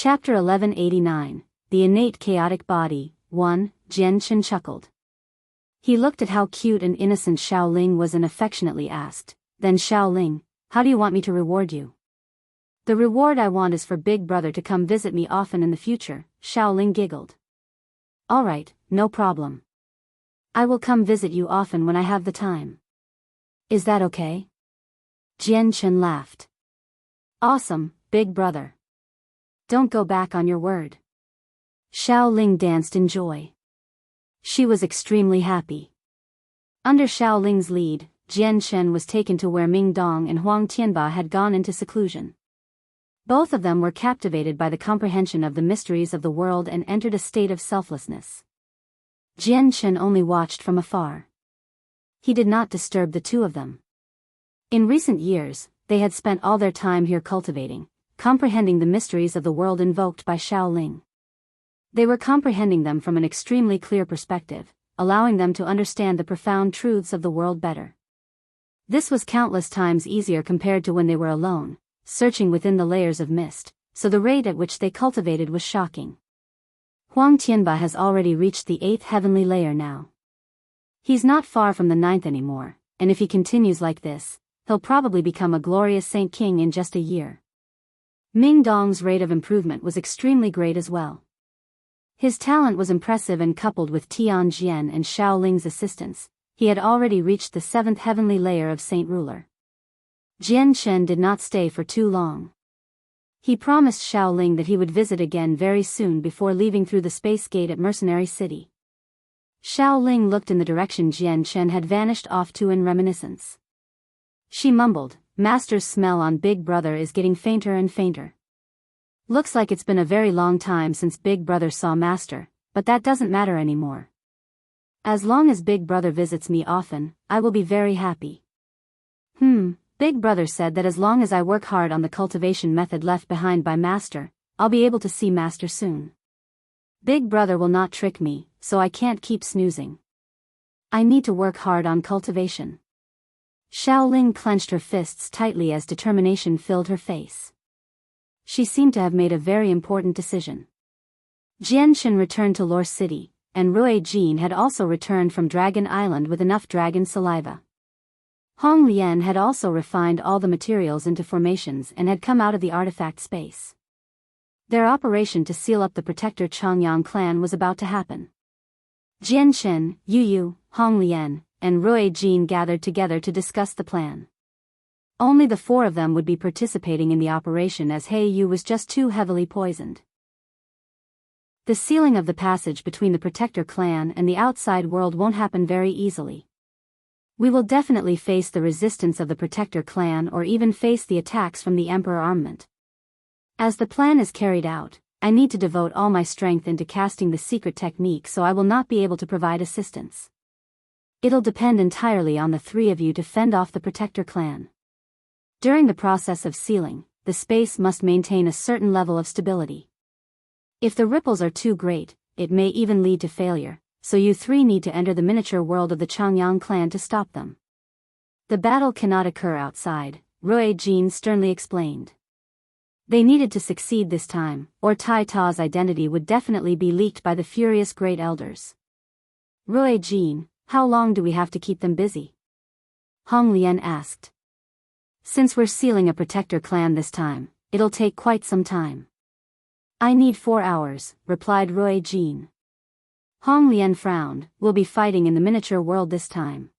Chapter 1189, The Innate Chaotic Body, 1, Chen chuckled. He looked at how cute and innocent Xiaoling was and affectionately asked, "Then Xiaoling, how do you want me to reward you?" "The reward I want is for Big Brother to come visit me often in the future," Xiaoling giggled. "All right, no problem. I will come visit you often when I have the time. Is that okay?" Chen laughed. "Awesome, Big Brother. Don't go back on your word." Xiaoling danced in joy. She was extremely happy. Under Xiaoling's lead, Chen was taken to where Ming Dong and Huang Tianba had gone into seclusion. Both of them were captivated by the comprehension of the mysteries of the world and entered a state of selflessness. Chen only watched from afar. He did not disturb the two of them. In recent years, they had spent all their time here cultivating, comprehending the mysteries of the world invoked by Xiaoling. They were comprehending them from an extremely clear perspective, allowing them to understand the profound truths of the world better. This was countless times easier compared to when they were alone, searching within the layers of mist, so the rate at which they cultivated was shocking. Huang Tianba has already reached the 8th heavenly layer now. He's not far from the 9th anymore, and if he continues like this, he'll probably become a glorious Saint King in just a year. Ming Dong's rate of improvement was extremely great as well. His talent was impressive, and coupled with Tianjian and Xiaoling's assistance, he had already reached the 7th heavenly layer of Saint Ruler. Chen did not stay for too long. He promised Xiaoling that he would visit again very soon before leaving through the space gate at Mercenary City. Xiaoling looked in the direction Chen had vanished off to in reminiscence. She mumbled, "Master's smell on Big Brother is getting fainter and fainter. Looks like it's been a very long time since Big Brother saw Master, but that doesn't matter anymore. As long as Big Brother visits me often, I will be very happy." Big Brother said that as long as I work hard on the cultivation method left behind by Master, I'll be able to see Master soon. Big Brother will not trick me, so I can't keep snoozing. I need to work hard on cultivation. Xiaoling clenched her fists tightly as determination filled her face. She seemed to have made a very important decision. Chen returned to Lore City, and Aojian had also returned from Dragon Island with enough dragon saliva. Hong Lian had also refined all the materials into formations and had come out of the artifact space. Their operation to seal up the protector Changyang clan was about to happen. Chen, Yu, Hong Lian, and Aojian gathered together to discuss the plan. Only the 4 of them would be participating in the operation, as Yu was just too heavily poisoned. The sealing of the passage between the Protector clan and the outside world won't happen very easily. We will definitely face the resistance of the Protector clan or even face the attacks from the Emperor armament. As the plan is carried out, I need to devote all my strength into casting the secret technique, so I will not be able to provide assistance. It'll depend entirely on the 3 of you to fend off the Protector clan. During the process of sealing, the space must maintain a certain level of stability. If the ripples are too great, it may even lead to failure, so you 3 need to enter the miniature world of the Changyang clan to stop them. The battle cannot occur outside, Aojian sternly explained. They needed to succeed this time, or Tai Ta's identity would definitely be leaked by the furious Great Elders. Aojian, how long do we have to keep them busy? Hong Lian asked. Since we're sealing a Protector clan this time, it'll take quite some time. I need 4 hours, replied Aojian. Hong Lian frowned. We'll be fighting in the miniature world this time.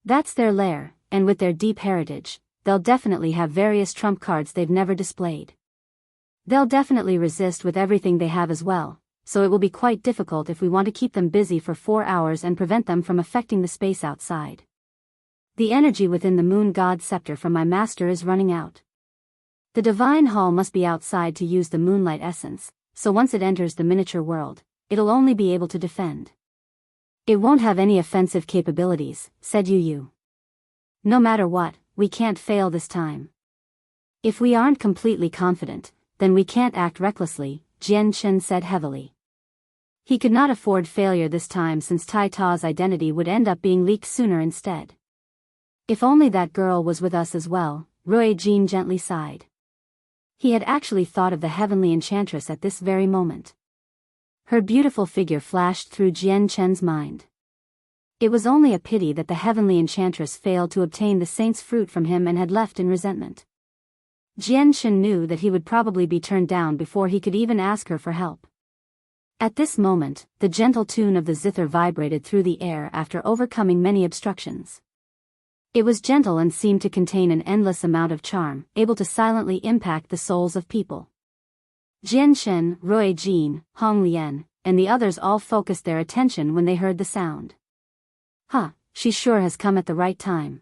That's their lair, and with their deep heritage, they'll definitely have various trump cards they've never displayed. They'll definitely resist with everything they have as well, so it will be quite difficult if we want to keep them busy for 4 hours and prevent them from affecting the space outside. The energy within the Moon God Scepter from my master is running out. The Divine Hall must be outside to use the Moonlight Essence, so once it enters the miniature world, it'll only be able to defend. It won't have any offensive capabilities, said Yu. No matter what, we can't fail this time. If we aren't completely confident, then we can't act recklessly, Chen said heavily. He could not afford failure this time, since Tai Ta's identity would end up being leaked sooner instead. If only that girl was with us as well, Aojian gently sighed. He had actually thought of the heavenly enchantress at this very moment. Her beautiful figure flashed through Chen's mind. It was only a pity that the heavenly enchantress failed to obtain the saint's fruit from him and had left in resentment. Chen knew that he would probably be turned down before he could even ask her for help. At this moment, the gentle tune of the zither vibrated through the air after overcoming many obstructions. It was gentle and seemed to contain an endless amount of charm, able to silently impact the souls of people. Jian, Rui Jin, Hong Lian, and the others all focused their attention when they heard the sound. She sure has come at the right time.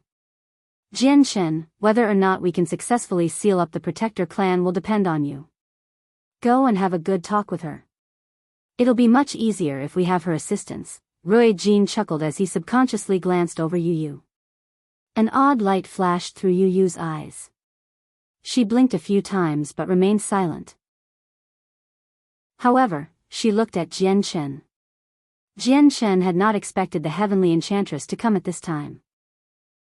Jian, whether or not we can successfully seal up the Protector clan will depend on you. Go and have a good talk with her. It'll be much easier if we have her assistance. Rui Jin chuckled as he subconsciously glanced over Yu. An odd light flashed through Yu's eyes. She blinked a few times but remained silent. However, she looked at Jian Chen. Jian Chen had not expected the heavenly enchantress to come at this time.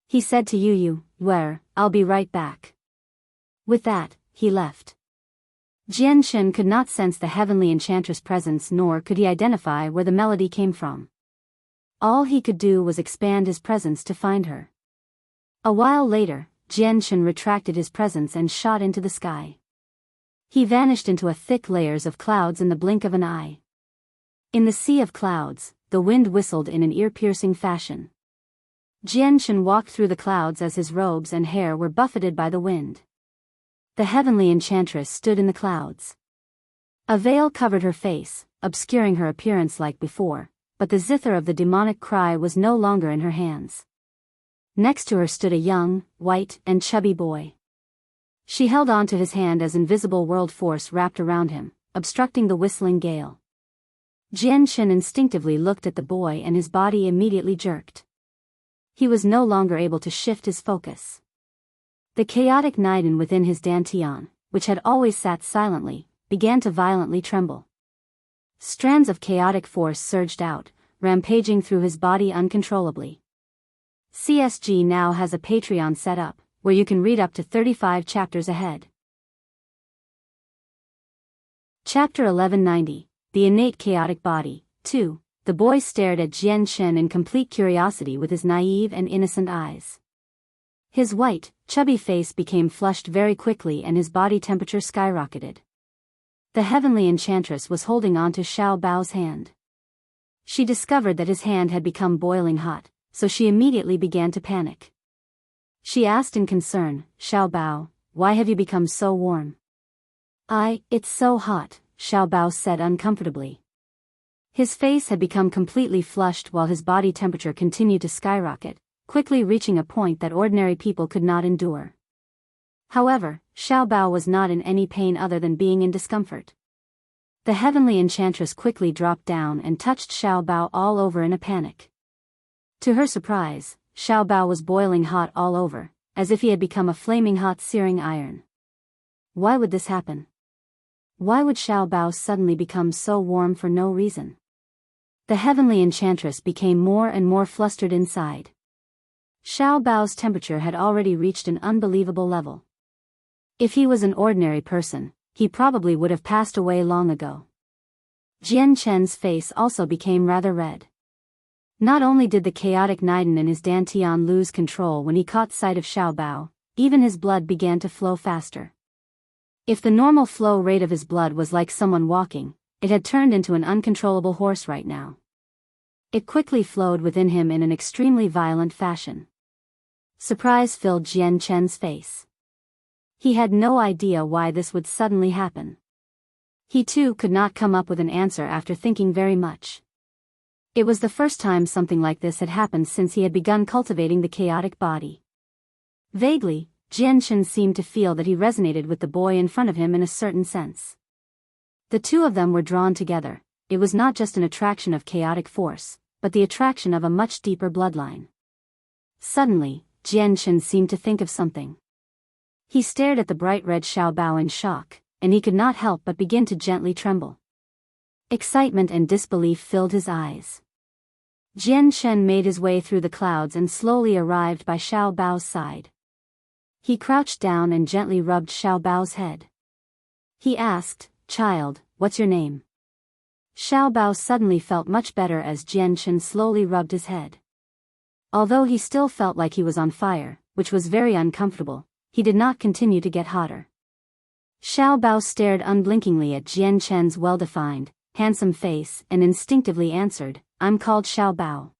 He said to Yu, "Where, I'll be right back." With that, he left. Jian Chen could not sense the heavenly enchantress' presence nor could he identify where the melody came from. All he could do was expand his presence to find her. A while later, Jian Chen retracted his presence and shot into the sky. He vanished into a thick layers of clouds in the blink of an eye. In the sea of clouds, the wind whistled in an ear-piercing fashion. Jian Chen walked through the clouds as his robes and hair were buffeted by the wind. The heavenly enchantress stood in the clouds. A veil covered her face, obscuring her appearance like before, but the zither of the demonic cry was no longer in her hands. Next to her stood a young, white, and chubby boy. She held on to his hand as invisible world force wrapped around him, obstructing the whistling gale. Jian Chen instinctively looked at the boy and his body immediately jerked. He was no longer able to shift his focus. The chaotic Naiden within his dantian, which had always sat silently, began to violently tremble. Strands of chaotic force surged out, rampaging through his body uncontrollably. CSG now has a Patreon set up, where you can read up to 35 chapters ahead. Chapter 1190, The Innate Chaotic Body, 2. The boy stared at Jian Chen in complete curiosity with his naive and innocent eyes. His white, chubby face became flushed very quickly and his body temperature skyrocketed. The heavenly enchantress was holding on to Xiao Bao's hand. She discovered that his hand had become boiling hot, so she immediately began to panic. She asked in concern, "Xiao Bao, why have you become so warm?" It's so hot," Xiao Bao said uncomfortably. His face had become completely flushed while his body temperature continued to skyrocket, quickly reaching a point that ordinary people could not endure. However, Xiao Bao was not in any pain other than being in discomfort. The heavenly enchantress quickly dropped down and touched Xiao Bao all over in a panic. To her surprise, Xiao Bao was boiling hot all over, as if he had become a flaming hot searing iron. Why would this happen? Why would Xiao Bao suddenly become so warm for no reason? The heavenly enchantress became more and more flustered inside. Xiao Bao's temperature had already reached an unbelievable level. If he was an ordinary person, he probably would have passed away long ago. Jian Chen's face also became rather red. Not only did the chaotic Naiden in his dantian lose control when he caught sight of Xiao Bao, even his blood began to flow faster. If the normal flow rate of his blood was like someone walking, it had turned into an uncontrollable horse right now. It quickly flowed within him in an extremely violent fashion. Surprise filled Jian Chen's face. He had no idea why this would suddenly happen. He too could not come up with an answer after thinking very much. It was the first time something like this had happened since he had begun cultivating the chaotic body. Vaguely, Jian Chen seemed to feel that he resonated with the boy in front of him in a certain sense. The two of them were drawn together. It was not just an attraction of chaotic force, but the attraction of a much deeper bloodline. Suddenly, Jian Chen seemed to think of something. He stared at the bright red Xiao Bao in shock, and he could not help but begin to gently tremble. Excitement and disbelief filled his eyes. Jian Chen made his way through the clouds and slowly arrived by Xiao Bao's side. He crouched down and gently rubbed Xiao Bao's head. He asked, "Child, what's your name?" Xiao Bao suddenly felt much better as Chen slowly rubbed his head. Although he still felt like he was on fire, which was very uncomfortable, he did not continue to get hotter. Xiao Bao stared unblinkingly at Chen's well-defined, handsome face and instinctively answered, "I'm called Xiao Bao."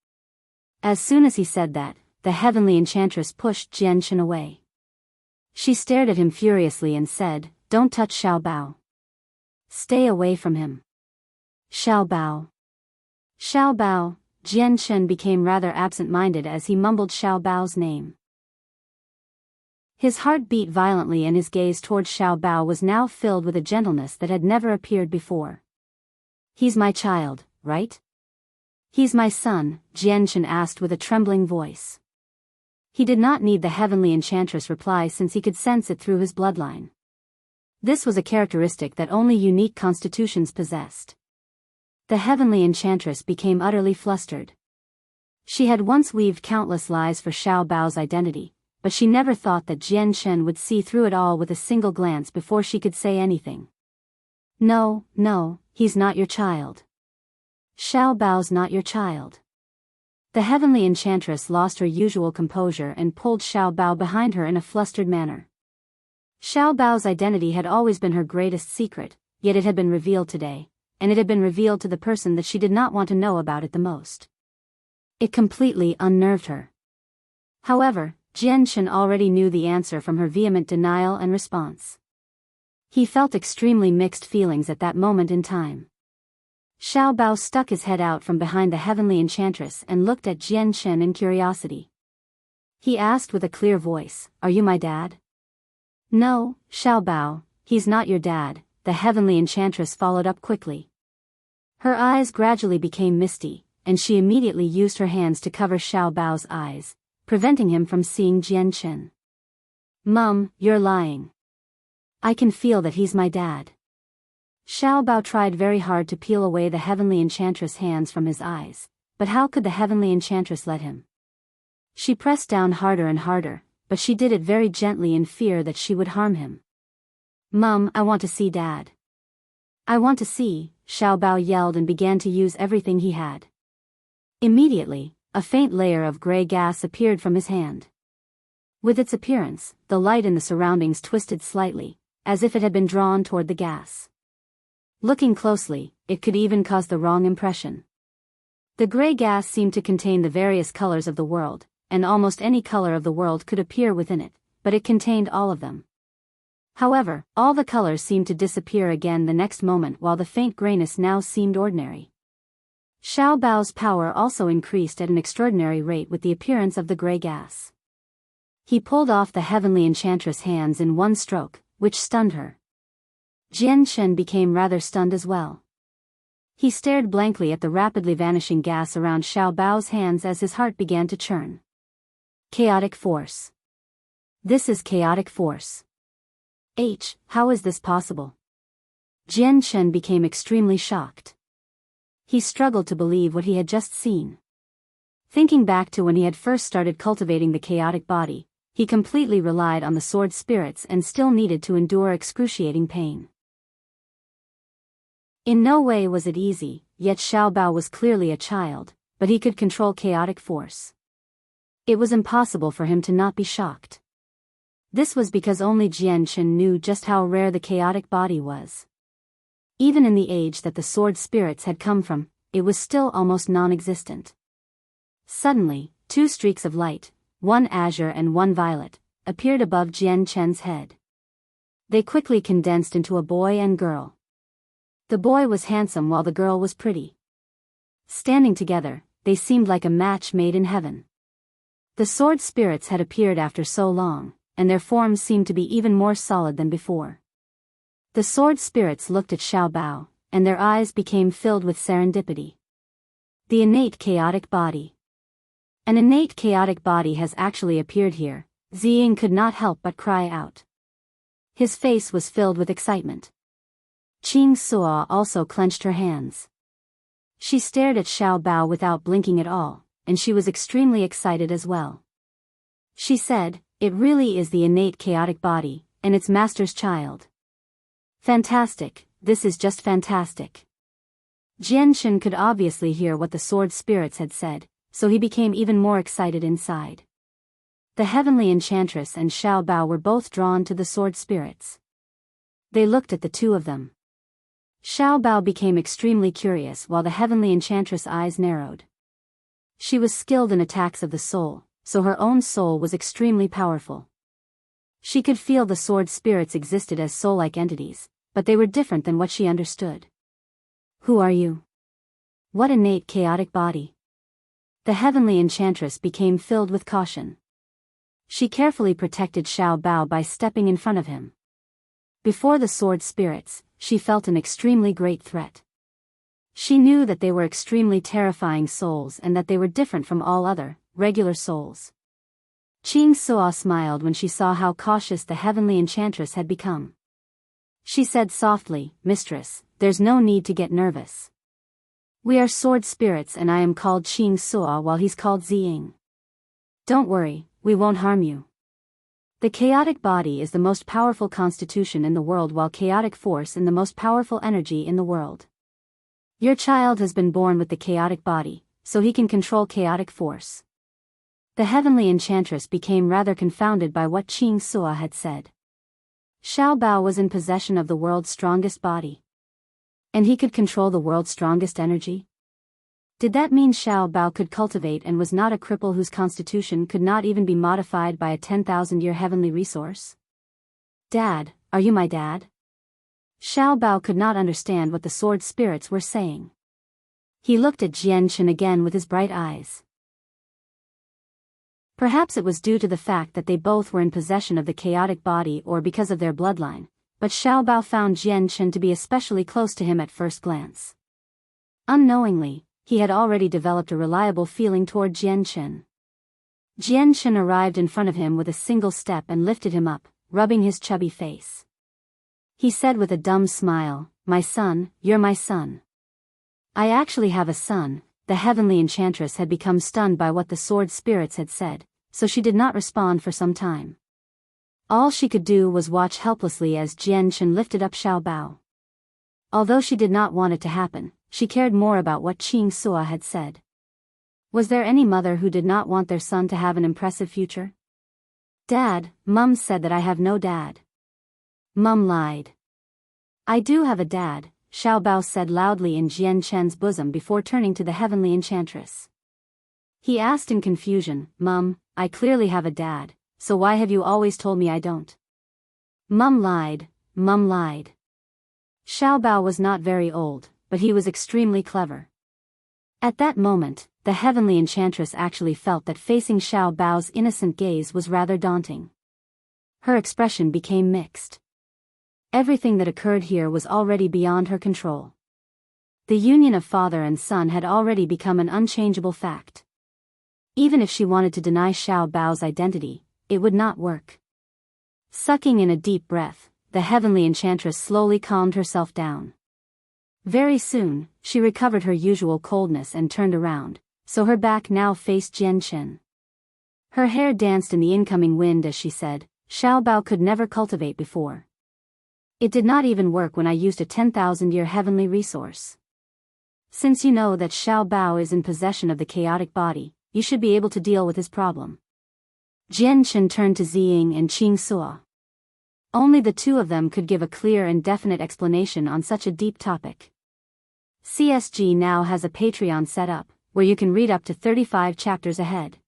As soon as he said that, the heavenly enchantress pushed Chen away. She stared at him furiously and said, "Don't touch Xiao Bao. Stay away from him." Xiao Bao. Xiao Bao. Chen became rather absent-minded as he mumbled Xiao Bao's name. His heart beat violently and his gaze toward Xiao Bao was now filled with a gentleness that had never appeared before. "He's my child, right?" "He's my son," Chen asked with a trembling voice. He did not need the heavenly enchantress' reply since he could sense it through his bloodline. This was a characteristic that only unique constitutions possessed. The heavenly enchantress became utterly flustered. She had once weaved countless lies for Xiao Bao's identity, but she never thought that Chen would see through it all with a single glance before she could say anything. "No, he's not your child. Xiao Bao's not your child." The heavenly enchantress lost her usual composure and pulled Xiao Bao behind her in a flustered manner. Xiao Bao's identity had always been her greatest secret, yet it had been revealed today, and it had been revealed to the person that she did not want to know about it the most. It completely unnerved her. However, Chen already knew the answer from her vehement denial and response. He felt extremely mixed feelings at that moment in time. Xiao Bao stuck his head out from behind the heavenly enchantress and looked at Chen in curiosity. He asked with a clear voice, "Are you my dad?" "No, Xiao Bao, he's not your dad," the heavenly enchantress followed up quickly. Her eyes gradually became misty, and she immediately used her hands to cover Xiao Bao's eyes, preventing him from seeing Chen. "Mum, you're lying. I can feel that he's my dad." Xiao Bao tried very hard to peel away the heavenly enchantress' hands from his eyes, but how could the heavenly enchantress let him? She pressed down harder and harder, but she did it very gently in fear that she would harm him. "Mum, I want to see Dad." "I want to see," Xiao Bao yelled and began to use everything he had. Immediately, a faint layer of gray gas appeared from his hand. With its appearance, the light in the surroundings twisted slightly, as if it had been drawn toward the gas. Looking closely, it could even cause the wrong impression. The gray gas seemed to contain the various colors of the world, and almost any color of the world could appear within it, but it contained all of them. However, all the colors seemed to disappear again the next moment while the faint grayness now seemed ordinary. Xiao Bao's power also increased at an extraordinary rate with the appearance of the gray gas. He pulled off the heavenly enchantress' hands in one stroke, which stunned her. Chen became rather stunned as well. He stared blankly at the rapidly vanishing gas around Xiao Bao's hands as his heart began to churn. Chaotic force. This is chaotic force. How is this possible? Chen became extremely shocked. He struggled to believe what he had just seen. Thinking back to when he had first started cultivating the chaotic body, he completely relied on the sword spirits and still needed to endure excruciating pain. In no way was it easy, yet Xiao Bao was clearly a child, but he could control chaotic force. It was impossible for him to not be shocked. This was because only Chen knew just how rare the chaotic body was. Even in the age that the sword spirits had come from, it was still almost non-existent. Suddenly, two streaks of light, one azure and one violet, appeared above Chen's head. They quickly condensed into a boy and girl. The boy was handsome while the girl was pretty. Standing together, they seemed like a match made in heaven. The sword spirits had appeared after so long, and their forms seemed to be even more solid than before. The sword spirits looked at Xiao Bao, and their eyes became filled with serendipity. The innate chaotic body. An innate chaotic body has actually appeared here, Ziying could not help but cry out. His face was filled with excitement. Qing Suo also clenched her hands. She stared at Xiao Bao without blinking at all, and she was extremely excited as well. She said, "It really is the innate chaotic body, and its master's child." Fantastic, this is just fantastic. Chen could obviously hear what the sword spirits had said, so he became even more excited inside. The heavenly enchantress and Xiao Bao were both drawn to the sword spirits. They looked at the two of them. Xiao Bao became extremely curious while the heavenly enchantress' eyes narrowed. She was skilled in attacks of the soul, so her own soul was extremely powerful. She could feel the sword spirits existed as soul-like entities, but they were different than what she understood. Who are you? What innate chaotic body? The heavenly enchantress became filled with caution. She carefully protected Xiao Bao by stepping in front of him. Before the sword spirits, she felt an extremely great threat. She knew that they were extremely terrifying souls and that they were different from all other, regular souls. Qing Suo smiled when she saw how cautious the heavenly enchantress had become. She said softly, "Mistress, there's no need to get nervous. We are sword spirits and I am called Qing Suo while he's called Ziying. Don't worry, we won't harm you. The chaotic body is the most powerful constitution in the world while chaotic force is the most powerful energy in the world. Your child has been born with the chaotic body, so he can control chaotic force." The heavenly enchantress became rather confounded by what Qing Suo had said. Xiao Bao was in possession of the world's strongest body. And he could control the world's strongest energy? Did that mean Xiao Bao could cultivate and was not a cripple whose constitution could not even be modified by a 10,000-year heavenly resource? Dad, are you my dad? Xiao Bao could not understand what the sword spirits were saying. He looked at Chen again with his bright eyes. Perhaps it was due to the fact that they both were in possession of the chaotic body or because of their bloodline, but Xiao Bao found Chen to be especially close to him at first glance. Unknowingly, he had already developed a reliable feeling toward Chen. Chen arrived in front of him with a single step and lifted him up, rubbing his chubby face. He said with a dumb smile, "My son, you're my son." "I actually have a son." The heavenly enchantress had become stunned by what the sword spirits had said, so she did not respond for some time. All she could do was watch helplessly as Chen lifted up Xiao Bao. Although she did not want it to happen, she cared more about what Qing Suo had said. Was there any mother who did not want their son to have an impressive future? "Dad, Mum said that I have no dad." Mum lied. "I do have a dad," Xiao Bao said loudly in Chen's bosom before turning to the heavenly enchantress. He asked in confusion, "Mum, I clearly have a dad, so why have you always told me I don't?" Mum lied. Xiao Bao was not very old, but he was extremely clever. At that moment, the heavenly enchantress actually felt that facing Xiao Bao's innocent gaze was rather daunting. Her expression became mixed. Everything that occurred here was already beyond her control. The union of father and son had already become an unchangeable fact. Even if she wanted to deny Xiao Bao's identity, it would not work. Sucking in a deep breath, the heavenly enchantress slowly calmed herself down. Very soon, she recovered her usual coldness and turned around, so her back now faced Chen. Her hair danced in the incoming wind as she said, "Xiao Bao could never cultivate before. It did not even work when I used a 10,000-year heavenly resource. Since you know that Xiao Bao is in possession of the chaotic body, you should be able to deal with his problem." Chen turned to Ziying and Qing Suo. Only the two of them could give a clear and definite explanation on such a deep topic. CSG now has a Patreon set up, where you can read up to 35 chapters ahead.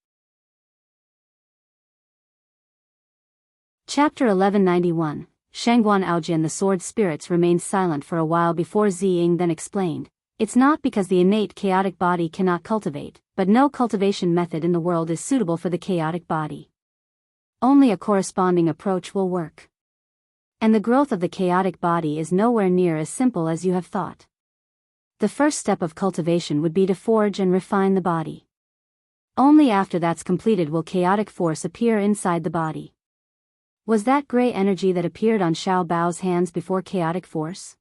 Chapter 1191, Shangguan Aojian. The sword spirits remained silent for a while before Ziying then explained, "It's not because the innate chaotic body cannot cultivate, but no cultivation method in the world is suitable for the chaotic body. Only a corresponding approach will work. And the growth of the chaotic body is nowhere near as simple as you have thought. The first step of cultivation would be to forge and refine the body. Only after that's completed will chaotic force appear inside the body." Was that gray energy that appeared on Xiao Bao's hands before chaotic force?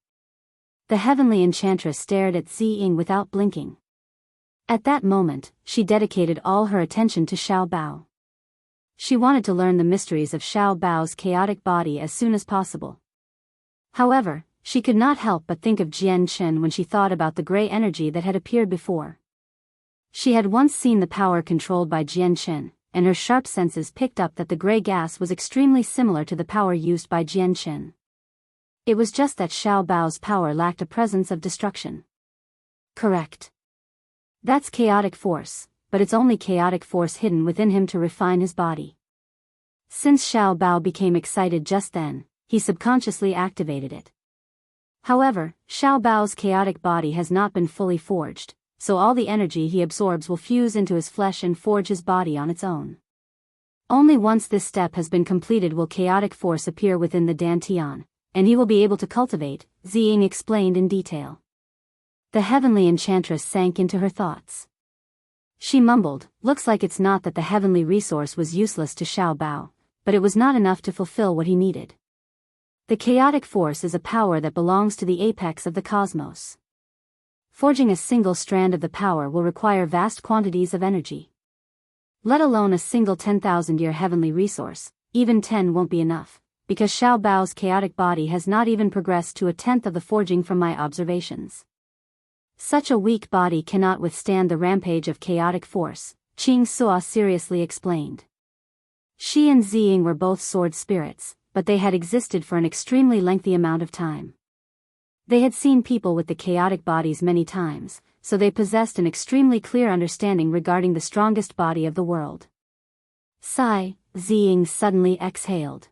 The heavenly enchantress stared at Ziying without blinking. At that moment, she dedicated all her attention to Xiao Bao. She wanted to learn the mysteries of Xiao Bao's chaotic body as soon as possible. However, she could not help but think of Chen when she thought about the gray energy that had appeared before. She had once seen the power controlled by Chen, and her sharp senses picked up that the gray gas was extremely similar to the power used by Chen. It was just that Xiao Bao's power lacked a presence of destruction. Correct. That's chaotic force, but it's only chaotic force hidden within him to refine his body. Since Xiao Bao became excited just then, he subconsciously activated it. However, Xiao Bao's chaotic body has not been fully forged, so all the energy he absorbs will fuse into his flesh and forge his body on its own. Only once this step has been completed will chaotic force appear within the Dantian, and he will be able to cultivate, Ziying explained in detail. The heavenly enchantress sank into her thoughts. She mumbled, looks like it's not that the heavenly resource was useless to Xiao Bao, but it was not enough to fulfill what he needed. The chaotic force is a power that belongs to the apex of the cosmos. Forging a single strand of the power will require vast quantities of energy. Let alone a single 10,000-year heavenly resource, even 10 won't be enough, because Xiao Bao's chaotic body has not even progressed to a tenth of the forging from my observations. Such a weak body cannot withstand the rampage of chaotic force, Qing Suo seriously explained. She and Ziying were both sword spirits, but they had existed for an extremely lengthy amount of time. They had seen people with the chaotic bodies many times, so they possessed an extremely clear understanding regarding the strongest body of the world. Sigh, Ziying suddenly exhaled.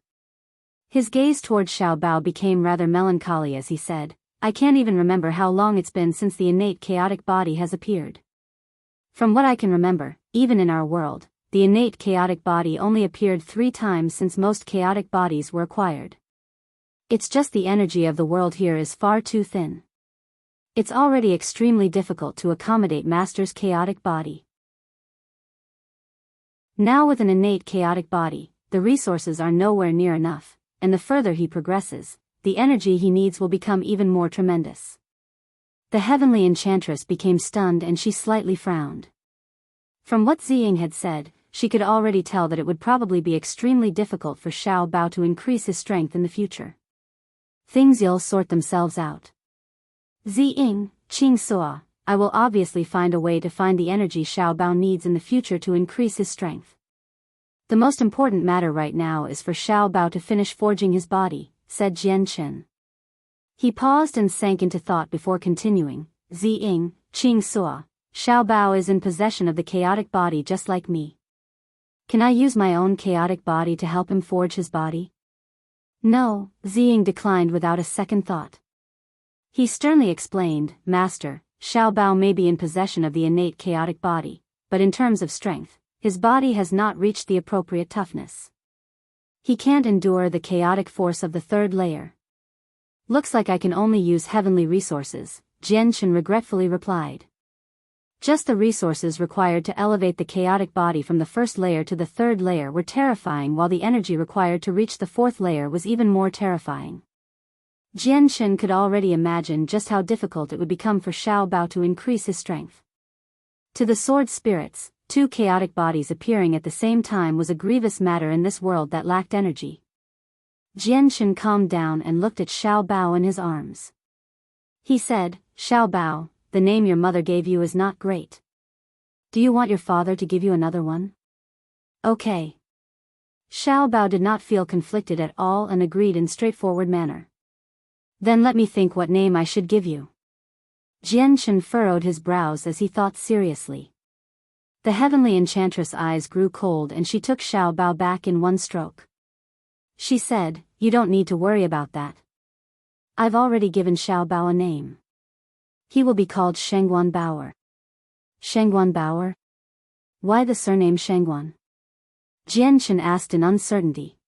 His gaze toward Xiao Bao became rather melancholy as he said, I can't even remember how long it's been since the innate chaotic body has appeared. From what I can remember, even in our world, the innate chaotic body only appeared 3 times since most chaotic bodies were acquired. It's just the energy of the world here is far too thin. It's already extremely difficult to accommodate Master's chaotic body. Now with an innate chaotic body, the resources are nowhere near enough, and the further he progresses, the energy he needs will become even more tremendous. The heavenly enchantress became stunned and she slightly frowned. From what Ziying had said, she could already tell that it would probably be extremely difficult for Xiao Bao to increase his strength in the future. Things will sort themselves out. Ziying, Qing Suo, I will obviously find a way to find the energy Xiao Bao needs in the future to increase his strength. The most important matter right now is for Xiao Bao to finish forging his body, said Chen. He paused and sank into thought before continuing, Ziying, Qing Suo, Xiao Bao is in possession of the chaotic body just like me. Can I use my own chaotic body to help him forge his body? No, Ziying declined without a second thought. He sternly explained, Master, Xiao Bao may be in possession of the innate chaotic body, but in terms of strength, his body has not reached the appropriate toughness. He can't endure the chaotic force of the 3rd layer. Looks like I can only use heavenly resources, Chen regretfully replied. Just the resources required to elevate the chaotic body from the 1st layer to the 3rd layer were terrifying, while the energy required to reach the 4th layer was even more terrifying. Chen could already imagine just how difficult it would become for Xiao Bao to increase his strength. To the sword spirits, 2 chaotic bodies appearing at the same time was a grievous matter in this world that lacked energy. Chen calmed down and looked at Xiao Bao in his arms. He said, Xiao Bao, the name your mother gave you is not great. Do you want your father to give you another one? Okay. Xiao Bao did not feel conflicted at all and agreed in straightforward manner. Then let me think what name I should give you. Chen furrowed his brows as he thought seriously. The heavenly enchantress' eyes grew cold and she took Xiao Bao back in one stroke. She said, you don't need to worry about that. I've already given Xiao Bao a name. He will be called Shangguan Baoer. Shangguan Baoer? Why the surname Shangguan? Chen asked in uncertainty.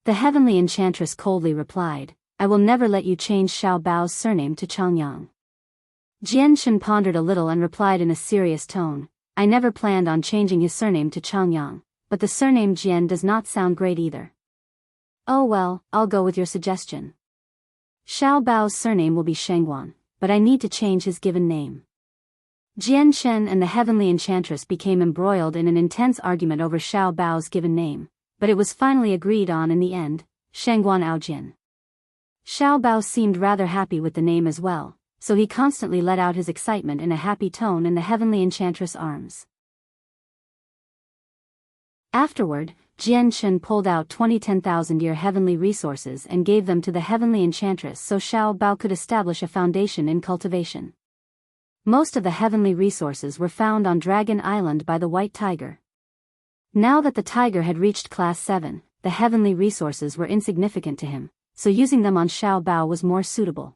The heavenly enchantress coldly replied, I will never let you change Xiao Bao's surname to Changyang. Chen pondered a little and replied in a serious tone, I never planned on changing his surname to Changyang, but the surname Jian does not sound great either. Oh well, I'll go with your suggestion. Xiao Bao's surname will be Shangguan, but I need to change his given name. Chen and the heavenly enchantress became embroiled in an intense argument over Xiao Bao's given name, but it was finally agreed on in the end, Shangguan Aojian. Xiao Bao seemed rather happy with the name as well, so he constantly let out his excitement in a happy tone in the heavenly enchantress' arms. Afterward, Chen pulled out 20 10,000-year heavenly resources and gave them to the heavenly enchantress so Xiao Bao could establish a foundation in cultivation. Most of the heavenly resources were found on Dragon Island by the White Tiger. Now that the tiger had reached Class 7, the heavenly resources were insignificant to him, so using them on Xiao Bao was more suitable.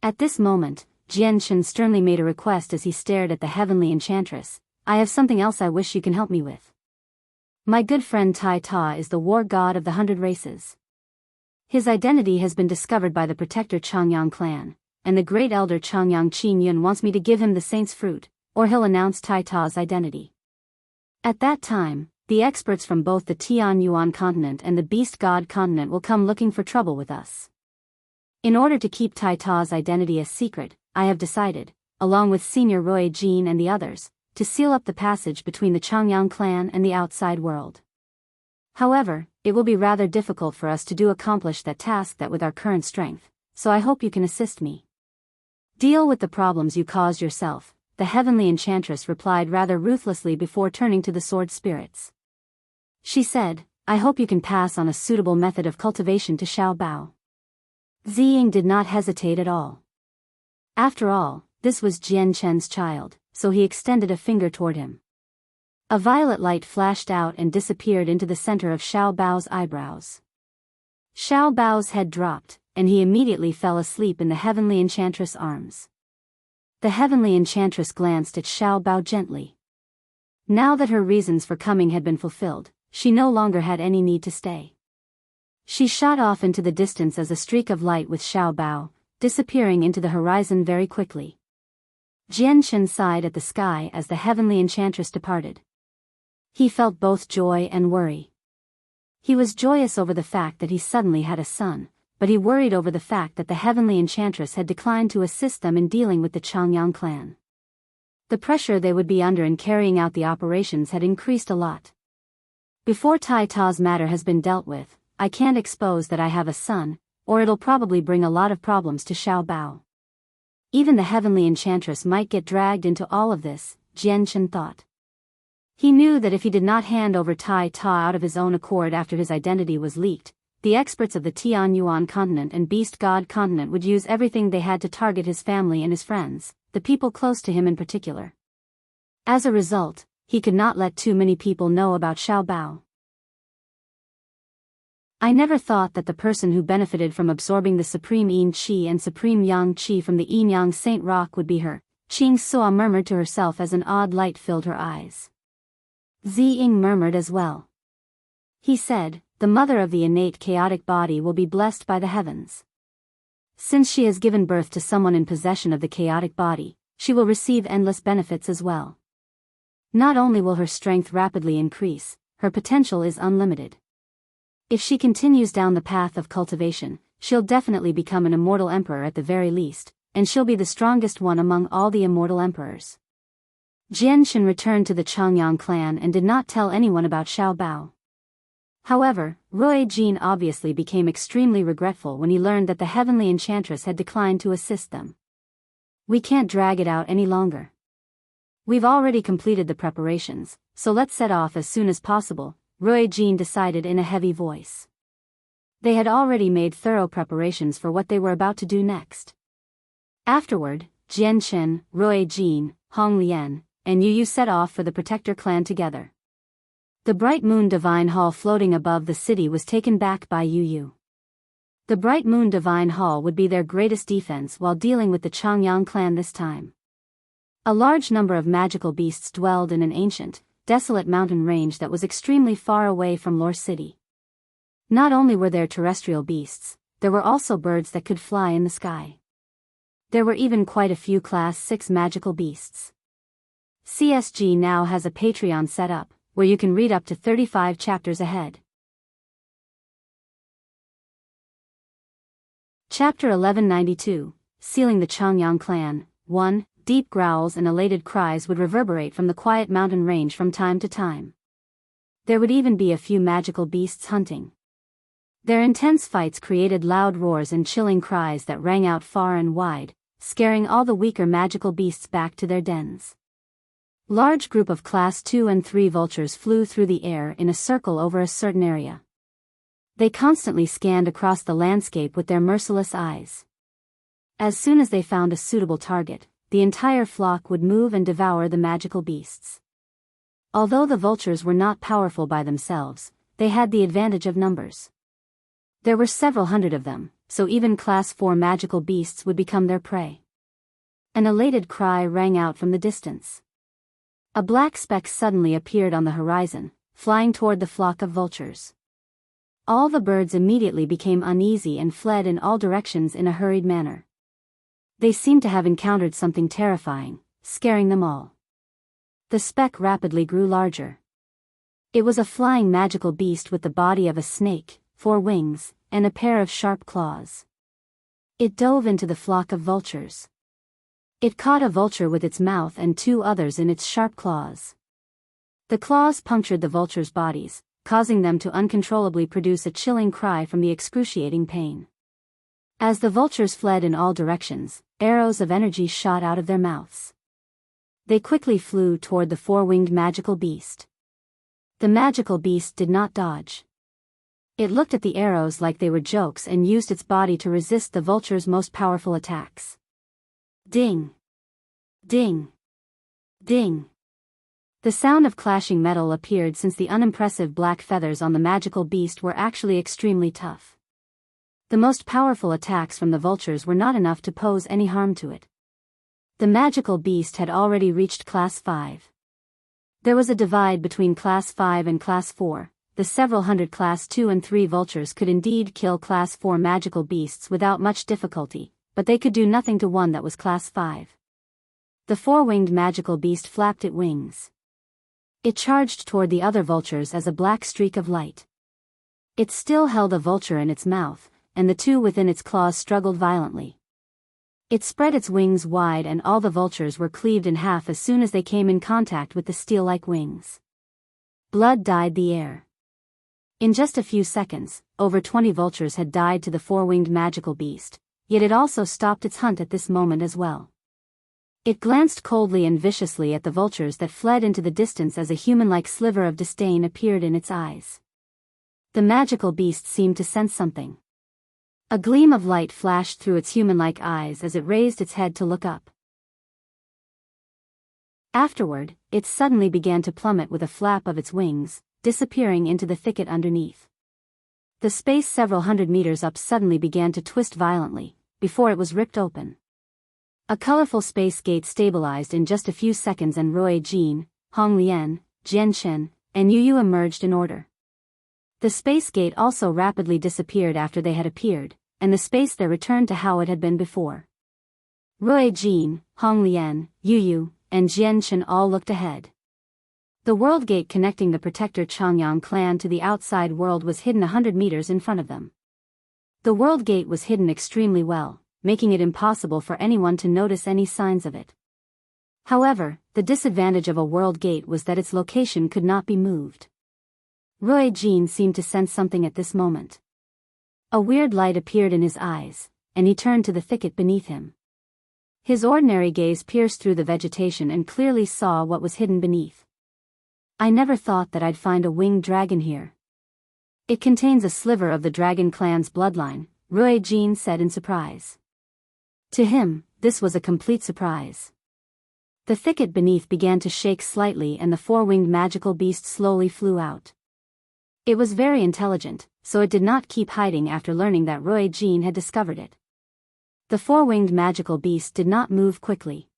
At this moment, Chen sternly made a request as he stared at the heavenly enchantress. "I have something else I wish you can help me with. My good friend Tai Ta is the war god of the 100 races. His identity has been discovered by the protector Changyang clan, and the great elder Changyang Qingyun wants me to give him the saint's fruit, or he'll announce Tai Ta's identity. At that time, the experts from both the Tian Yuan continent and the beast god continent will come looking for trouble with us. In order to keep Tai Ta's identity a secret, I have decided, along with Senior Roy Jian and the others, to seal up the passage between the Changyang clan and the outside world. However, it will be rather difficult for us to accomplish that task with our current strength, so I hope you can assist me." "Deal with the problems you caused yourself," the heavenly enchantress replied rather ruthlessly before turning to the sword spirits. She said, "I hope you can pass on a suitable method of cultivation to Xiao Bao." Ziying did not hesitate at all. After all, this was Chen's child, so he extended a finger toward him. A violet light flashed out and disappeared into the center of Xiao Bao's eyebrows. Xiao Bao's head dropped, and he immediately fell asleep in the heavenly enchantress' arms. The heavenly enchantress glanced at Xiao Bao gently. Now that her reasons for coming had been fulfilled, she no longer had any need to stay. She shot off into the distance as a streak of light with Xiao Bao, disappearing into the horizon very quickly. Chen sighed at the sky as the heavenly enchantress departed. He felt both joy and worry. He was joyous over the fact that he suddenly had a son, but he worried over the fact that the heavenly enchantress had declined to assist them in dealing with the Changyang clan. The pressure they would be under in carrying out the operations had increased a lot. "Before Tai Ta's matter has been dealt with, I can't expose that I have a son, or it'll probably bring a lot of problems to Xiao Bao. Even the heavenly enchantress might get dragged into all of this," Chen thought. He knew that if he did not hand over Tai Ta out of his own accord after his identity was leaked, the experts of the Tian Yuan continent and Beast God continent would use everything they had to target his family and his friends, the people close to him in particular. As a result, he could not let too many people know about Xiao Bao. "I never thought that the person who benefited from absorbing the Supreme Yin Qi and Supreme Yang Qi from the Yin Yang Saint Rock would be her," Qing Suo murmured to herself as an odd light filled her eyes. Ziying murmured as well. He said, "The mother of the innate chaotic body will be blessed by the heavens. Since she has given birth to someone in possession of the chaotic body, she will receive endless benefits as well. Not only will her strength rapidly increase, her potential is unlimited. If she continues down the path of cultivation, she'll definitely become an immortal emperor at the very least, and she'll be the strongest one among all the immortal emperors." Jian returned to the Changyang clan and did not tell anyone about Xiao Bao. However, Roy Jian obviously became extremely regretful when he learned that the heavenly enchantress had declined to assist them. "We can't drag it out any longer. We've already completed the preparations, so let's set off as soon as possible," Roy Jian decided in a heavy voice. They had already made thorough preparations for what they were about to do next. Afterward, Jian, Roy Jian, Hong Lian, and Yu set off for the Protector clan together. The Bright Moon Divine Hall floating above the city was taken back by Yu. The Bright Moon Divine Hall would be their greatest defense while dealing with the Changyang clan this time. A large number of magical beasts dwelled in an ancient, desolate mountain range that was extremely far away from Lore City. Not only were there terrestrial beasts, there were also birds that could fly in the sky. There were even quite a few Class 6 magical beasts. CSG now has a Patreon set up, where you can read up to 35 chapters ahead. Chapter 1192, Sealing the Changyang Clan. 1. Deep growls and elated cries would reverberate from the quiet mountain range from time to time. There would even be a few magical beasts hunting. Their intense fights created loud roars and chilling cries that rang out far and wide, scaring all the weaker magical beasts back to their dens. Large group of Class 2 and 3 vultures flew through the air in a circle over a certain area. They constantly scanned across the landscape with their merciless eyes. As soon as they found a suitable target, the entire flock would move and devour the magical beasts. Although the vultures were not powerful by themselves, they had the advantage of numbers. There were several hundred of them, so even Class 4 magical beasts would become their prey. An elated cry rang out from the distance. A black speck suddenly appeared on the horizon, flying toward the flock of vultures. All the birds immediately became uneasy and fled in all directions in a hurried manner. They seemed to have encountered something terrifying, scaring them all. The speck rapidly grew larger. It was a flying magical beast with the body of a snake, 4 wings, and a pair of sharp claws. It dove into the flock of vultures. It caught a vulture with its mouth and 2 others in its sharp claws. The claws punctured the vultures' bodies, causing them to uncontrollably produce a chilling cry from the excruciating pain. As the vultures fled in all directions, arrows of energy shot out of their mouths. They quickly flew toward the 4-winged magical beast. The magical beast did not dodge. It looked at the arrows like they were jokes and used its body to resist the vulture's most powerful attacks. Ding! Ding! Ding! The sound of clashing metal appeared since the unimpressive black feathers on the magical beast were actually extremely tough. The most powerful attacks from the vultures were not enough to pose any harm to it. The magical beast had already reached Class 5. There was a divide between Class 5 and Class 4. The several hundred Class 2 and 3 vultures could indeed kill Class 4 magical beasts without much difficulty, but they could do nothing to one that was Class 5. The 4-winged magical beast flapped its wings. It charged toward the other vultures as a black streak of light. It still held a vulture in its mouth, and the 2 within its claws struggled violently. It spread its wings wide and all the vultures were cleaved in half as soon as they came in contact with the steel-like wings. Blood dyed the air. In just a few seconds, over 20 vultures had died to the 4-winged magical beast, yet it also stopped its hunt at this moment as well. It glanced coldly and viciously at the vultures that fled into the distance as a human-like sliver of disdain appeared in its eyes. The magical beast seemed to sense something. A gleam of light flashed through its human-like eyes as it raised its head to look up. Afterward, it suddenly began to plummet with a flap of its wings, disappearing into the thicket underneath. The space several hundred meters up suddenly began to twist violently, before it was ripped open. A colorful space gate stabilized in just a few seconds and Jian, Honglian, Jian Chen, and Yu emerged in order. The space gate also rapidly disappeared after they had appeared, and the space there returned to how it had been before. Jian, Honglian, Yu, and Jian Chen all looked ahead. The world gate connecting the protector Changyang clan to the outside world was hidden 100 meters in front of them. The world gate was hidden extremely well, making it impossible for anyone to notice any signs of it. However, the disadvantage of a world gate was that its location could not be moved. Jian seemed to sense something at this moment. A weird light appeared in his eyes, and he turned to the thicket beneath him. His ordinary gaze pierced through the vegetation and clearly saw what was hidden beneath. I never thought that I'd find a winged dragon here. It contains a sliver of the dragon clan's bloodline, Jian said in surprise. To him, this was a complete surprise. The thicket beneath began to shake slightly and the 4-winged magical beast slowly flew out. It was very intelligent, so it did not keep hiding after learning that Jian had discovered it. The 4-winged magical beast did not move quickly.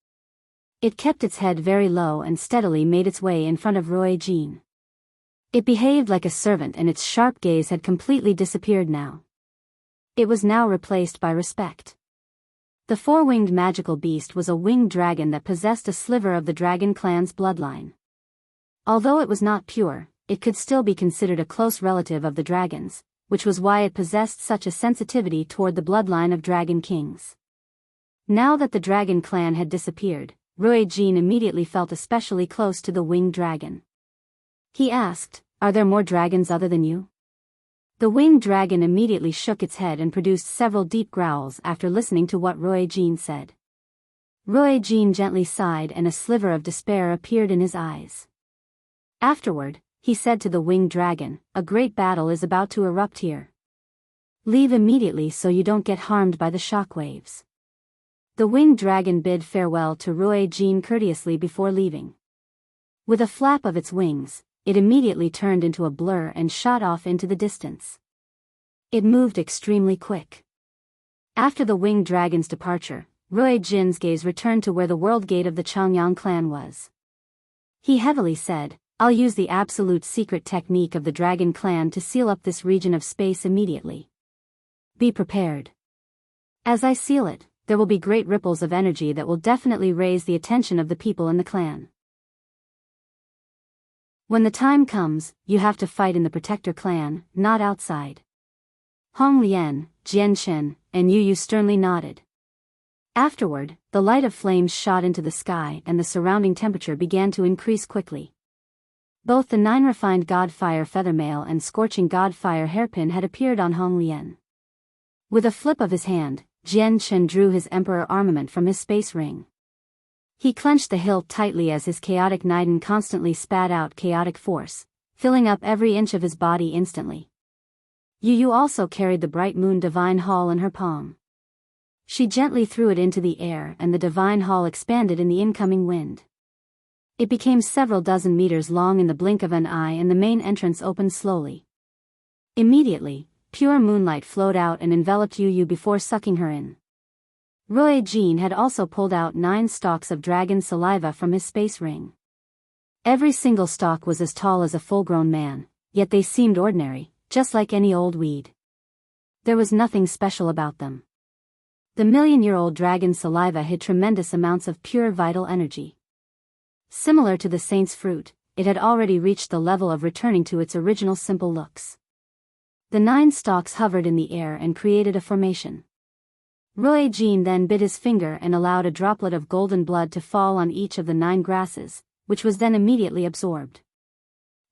It kept its head very low and steadily made its way in front of Jian. It behaved like a servant and its sharp gaze had completely disappeared now. It was now replaced by respect. The 4-winged magical beast was a winged dragon that possessed a sliver of the dragon clan's bloodline. Although it was not pure, it could still be considered a close relative of the dragons, which was why it possessed such a sensitivity toward the bloodline of dragon kings. Now that the dragon clan had disappeared, Jian immediately felt especially close to the winged dragon. He asked, "Are there more dragons other than you?" The winged dragon immediately shook its head and produced several deep growls after listening to what Aojian said. Aojian gently sighed and a sliver of despair appeared in his eyes. Afterward, he said to the winged dragon, "A great battle is about to erupt here. Leave immediately so you don't get harmed by the shockwaves." The winged dragon bid farewell to Aojian courteously before leaving. With a flap of its wings, it immediately turned into a blur and shot off into the distance. It moved extremely quick. After the winged dragon's departure, Aojian's gaze returned to where the world gate of the Changyang clan was. He heavily said, "I'll use the absolute secret technique of the dragon clan to seal up this region of space immediately. Be prepared. As I seal it, there will be great ripples of energy that will definitely raise the attention of the people in the clan. When the time comes, you have to fight in the Protector clan, not outside." Hong Lian, Jian Chen, and Yu sternly nodded. Afterward, the light of flames shot into the sky and the surrounding temperature began to increase quickly. Both the 9 refined Godfire Feathermail and Scorching Godfire Hairpin had appeared on Hong Lian. With a flip of his hand, Jian Chen drew his Emperor armament from his space ring. He clenched the hilt tightly as his chaotic Niden constantly spat out chaotic force, filling up every inch of his body instantly. Yu also carried the bright moon divine hall in her palm. She gently threw it into the air and the divine hall expanded in the incoming wind. It became several dozen meters long in the blink of an eye and the main entrance opened slowly. Immediately, pure moonlight flowed out and enveloped Yu before sucking her in. Aojian had also pulled out 9 stalks of dragon saliva from his space ring. Every single stalk was as tall as a full-grown man, yet they seemed ordinary, just like any old weed. There was nothing special about them. The million-year-old dragon saliva hid tremendous amounts of pure vital energy. Similar to the saint's fruit, it had already reached the level of returning to its original simple looks. The 9 stalks hovered in the air and created a formation. Aojian then bit his finger and allowed a droplet of golden blood to fall on each of the 9 grasses, which was then immediately absorbed.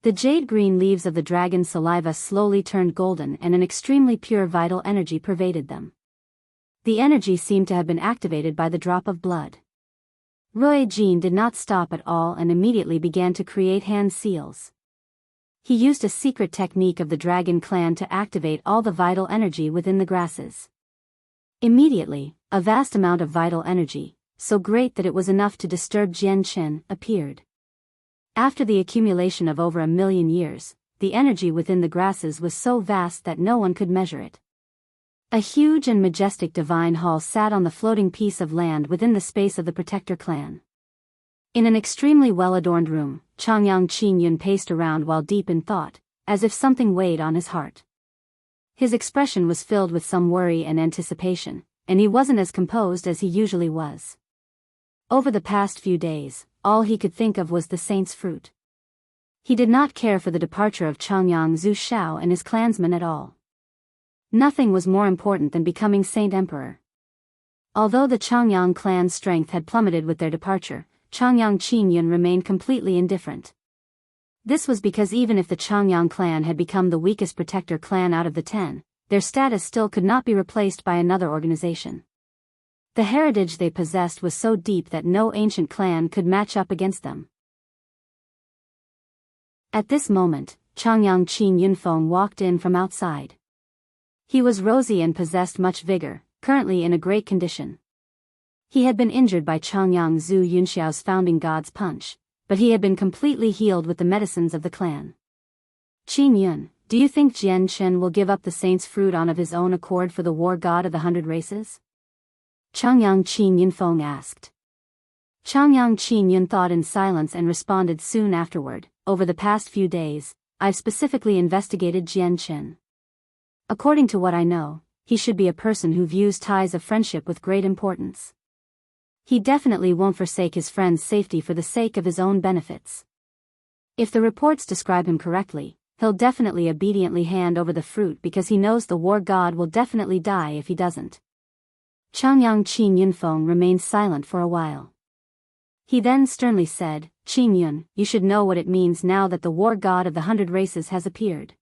The jade-green leaves of the dragon saliva slowly turned golden and an extremely pure vital energy pervaded them. The energy seemed to have been activated by the drop of blood. Aojian did not stop at all and immediately began to create hand seals. He used a secret technique of the dragon clan to activate all the vital energy within the grasses. Immediately, a vast amount of vital energy, so great that it was enough to disturb Jian Chen, appeared. After the accumulation of over 1,000,000 years, the energy within the grasses was so vast that no one could measure it. A huge and majestic divine hall sat on the floating piece of land within the space of the Protector clan. In an extremely well-adorned room, Changyang paced around while deep in thought, as if something weighed on his heart. His expression was filled with some worry and anticipation, and he wasn't as composed as he usually was. Over the past few days, all he could think of was the saint's fruit. He did not care for the departure of Changyang Yixiao and his clansmen at all. Nothing was more important than becoming Saint Emperor. Although the Changyang clan's strength had plummeted with their departure, Changyang remained completely indifferent. This was because even if the Changyang clan had become the weakest Protector clan out of the 10, their status still could not be replaced by another organization. The heritage they possessed was so deep that no ancient clan could match up against them. At this moment, Changyang Feng walked in from outside. He was rosy and possessed much vigor, currently in a great condition. He had been injured by Changyang Yixiao's founding god's punch, but he had been completely healed with the medicines of the clan. "Qin, do you think Jian Chen will give up the saint's fruit on of his own accord for the war god of the 100 races?" Changyang Feng asked. Changyang thought in silence and responded soon afterward, "Over the past few days, I've specifically investigated Jian Chen. According to what I know, he should be a person who views ties of friendship with great importance. He definitely won't forsake his friend's safety for the sake of his own benefits. If the reports describe him correctly, he'll definitely obediently hand over the fruit because he knows the war god will definitely die if he doesn't." Changyang Feng remained silent for a while. He then sternly said, "Qin, you should know what it means now that the war god of the 100 races has appeared.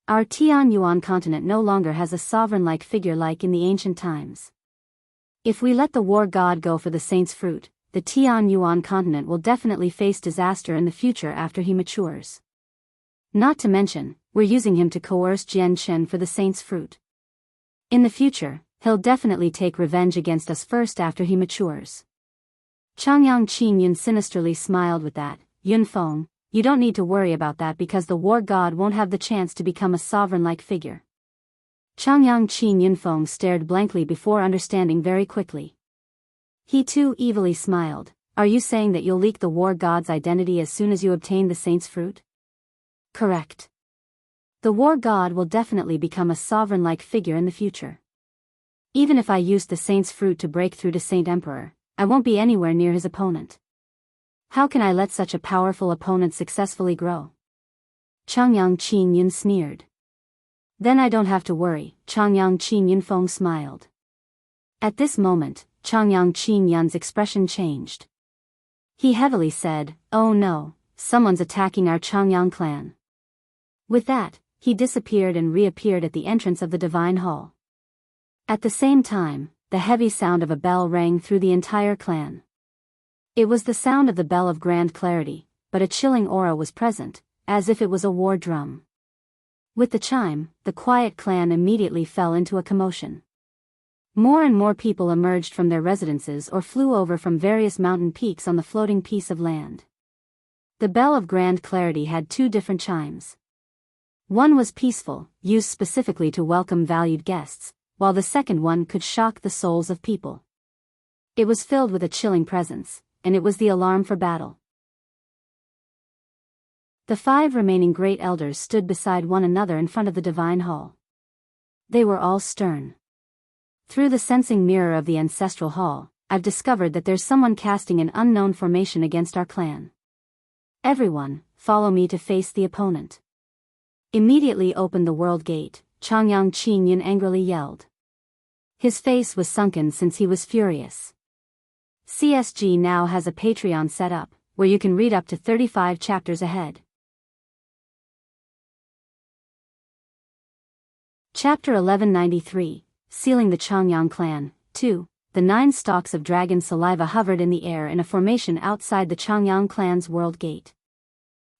Our Tian Yuan continent no longer has a sovereign-like figure like in the ancient times. If we let the war god go for the saint's fruit, the Tian Yuan continent will definitely face disaster in the future after he matures. Not to mention, we're using him to coerce Chen for the saint's fruit. In the future, he'll definitely take revenge against us first after he matures. Changyang Qin sinisterly smiled with that. Feng, you don't need to worry about that because the war god won't have the chance to become a sovereign-like figure. Changyang Feng stared blankly before understanding very quickly. He too evilly smiled. Are you saying that you'll leak the war god's identity as soon as you obtain the saint's fruit? Correct. The war god will definitely become a sovereign-like figure in the future. Even if I used the saint's fruit to break through to Saint Emperor, I won't be anywhere near his opponent. How can I let such a powerful opponent successfully grow? Changyang Qin sneered. Then I don't have to worry, Changyang Qin Feng smiled. At this moment, Changyang Qin expression changed. He heavily said, "Oh no, someone's attacking our Changyang clan." With that, he disappeared and reappeared at the entrance of the divine hall. At the same time, the heavy sound of a bell rang through the entire clan. It was the sound of the bell of grand clarity, but a chilling aura was present, as if it was a war drum. With the chime, the quiet clan immediately fell into a commotion. More and more people emerged from their residences or flew over from various mountain peaks on the floating piece of land. The bell of grand clarity had two different chimes. One was peaceful, used specifically to welcome valued guests, while the second one could shock the souls of people. It was filled with a chilling presence, and it was the alarm for battle. The 5 remaining great elders stood beside one another in front of the divine hall. They were all stern. Through the sensing mirror of the ancestral hall, I've discovered that there's someone casting an unknown formation against our clan. Everyone, follow me to face the opponent. Immediately open the world gate, Changyang Qin angrily yelled. His face was sunken since he was furious. CSG now has a Patreon set up, where you can read up to 35 chapters ahead. Chapter 1193, Sealing the Changyang Clan, 2. The 9 stalks of dragon saliva hovered in the air in a formation outside the Changyang clan's world gate.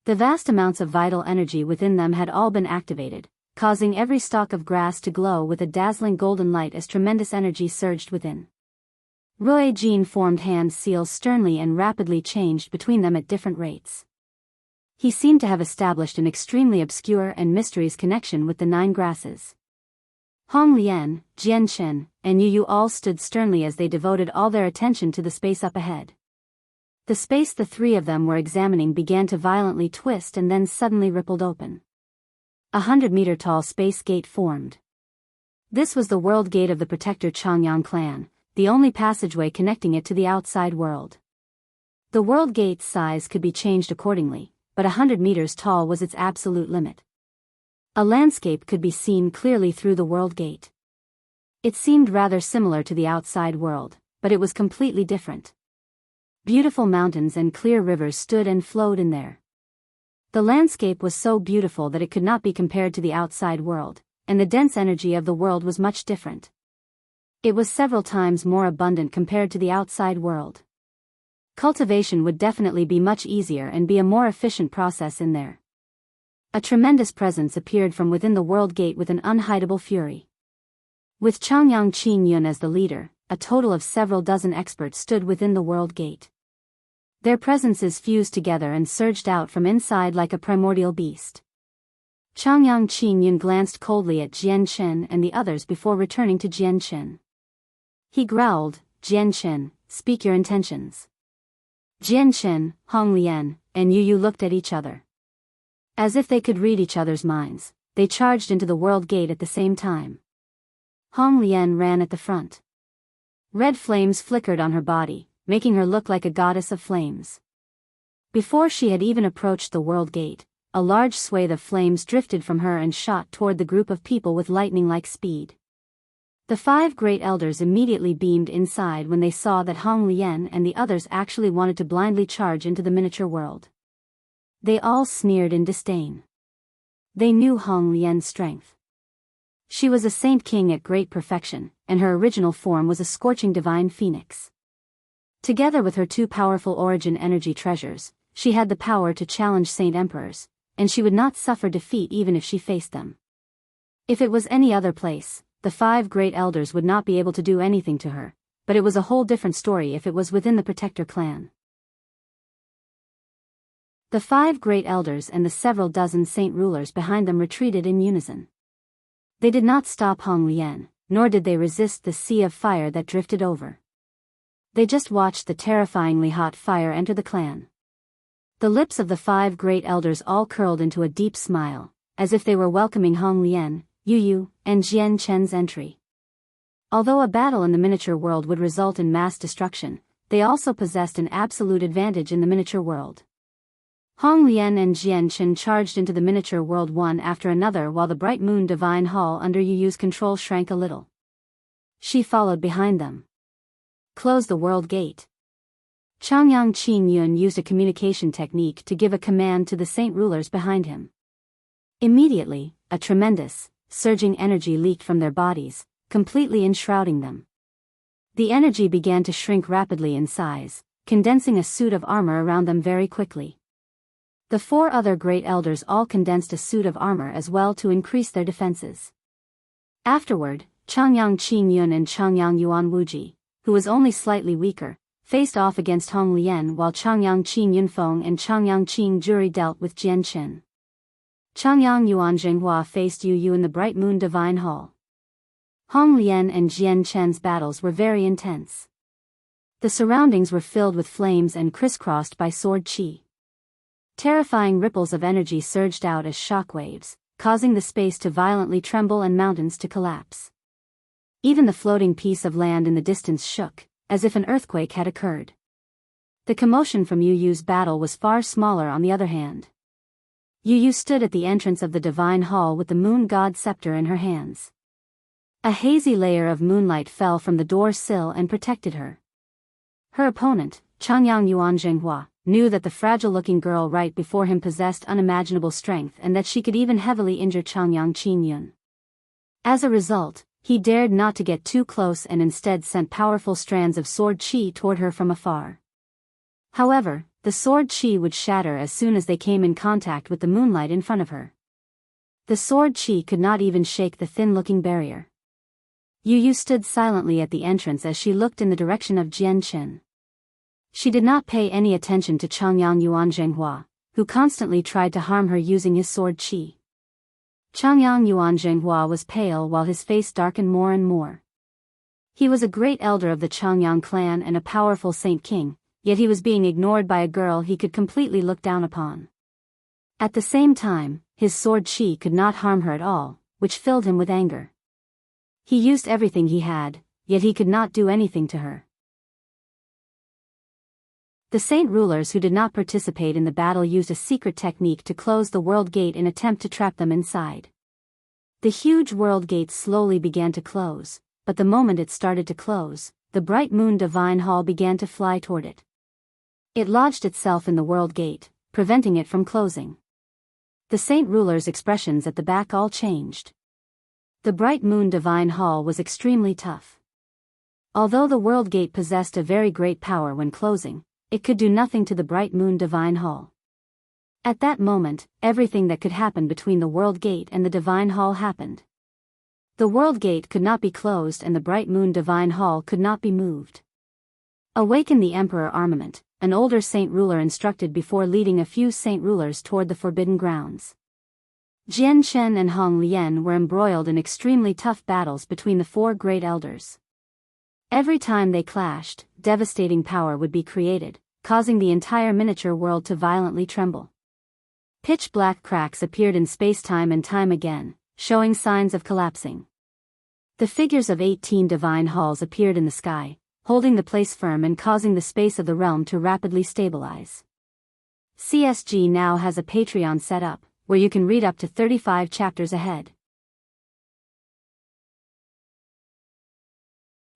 The vast amounts of vital energy within them had all been activated, causing every stalk of grass to glow with a dazzling golden light as tremendous energy surged within. Jian formed hand seals sternly and rapidly changed between them at different rates. He seemed to have established an extremely obscure and mysterious connection with the 9 grasses. Honglian, Chen, and Yu all stood sternly as they devoted all their attention to the space up ahead. The space the 3 of them were examining began to violently twist and then suddenly rippled open. 100-meter-tall space gate formed. This was the world gate of the protector Changyang clan, the only passageway connecting it to the outside world. The world gate's size could be changed accordingly, but 100 meters tall was its absolute limit. A landscape could be seen clearly through the world gate. It seemed rather similar to the outside world, but it was completely different. Beautiful mountains and clear rivers stood and flowed in there. The landscape was so beautiful that it could not be compared to the outside world, and the dense energy of the world was much different. It was several times more abundant compared to the outside world. Cultivation would definitely be much easier and be a more efficient process in there. A tremendous presence appeared from within the world gate with an unhidable fury. With Changyang Qin as the leader, a total of several dozen experts stood within the world gate. Their presences fused together and surged out from inside like a primordial beast. Changyang Qin glanced coldly at Chen and the others before returning to Chen. He growled, "Chen, speak your intentions." Chen, Honglian, and Yu looked at each other. As if they could read each other's minds, they charged into the world gate at the same time. Honglian ran at the front. Red flames flickered on her body, making her look like a goddess of flames. Before she had even approached the world gate, a large swathe of flames drifted from her and shot toward the group of people with lightning-like speed. The 5 great elders immediately beamed inside when they saw that Honglian and the others actually wanted to blindly charge into the miniature world. They all sneered in disdain. They knew Hong Lian's strength. She was a saint king at great perfection, and her original form was a scorching divine phoenix. Together with her two powerful origin energy treasures, she had the power to challenge saint emperors, and she would not suffer defeat even if she faced them. If it was any other place, the 5 great elders would not be able to do anything to her, but it was a whole different story if it was within the Protector clan. The 5 great elders and the several dozen saint rulers behind them retreated in unison. They did not stop Hong Lian, nor did they resist the sea of fire that drifted over. They just watched the terrifyingly hot fire enter the clan. The lips of the 5 great elders all curled into a deep smile, as if they were welcoming Hong Lian, Yu, and Jian Chen's entry. Although a battle in the miniature world would result in mass destruction, they also possessed an absolute advantage in the miniature world. Hong Lian and Jian Chen charged into the miniature world one after another while the bright moon divine hall under Yu's control shrank a little. She followed behind them. Close the world gate. Changyang Qingyun used a communication technique to give a command to the saint rulers behind him. Immediately, a tremendous, surging energy leaked from their bodies, completely enshrouding them. The energy began to shrink rapidly in size, condensing a suit of armor around them very quickly. The 4 other great elders all condensed a suit of armor as well to increase their defenses. Afterward, Changyang Qingyun and Changyang Yuan Wuji, who was only slightly weaker, faced off against Hong Lian while Changyang Qingyun Feng and Changyang Qingjuri dealt with Jian Chen. Changyang Yuan Zhenghua faced Yu in the Bright Moon Divine Hall. Hong Lian and Jian Chen's battles were very intense. The surroundings were filled with flames and crisscrossed by sword qi. Terrifying ripples of energy surged out as shockwaves, causing the space to violently tremble and mountains to collapse. Even the floating piece of land in the distance shook, as if an earthquake had occurred. The commotion from Yu's battle was far smaller on the other hand. Yu stood at the entrance of the divine hall with the moon god's scepter in her hands. A hazy layer of moonlight fell from the door sill and protected her. Her opponent, Changyang Yuan Zhenghua, knew that the fragile-looking girl right before him possessed unimaginable strength and that she could even heavily injure Changyang Qingyun. As a result, he dared not to get too close and instead sent powerful strands of sword qi toward her from afar. However, the sword qi would shatter as soon as they came in contact with the moonlight in front of her. The sword qi could not even shake the thin-looking barrier. Yu stood silently at the entrance as she looked in the direction of Jian Chen. She did not pay any attention to Changyang Yuan Zhenghua, who constantly tried to harm her using his sword qi. Changyang Yuan Zhenghua was pale while his face darkened more and more. He was a great elder of the Changyang clan and a powerful saint king, yet he was being ignored by a girl he could completely look down upon. At the same time, his sword qi could not harm her at all, which filled him with anger. He used everything he had, yet he could not do anything to her. The saint rulers who did not participate in the battle used a secret technique to close the world gate in attempt to trap them inside. The huge world gate slowly began to close, but the moment it started to close, the bright moon divine hall began to fly toward it. It lodged itself in the world gate, preventing it from closing. The saint rulers' expressions at the back all changed. The bright moon divine hall was extremely tough. Although the world gate possessed a very great power when closing, it could do nothing to the bright moon divine hall. At that moment, everything that could happen between the world gate and the divine hall happened. The world gate could not be closed and the bright moon divine hall could not be moved. Awaken the emperor armament, an older saint ruler instructed before leading a few saint rulers toward the forbidden grounds. Jian Chen and Hong Lian were embroiled in extremely tough battles between the 4 great elders. Every time they clashed, devastating power would be created, causing the entire miniature world to violently tremble. Pitch-black cracks appeared in space-time and time again, showing signs of collapsing. The figures of 18 divine halls appeared in the sky, holding the place firm and causing the space of the realm to rapidly stabilize. CSG now has a Patreon set up, where you can read up to 35 chapters ahead.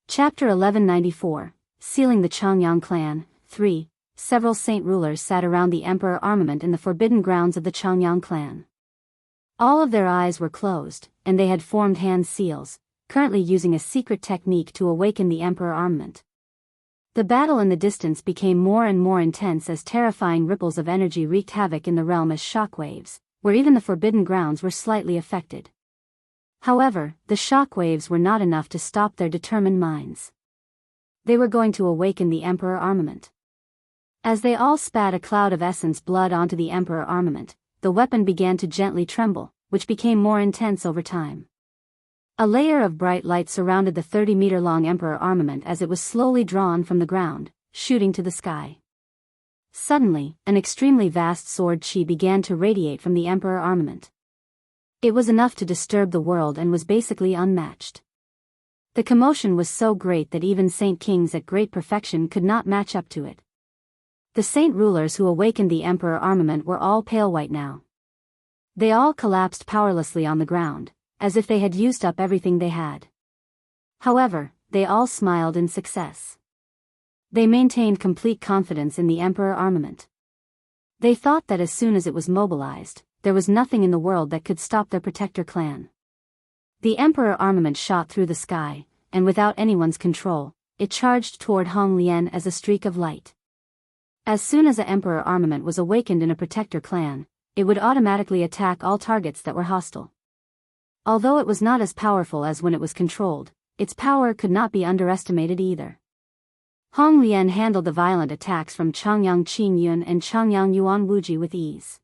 Chapter 1194, Sealing the Changyang Clan, 3. Several saint rulers sat around the emperor armament in the forbidden grounds of the Changyang clan. All of their eyes were closed, and they had formed hand seals, currently using a secret technique to awaken the Emperor armament. The battle in the distance became more and more intense as terrifying ripples of energy wreaked havoc in the realm as shockwaves, where even the forbidden grounds were slightly affected. However, the shockwaves were not enough to stop their determined minds. They were going to awaken the Emperor armament. As they all spat a cloud of essence blood onto the Emperor armament, the weapon began to gently tremble, which became more intense over time. A layer of bright light surrounded the 30-meter-long Emperor armament as it was slowly drawn from the ground, shooting to the sky. Suddenly, an extremely vast sword chi began to radiate from the Emperor armament. It was enough to disturb the world and was basically unmatched. The commotion was so great that even saint kings at great perfection could not match up to it. The saint rulers who awakened the Emperor armament were all pale white now. They all collapsed powerlessly on the ground, as if they had used up everything they had. However, they all smiled in success. They maintained complete confidence in the Emperor armament. They thought that as soon as it was mobilized, there was nothing in the world that could stop their protector clan. The Emperor armament shot through the sky, and without anyone's control, it charged toward Hong Lian as a streak of light. As soon as an Emperor armament was awakened in a protector clan, it would automatically attack all targets that were hostile. Although it was not as powerful as when it was controlled, its power could not be underestimated either. Hong Lian handled the violent attacks from Changyang Qingyun and Changyang Yuan Wuji with ease.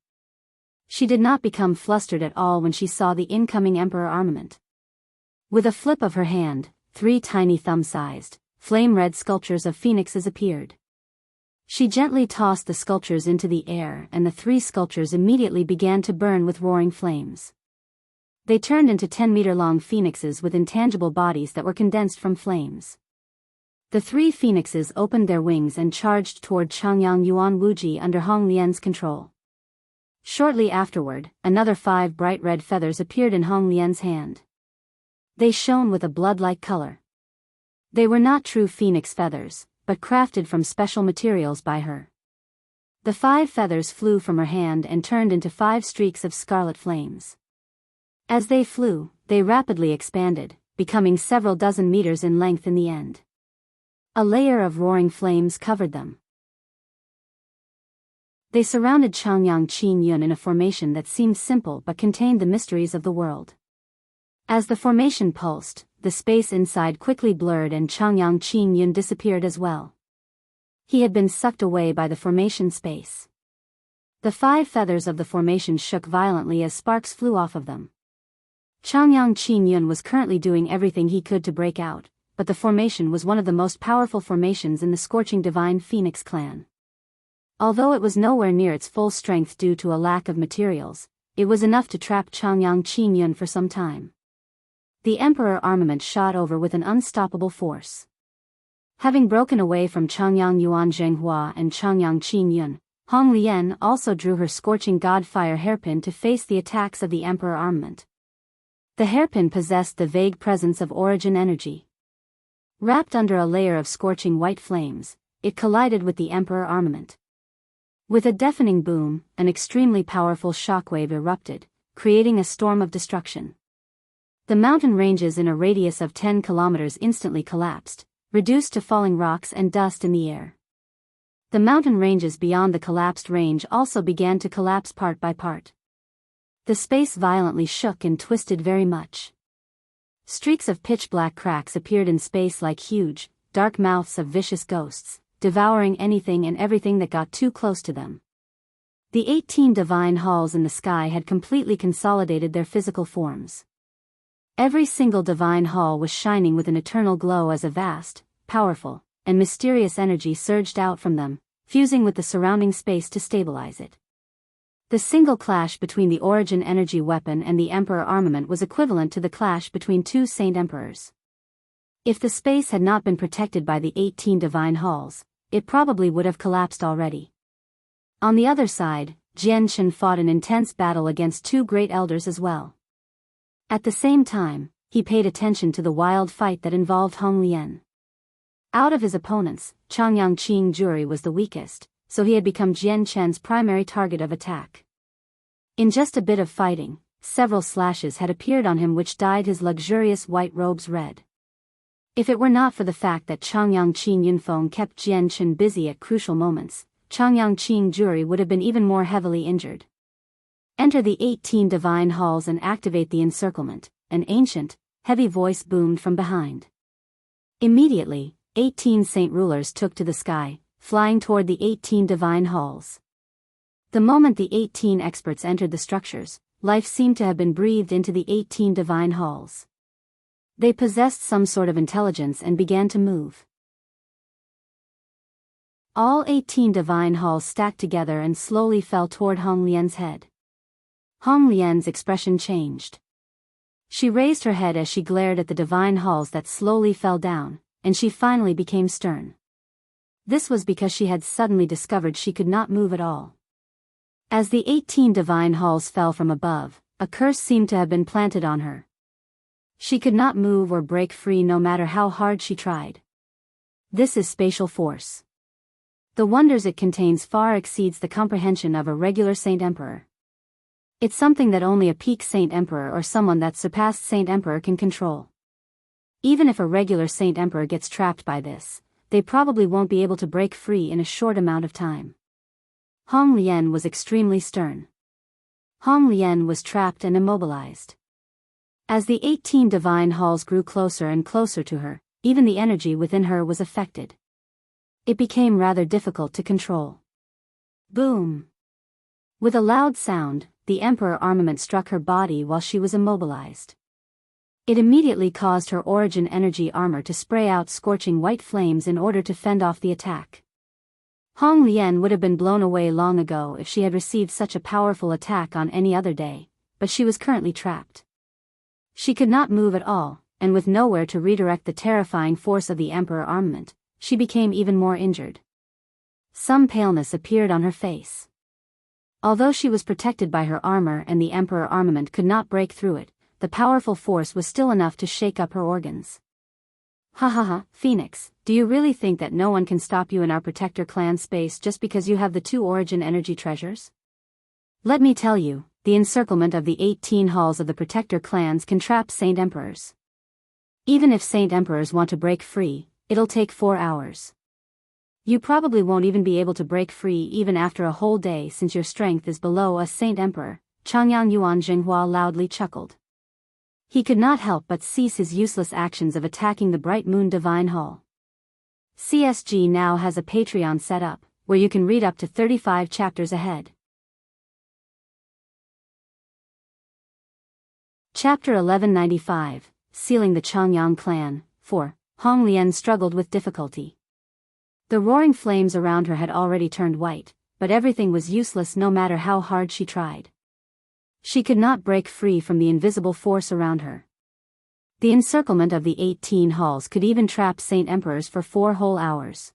She did not become flustered at all when she saw the incoming Emperor armament. With a flip of her hand, 3 tiny thumb-sized, flame-red sculptures of phoenixes appeared. She gently tossed the sculptures into the air and the 3 sculptures immediately began to burn with roaring flames. They turned into 10-meter-long phoenixes with intangible bodies that were condensed from flames. The 3 phoenixes opened their wings and charged toward Changyang Yuan Wuji under Hong Lian's control. Shortly afterward, another 5 bright red feathers appeared in Hong Lian's hand. They shone with a blood-like color. They were not true phoenix feathers, but crafted from special materials by her. The 5 feathers flew from her hand and turned into 5 streaks of scarlet flames. As they flew, they rapidly expanded, becoming several dozen meters in length in the end. A layer of roaring flames covered them. They surrounded Changyang Qingyun in a formation that seemed simple but contained the mysteries of the world. As the formation pulsed, the space inside quickly blurred and Changyang Qingyun disappeared as well. He had been sucked away by the formation space. The 5 feathers of the formation shook violently as sparks flew off of them. Changyang Qingyun was currently doing everything he could to break out, but the formation was one of the most powerful formations in the Scorching Divine Phoenix clan. Although it was nowhere near its full strength due to a lack of materials, it was enough to trap Changyang Qingyun for some time. The Emperor armament shot over with an unstoppable force. Having broken away from Changyang Yuan Zhenghua and Changyang Qingyun, Hong Lian also drew her Scorching God Fire hairpin to face the attacks of the Emperor armament. The hairpin possessed the vague presence of origin energy. Wrapped under a layer of scorching white flames, it collided with the Emperor armament. With a deafening boom, an extremely powerful shockwave erupted, creating a storm of destruction. The mountain ranges in a radius of 10 kilometers instantly collapsed, reduced to falling rocks and dust in the air. The mountain ranges beyond the collapsed range also began to collapse part by part. The space violently shook and twisted very much. Streaks of pitch-black cracks appeared in space like huge, dark mouths of vicious ghosts, devouring anything and everything that got too close to them. The 18 divine halls in the sky had completely consolidated their physical forms. Every single divine hall was shining with an eternal glow as a vast, powerful, and mysterious energy surged out from them, fusing with the surrounding space to stabilize it. The single clash between the origin energy weapon and the Emperor armament was equivalent to the clash between 2 Saint Emperors. If the space had not been protected by the 18 divine halls, it probably would have collapsed already. On the other side, Chen fought an intense battle against 2 great elders as well. At the same time, he paid attention to the wild fight that involved Hong Lian. Out of his opponents, Changyang Qingjuri was the weakest, so he had become Chen's primary target of attack. In just a bit of fighting, Several slashes had appeared on him which dyed his luxurious white robes red. If it were not for the fact that Changyang Qing Yunfeng kept Jian Chen busy at crucial moments, Changyang Qing Juri would have been even more heavily injured. Enter the 18 divine halls and activate the encirclement, an ancient, heavy voice boomed from behind. Immediately, 18 saint rulers took to the sky, flying toward the 18 divine halls. The moment the 18 experts entered the structures, life seemed to have been breathed into the 18 divine halls. They possessed some sort of intelligence and began to move. All 18 divine halls stacked together and slowly fell toward Hong Lian's head. Hong Lian's expression changed. She raised her head as she glared at the divine halls that slowly fell down, and she finally became stern. This was because she had suddenly discovered she could not move at all. As the 18 divine halls fell from above, a curse seemed to have been planted on her. She could not move or break free no matter how hard she tried. This is spatial force. The wonders it contains far exceeds the comprehension of a regular Saint Emperor. It's something that only a peak Saint Emperor or someone that surpassed Saint Emperor can control. Even if a regular Saint Emperor gets trapped by this, they probably won't be able to break free in a short amount of time. Hong Lian was extremely stern. Hong Lian was trapped and immobilized. As the 18 divine halls grew closer and closer to her, even the energy within her was affected. It became rather difficult to control. Boom! With a loud sound, the Emperor armament struck her body while she was immobilized. It immediately caused her origin energy armor to spray out scorching white flames in order to fend off the attack. Hong Lian would have been blown away long ago if she had received such a powerful attack on any other day, but she was currently trapped. She could not move at all, and with nowhere to redirect the terrifying force of the Emperor armament, she became even more injured. Some paleness appeared on her face. Although she was protected by her armor and the Emperor armament could not break through it, the powerful force was still enough to shake up her organs. Ha ha ha, Phoenix, do you really think that no one can stop you in our Protector clan space just because you have the 2 origin energy treasures? Let me tell you, the encirclement of the 18 halls of the Protector clans can trap Saint Emperors. Even if Saint Emperors want to break free, it'll take 4 hours. You probably won't even be able to break free even after a whole day since your strength is below a Saint Emperor, Changyang Yuan Jinghua loudly chuckled. He could not help but cease his useless actions of attacking the Bright Moon Divine Hall. CSG now has a Patreon set up, where you can read up to 35 chapters ahead. Chapter 1195, Sealing the Changyang Clan, 4. Hong Lian struggled with difficulty. The roaring flames around her had already turned white, but everything was useless no matter how hard she tried. She could not break free from the invisible force around her. The encirclement of the 18 halls could even trap Saint Emperors for 4 whole hours.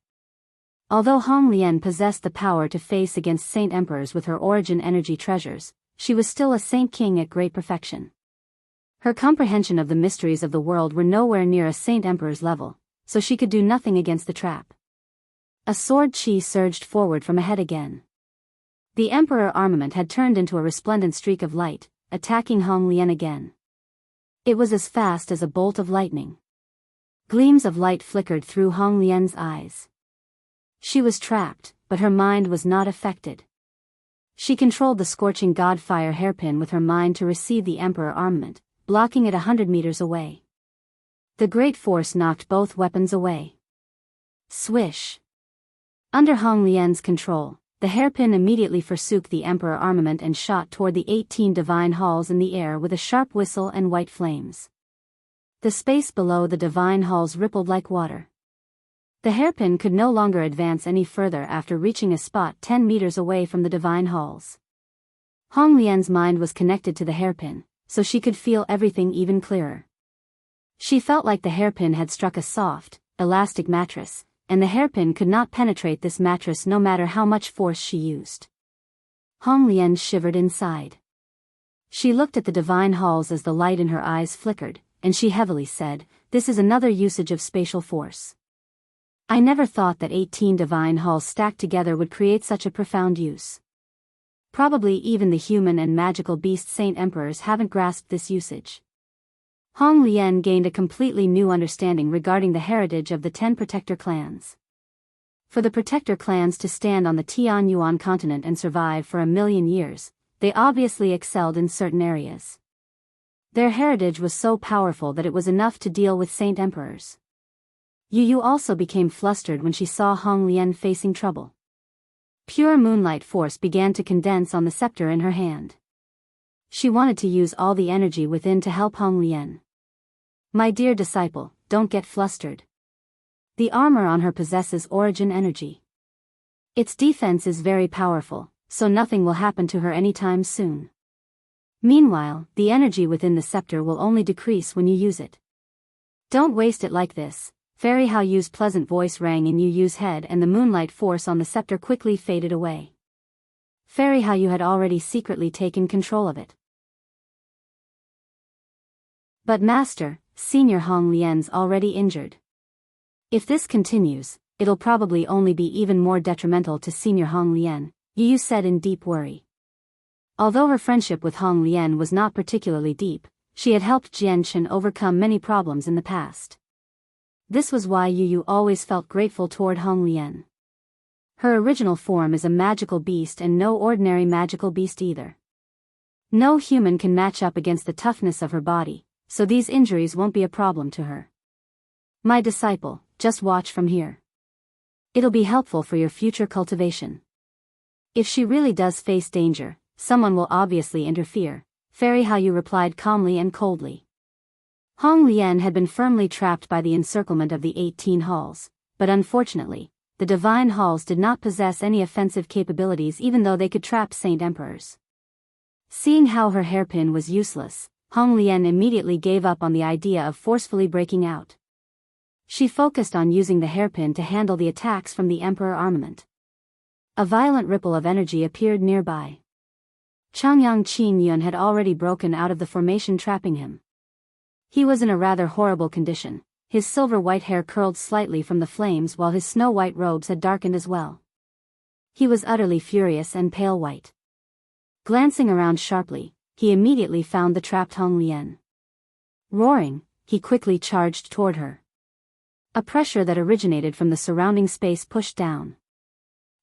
Although Hong Lian possessed the power to face against Saint Emperors with her origin energy treasures, she was still a Saint King at great perfection. Her comprehension of the mysteries of the world were nowhere near a Saint Emperor's level, so she could do nothing against the trap. A sword chi surged forward from ahead again. The Emperor armament had turned into a resplendent streak of light, attacking Hong Lian again. It was as fast as a bolt of lightning. Gleams of light flickered through Hong Lian's eyes. She was trapped, but her mind was not affected. She controlled the scorching godfire hairpin with her mind to receive the Emperor armament, blocking it 100 meters away. The great force knocked both weapons away. Swish! Under Hong Lian's control, the hairpin immediately forsook the Emperor armament and shot toward the 18 divine halls in the air with a sharp whistle and white flames. The space below the divine halls rippled like water. The hairpin could no longer advance any further after reaching a spot 10 meters away from the divine halls. Hong Lian's mind was connected to the hairpin, so she could feel everything even clearer. She felt like the hairpin had struck a soft, elastic mattress, and the hairpin could not penetrate this mattress no matter how much force she used. Hong Lian shivered inside. She looked at the divine halls as the light in her eyes flickered, and she heavily said, "This is another usage of spatial force. I never thought that 18 divine halls stacked together would create such a profound use. Probably even the human and magical beast saint emperors haven't grasped this usage. Hong Lian gained a completely new understanding regarding the heritage of the 10 protector clans. For the protector clans to stand on the Tianyuan continent and survive for 1,000,000 years, they obviously excelled in certain areas. Their heritage was so powerful that it was enough to deal with saint emperors. Yu also became flustered when she saw Hong Lian facing trouble. Pure moonlight force began to condense on the scepter in her hand. She wanted to use all the energy within to help Hong Lian. My dear disciple, don't get flustered. The armor on her possesses origin energy. Its defense is very powerful, so nothing will happen to her anytime soon. Meanwhile, the energy within the scepter will only decrease when you use it. Don't waste it like this. Fairy Hao Yu's pleasant voice rang in Yu Yu's head and the moonlight force on the scepter quickly faded away. Fairy Hao Yu had already secretly taken control of it. But Master, Senior Hong Lian's already injured. If this continues, it'll probably only be even more detrimental to Senior Hong Lian, Yu Yu said in deep worry. Although her friendship with Hong Lian was not particularly deep, she had helped Jian Chen overcome many problems in the past. This was why Yu Yu always felt grateful toward Hong Lian. Her original form is a magical beast and no ordinary magical beast either. No human can match up against the toughness of her body, so these injuries won't be a problem to her. My disciple, just watch from here. It'll be helpful for your future cultivation. If she really does face danger, someone will obviously interfere, Fairy Hao Yu replied calmly and coldly. Hong Lian had been firmly trapped by the encirclement of the 18 halls, but unfortunately, the divine halls did not possess any offensive capabilities even though they could trap saint emperors. Seeing how her hairpin was useless, Hong Lian immediately gave up on the idea of forcefully breaking out. She focused on using the hairpin to handle the attacks from the emperor armament. A violent ripple of energy appeared nearby. Changyang Qingyun had already broken out of the formation trapping him. He was in a rather horrible condition, his silver-white hair curled slightly from the flames while his snow-white robes had darkened as well. He was utterly furious and pale white. Glancing around sharply, he immediately found the trapped Hong Lian. Roaring, he quickly charged toward her. A pressure that originated from the surrounding space pushed down.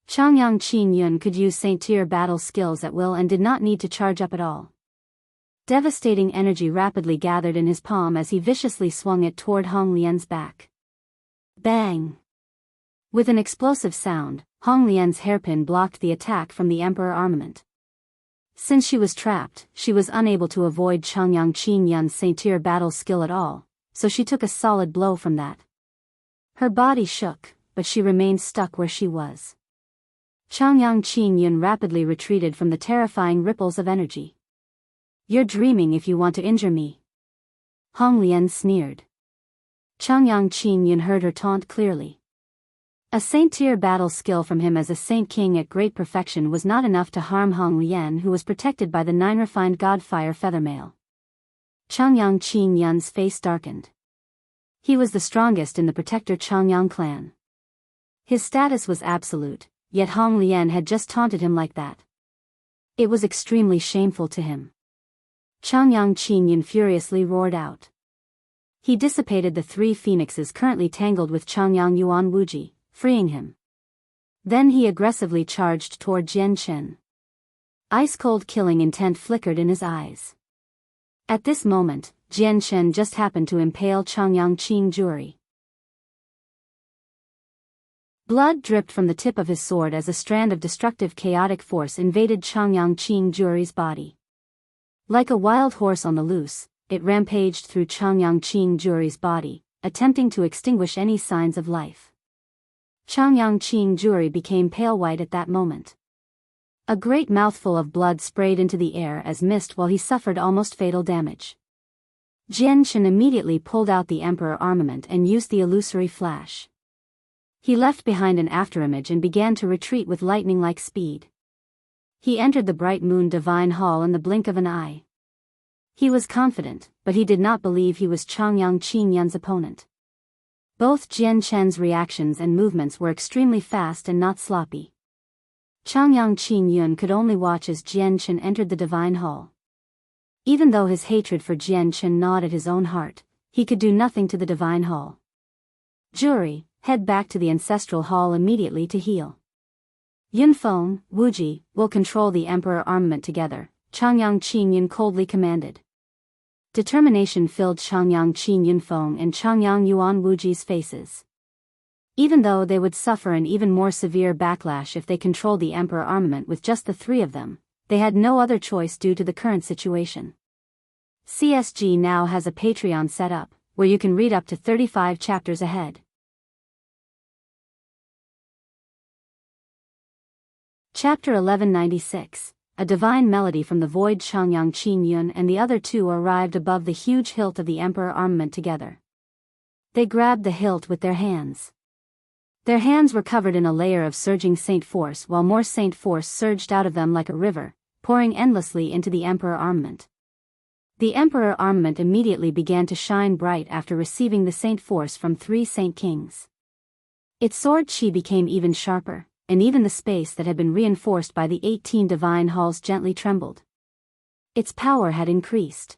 Changyang Qingyun could use Saint-Tier battle skills at will and did not need to charge up at all. Devastating energy rapidly gathered in his palm as he viciously swung it toward Hong Lian's back. Bang! With an explosive sound, Hong Lian's hairpin blocked the attack from the Emperor armament. Since she was trapped, she was unable to avoid Changyang Qingyun's Saint-Tier battle skill at all, so she took a solid blow from that. Her body shook, but she remained stuck where she was. Changyang Qingyun rapidly retreated from the terrifying ripples of energy. You're dreaming if you want to injure me. Hong Lian sneered. Changyang Qingyun heard her taunt clearly. A Saint-Tier battle skill from him as a Saint King at great perfection was not enough to harm Hong Lian, who was protected by the 9 refined Godfire Feathermail. Changyang Qingyun's face darkened. He was the strongest in the protector Changyang clan. His status was absolute, yet Hong Lian had just taunted him like that. It was extremely shameful to him. Changyang Qingyun furiously roared out. He dissipated the 3 phoenixes currently tangled with Changyang Yuan Wuji, freeing him. Then he aggressively charged toward Jian Chen. Ice-cold killing intent flickered in his eyes. At this moment, Jian Chen just happened to impale Changyang Qingyun. Blood dripped from the tip of his sword as a strand of destructive chaotic force invaded Changyang Qingyun's body. Like a wild horse on the loose, it rampaged through Changyang Qingyun's body, attempting to extinguish any signs of life. Changyang Qingyun became pale white at that moment. A great mouthful of blood sprayed into the air as mist while he suffered almost fatal damage. Jian Chen immediately pulled out the Emperor armament and used the illusory flash. He left behind an afterimage and began to retreat with lightning-like speed. He entered the Bright Moon Divine Hall in the blink of an eye. He was confident, but he did not believe he was Changyang Qingyun's opponent. Both Jian Chen's reactions and movements were extremely fast and not sloppy. Changyang Qingyun could only watch as Chen entered the divine hall. Even though his hatred for Chen gnawed at his own heart, he could do nothing to the divine hall. Jury, head back to the ancestral hall immediately to heal. Feng, Wuji, will control the emperor armament together, Changyang Qingyun coldly commanded. Determination filled Changyang Feng and Changyang Yuan Wuji's faces. Even though they would suffer an even more severe backlash if they controlled the emperor armament with just the three of them, they had no other choice due to the current situation. CSG now has a Patreon set up, where you can read up to 35 chapters ahead. Chapter 1196. A divine melody from the void. Changyang Qingyun and the other two arrived above the huge hilt of the emperor armament together. They grabbed the hilt with their hands. Their hands were covered in a layer of surging saint force while more saint force surged out of them like a river, pouring endlessly into the emperor armament. The emperor armament immediately began to shine bright after receiving the saint force from 3 saint kings. Its sword chi became even sharper, and even the space that had been reinforced by the 18 divine halls gently trembled. Its power had increased.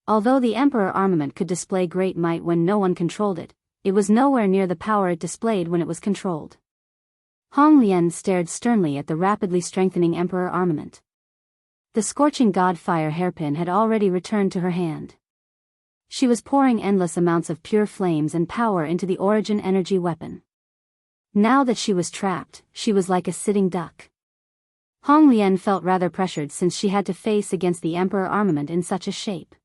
Although the emperor armament could display great might when no one controlled it, it was nowhere near the power it displayed when it was controlled. Hong Lian stared sternly at the rapidly strengthening emperor armament. The scorching god fire hairpin had already returned to her hand. She was pouring endless amounts of pure flames and power into the origin energy weapon. Now that she was trapped, she was like a sitting duck. Hong Lian felt rather pressured since she had to face against the emperor armament in such a shape.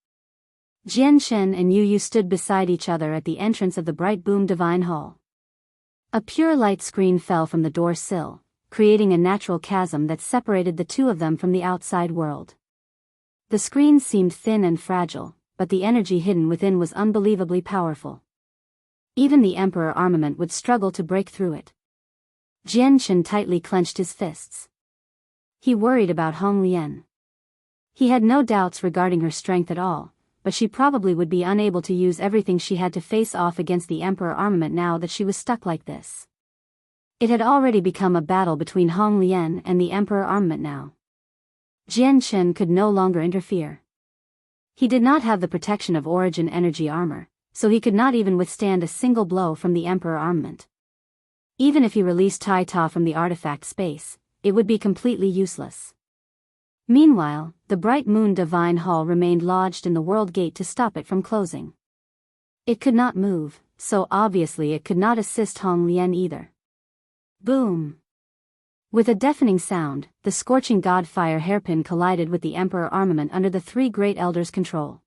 Jian, Chen and Yu stood beside each other at the entrance of the bright boom divine hall. A pure light screen fell from the door sill, creating a natural chasm that separated the two of them from the outside world. The screen seemed thin and fragile, but the energy hidden within was unbelievably powerful. Even the emperor armament would struggle to break through it. Jian Chen tightly clenched his fists. He worried about Hong Lian. He had no doubts regarding her strength at all, but she probably would be unable to use everything she had to face off against the emperor armament now that she was stuck like this. It had already become a battle between Hong Lian and the emperor armament now. Jian Chen could no longer interfere. He did not have the protection of origin energy armor, so he could not even withstand a single blow from the emperor armament. Even if he released Tai Ta from the artifact space, it would be completely useless. Meanwhile, the bright moon divine hall remained lodged in the world gate to stop it from closing. It could not move, so obviously it could not assist Hong Lian either. Boom! With a deafening sound, the scorching god fire hairpin collided with the emperor armament under the 3 great elders' control.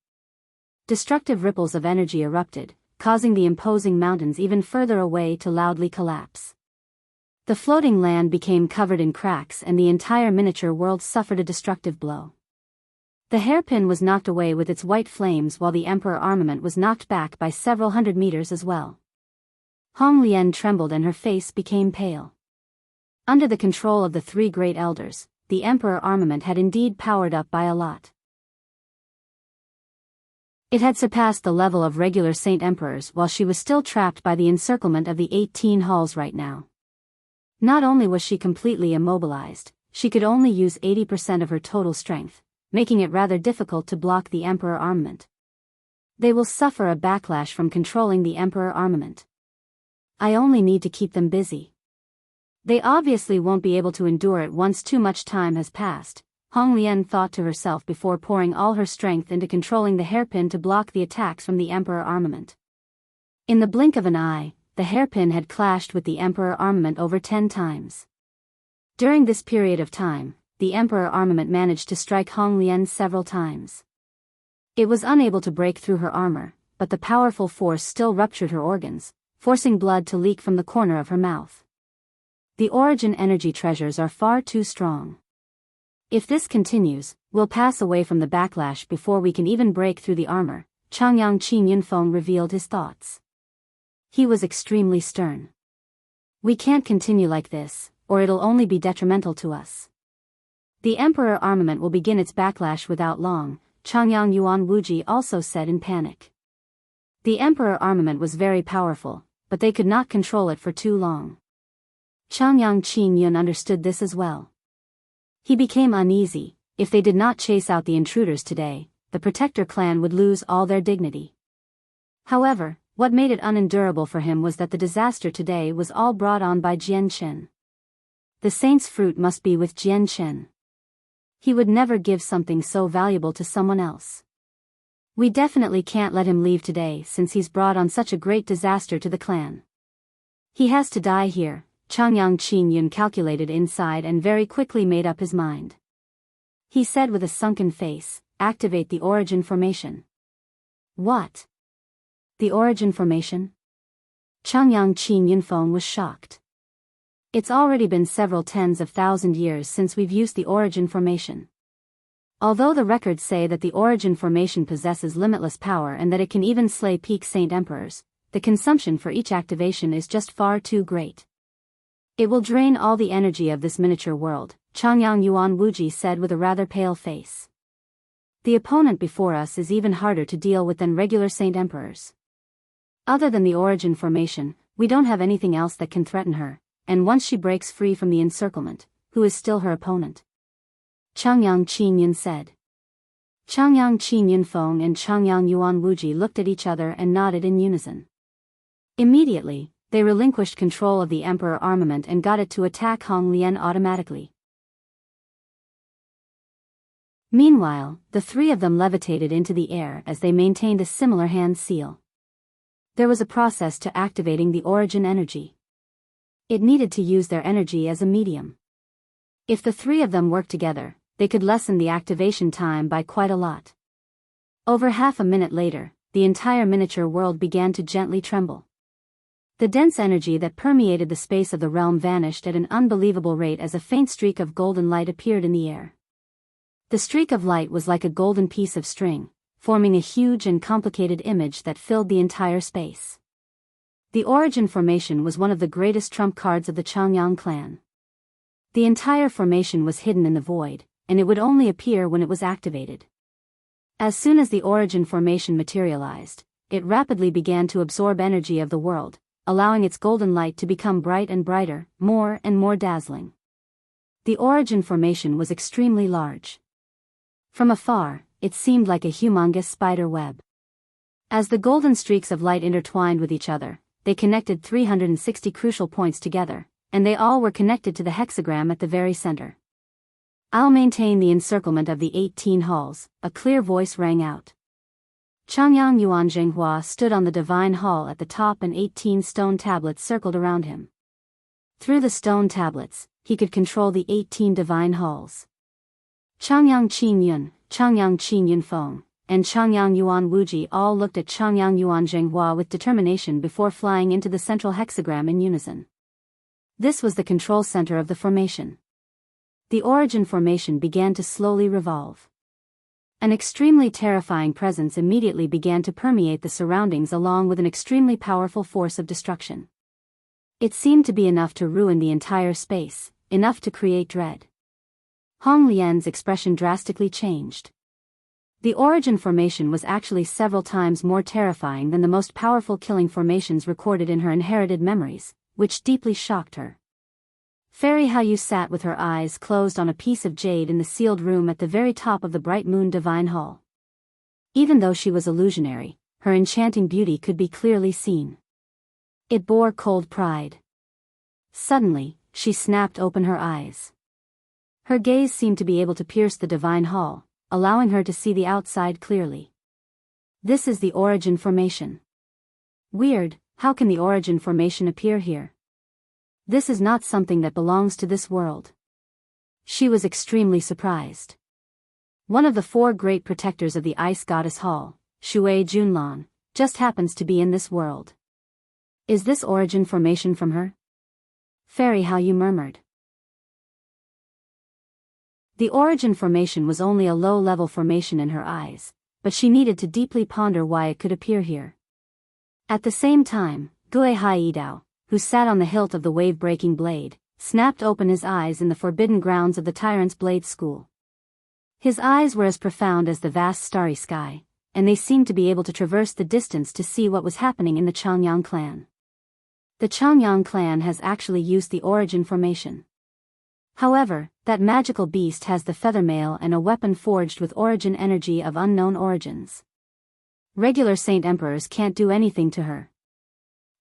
Destructive ripples of energy erupted, causing the imposing mountains even further away to loudly collapse. The floating land became covered in cracks and the entire miniature world suffered a destructive blow. The hairpin was knocked away with its white flames while the emperor armament was knocked back by several hundred meters as well. Hong Lian trembled and her face became pale. Under the control of the 3 great elders, the emperor armament had indeed powered up by a lot. It had surpassed the level of regular saint emperors while she was still trapped by the encirclement of the 18 halls right now. Not only was she completely immobilized, she could only use 80% of her total strength, making it rather difficult to block the emperor armament. They will suffer a backlash from controlling the emperor armament. I only need to keep them busy. They obviously won't be able to endure it once too much time has passed, Hong Lian thought to herself before pouring all her strength into controlling the hairpin to block the attacks from the emperor armament. In the blink of an eye, the hairpin had clashed with the emperor armament over 10 times. During this period of time, the emperor armament managed to strike Hong Lian several times. It was unable to break through her armor, but the powerful force still ruptured her organs, forcing blood to leak from the corner of her mouth. The origin energy treasures are far too strong. If this continues, we'll pass away from the backlash before we can even break through the armor, Changyang Feng revealed his thoughts. He was extremely stern. We can't continue like this, or it'll only be detrimental to us. The emperor armament will begin its backlash without long, Changyang Yuan Wuji also said in panic. The emperor armament was very powerful, but they could not control it for too long. Changyang Qingyun understood this as well. He became uneasy. If they did not chase out the intruders today, the Protector clan would lose all their dignity. However, what made it unendurable for him was that the disaster today was all brought on by Chen. The saint's fruit must be with Chen. He would never give something so valuable to someone else. We definitely can't let him leave today since he's brought on such a great disaster to the clan. He has to die here, Changyang Qingyun calculated inside and very quickly made up his mind. He said with a sunken face, "Activate the origin formation." What? The origin formation? Changyang Qingyun Feng was shocked. It's already been several tens of thousand years since we've used the origin formation. Although the records say that the origin formation possesses limitless power and that it can even slay peak saint emperors, the consumption for each activation is just far too great. It will drain all the energy of this miniature world, Changyang Yuan Wuji said with a rather pale face. The opponent before us is even harder to deal with than regular saint emperors. Other than the origin formation, we don't have anything else that can threaten her, and once she breaks free from the encirclement, who is still her opponent? Changyang Qingyun said. Changyang Qingyun Feng and Changyang Yuan Wuji looked at each other and nodded in unison. Immediately, they relinquished control of the Emperor armament and got it to attack Hong Lian automatically. Meanwhile, the three of them levitated into the air as they maintained a similar hand seal. There was a process to activating the origin energy. It needed to use their energy as a medium. If the three of them worked together, they could lessen the activation time by quite a lot. Over half a minute later, the entire miniature world began to gently tremble. The dense energy that permeated the space of the realm vanished at an unbelievable rate as a faint streak of golden light appeared in the air. The streak of light was like a golden piece of string, forming a huge and complicated image that filled the entire space. The origin formation was one of the greatest trump cards of the Changyang clan. The entire formation was hidden in the void, and it would only appear when it was activated. As soon as the origin formation materialized, it rapidly began to absorb energy of the world, allowing its golden light to become bright and brighter, more and more dazzling. The origin formation was extremely large. From afar, it seemed like a humongous spider web. As the golden streaks of light intertwined with each other, they connected 360 crucial points together, and they all were connected to the hexagram at the very center. "I'll maintain the encirclement of the 18 halls," a clear voice rang out. Changyang Yuan Zhenghua stood on the divine hall at the top and 18 stone tablets circled around him. Through the stone tablets, he could control the 18 divine halls. Changyang Qingyun Feng, and Changyang Yuan Wuji all looked at Changyang Yuan Zhenghua with determination before flying into the central hexagram in unison. This was the control center of the formation. The origin formation began to slowly revolve. An extremely terrifying presence immediately began to permeate the surroundings along with an extremely powerful force of destruction. It seemed to be enough to ruin the entire space, enough to create dread. Hong Lian's expression drastically changed. The origin formation was actually several times more terrifying than the most powerful killing formations recorded in her inherited memories, which deeply shocked her. Fairy Hayu sat with her eyes closed on a piece of jade in the sealed room at the very top of the Bright Moon Divine Hall. Even though she was illusionary, her enchanting beauty could be clearly seen. It bore cold pride. Suddenly, she snapped open her eyes. Her gaze seemed to be able to pierce the Divine Hall, allowing her to see the outside clearly. This is the origin formation. Weird, how can the origin formation appear here? This is not something that belongs to this world. She was extremely surprised. One of the 4 great protectors of the Ice Goddess Hall, Shui Junlan, just happens to be in this world. Is this origin formation from her? Fairy Hayu murmured. The origin formation was only a low-level formation in her eyes, but she needed to deeply ponder why it could appear here. At the same time, Gue Haidao, who sat on the hilt of the wave-breaking blade, snapped open his eyes in the forbidden grounds of the Tyrant's Blade School. His eyes were as profound as the vast starry sky, and they seemed to be able to traverse the distance to see what was happening in the Changyang clan. The Changyang clan has actually used the origin formation. However, that magical beast has the feather mail and a weapon forged with origin energy of unknown origins. Regular Saint Emperors can't do anything to her.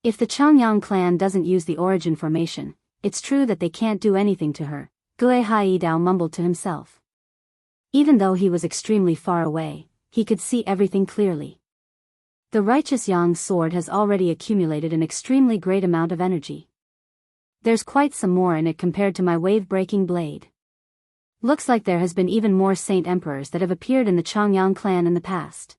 If the Changyang clan doesn't use the origin formation, it's true that they can't do anything to her, Gui Haidao mumbled to himself. Even though he was extremely far away, he could see everything clearly. The righteous Yang sword has already accumulated an extremely great amount of energy. There's quite some more in it compared to my wave-breaking blade. Looks like there has been even more Saint Emperors that have appeared in the Changyang clan in the past.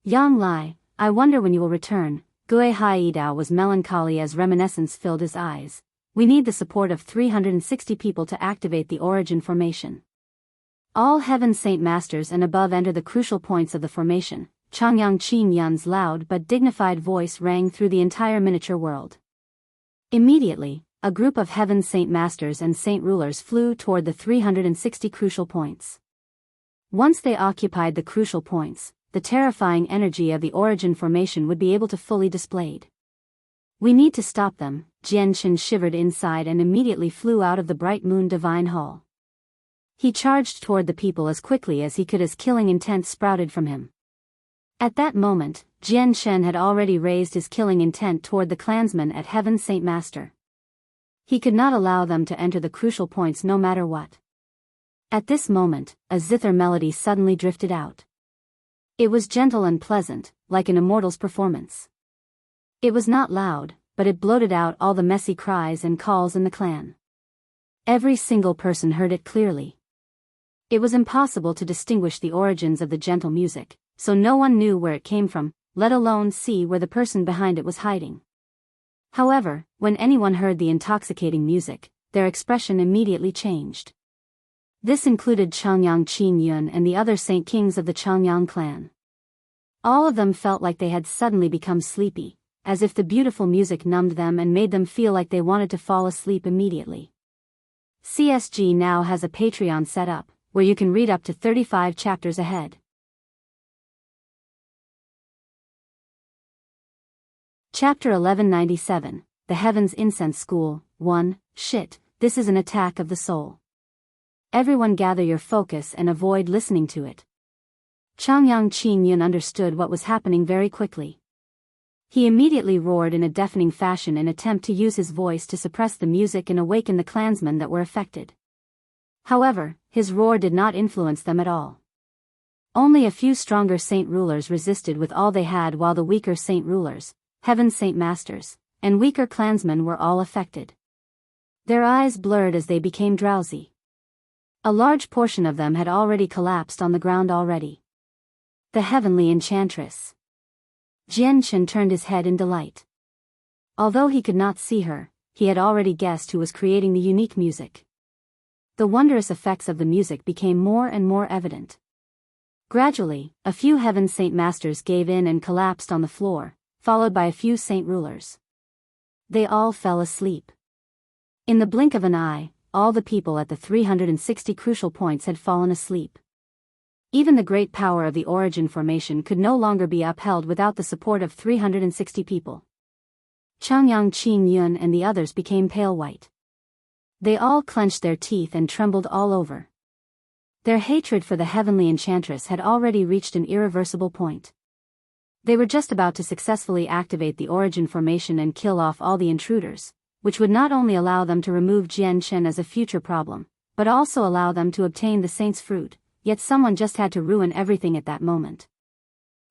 Yang Lai, I wonder when you will return. Gui Haidao was melancholy as reminiscence filled his eyes. We need the support of 360 people to activate the origin formation. All Heaven Saint Masters and above enter the crucial points of the formation. Changyang Qin Yun's loud but dignified voice rang through the entire miniature world. Immediately, a group of Heaven Saint Masters and Saint Rulers flew toward the 360 crucial points. Once they occupied the crucial points, the terrifying energy of the origin formation would be able to fully displayed. We need to stop them. Jian shivered inside and immediately flew out of the Bright Moon Divine Hall. He charged toward the people as quickly as he could as killing intent sprouted from him. At that moment, Jian had already raised his killing intent toward the clansmen at Heaven Saint Master. He could not allow them to enter the crucial points no matter what. At this moment, a zither melody suddenly drifted out. It was gentle and pleasant, like an immortal's performance. It was not loud, but it bloated out all the messy cries and calls in the clan. Every single person heard it clearly. It was impossible to distinguish the origins of the gentle music, so no one knew where it came from, let alone see where the person behind it was hiding. However, when anyone heard the intoxicating music, their expression immediately changed. This included Changyang Qin Yun and the other Saint Kings of the Changyang clan. All of them felt like they had suddenly become sleepy, as if the beautiful music numbed them and made them feel like they wanted to fall asleep immediately. CSG now has a Patreon set up, where you can read up to 35 chapters ahead. Chapter 1197, The Heavens Incense School, 1, Shit, this is an attack of the soul. Everyone gather your focus and avoid listening to it. Changyang Qin Yun understood what was happening very quickly. He immediately roared in a deafening fashion in attempt to use his voice to suppress the music and awaken the clansmen that were affected. However, his roar did not influence them at all. Only a few stronger Saint Rulers resisted with all they had, while the weaker Saint Rulers, Heaven Saint Masters, and weaker clansmen were all affected. Their eyes blurred as they became drowsy. A large portion of them had already collapsed on the ground already. The Heavenly Enchantress. Jian turned his head in delight. Although he could not see her, he had already guessed who was creating the unique music. The wondrous effects of the music became more and more evident. Gradually, a few Heaven Saint Masters gave in and collapsed on the floor, followed by a few Saint Rulers. They all fell asleep. In the blink of an eye, all the people at the 360 crucial points had fallen asleep. Even the great power of the origin formation could no longer be upheld without the support of 360 people. Changyang Qin Yun and the others became pale white. They all clenched their teeth and trembled all over. Their hatred for the Heavenly Enchantress had already reached an irreversible point. They were just about to successfully activate the origin formation and kill off all the intruders, which would not only allow them to remove Jian as a future problem, but also allow them to obtain the Saint's fruit, yet someone just had to ruin everything at that moment.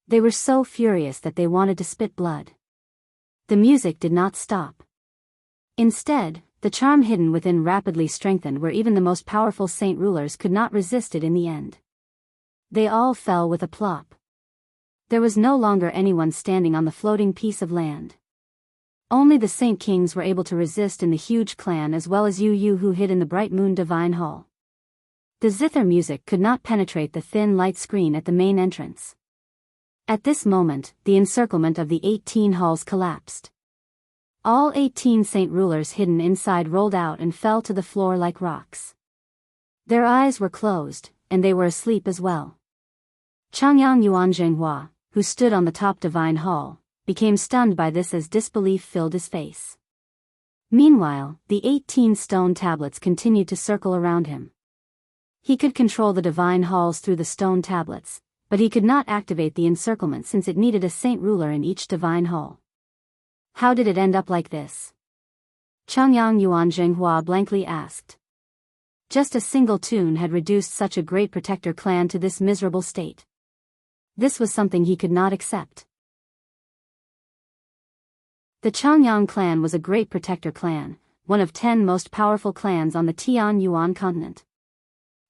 They were so furious that they wanted to spit blood. The music did not stop. Instead, the charm hidden within rapidly strengthened where even the most powerful Saint Rulers could not resist it in the end. They all fell with a plop. There was no longer anyone standing on the floating piece of land. Only the Saint Kings were able to resist in the huge clan, as well as Yu who hid in the Bright Moon Divine Hall. The zither music could not penetrate the thin light screen at the main entrance. At this moment, the encirclement of the 18 halls collapsed. All 18 Saint Rulers hidden inside rolled out and fell to the floor like rocks. Their eyes were closed, and they were asleep as well. Changyang Yuanzhenghua, who stood on the top Divine Hall, became stunned by this as disbelief filled his face. Meanwhile, the 18 stone tablets continued to circle around him. He could control the divine halls through the stone tablets, but he could not activate the encirclement since it needed a saint ruler in each divine hall. How did it end up like this? Changyang Yuanzhenghua blankly asked. Just a single tune had reduced such a great protector clan to this miserable state. This was something he could not accept. The Changyang clan was a great protector clan, one of 10 most powerful clans on the Tian Yuan continent.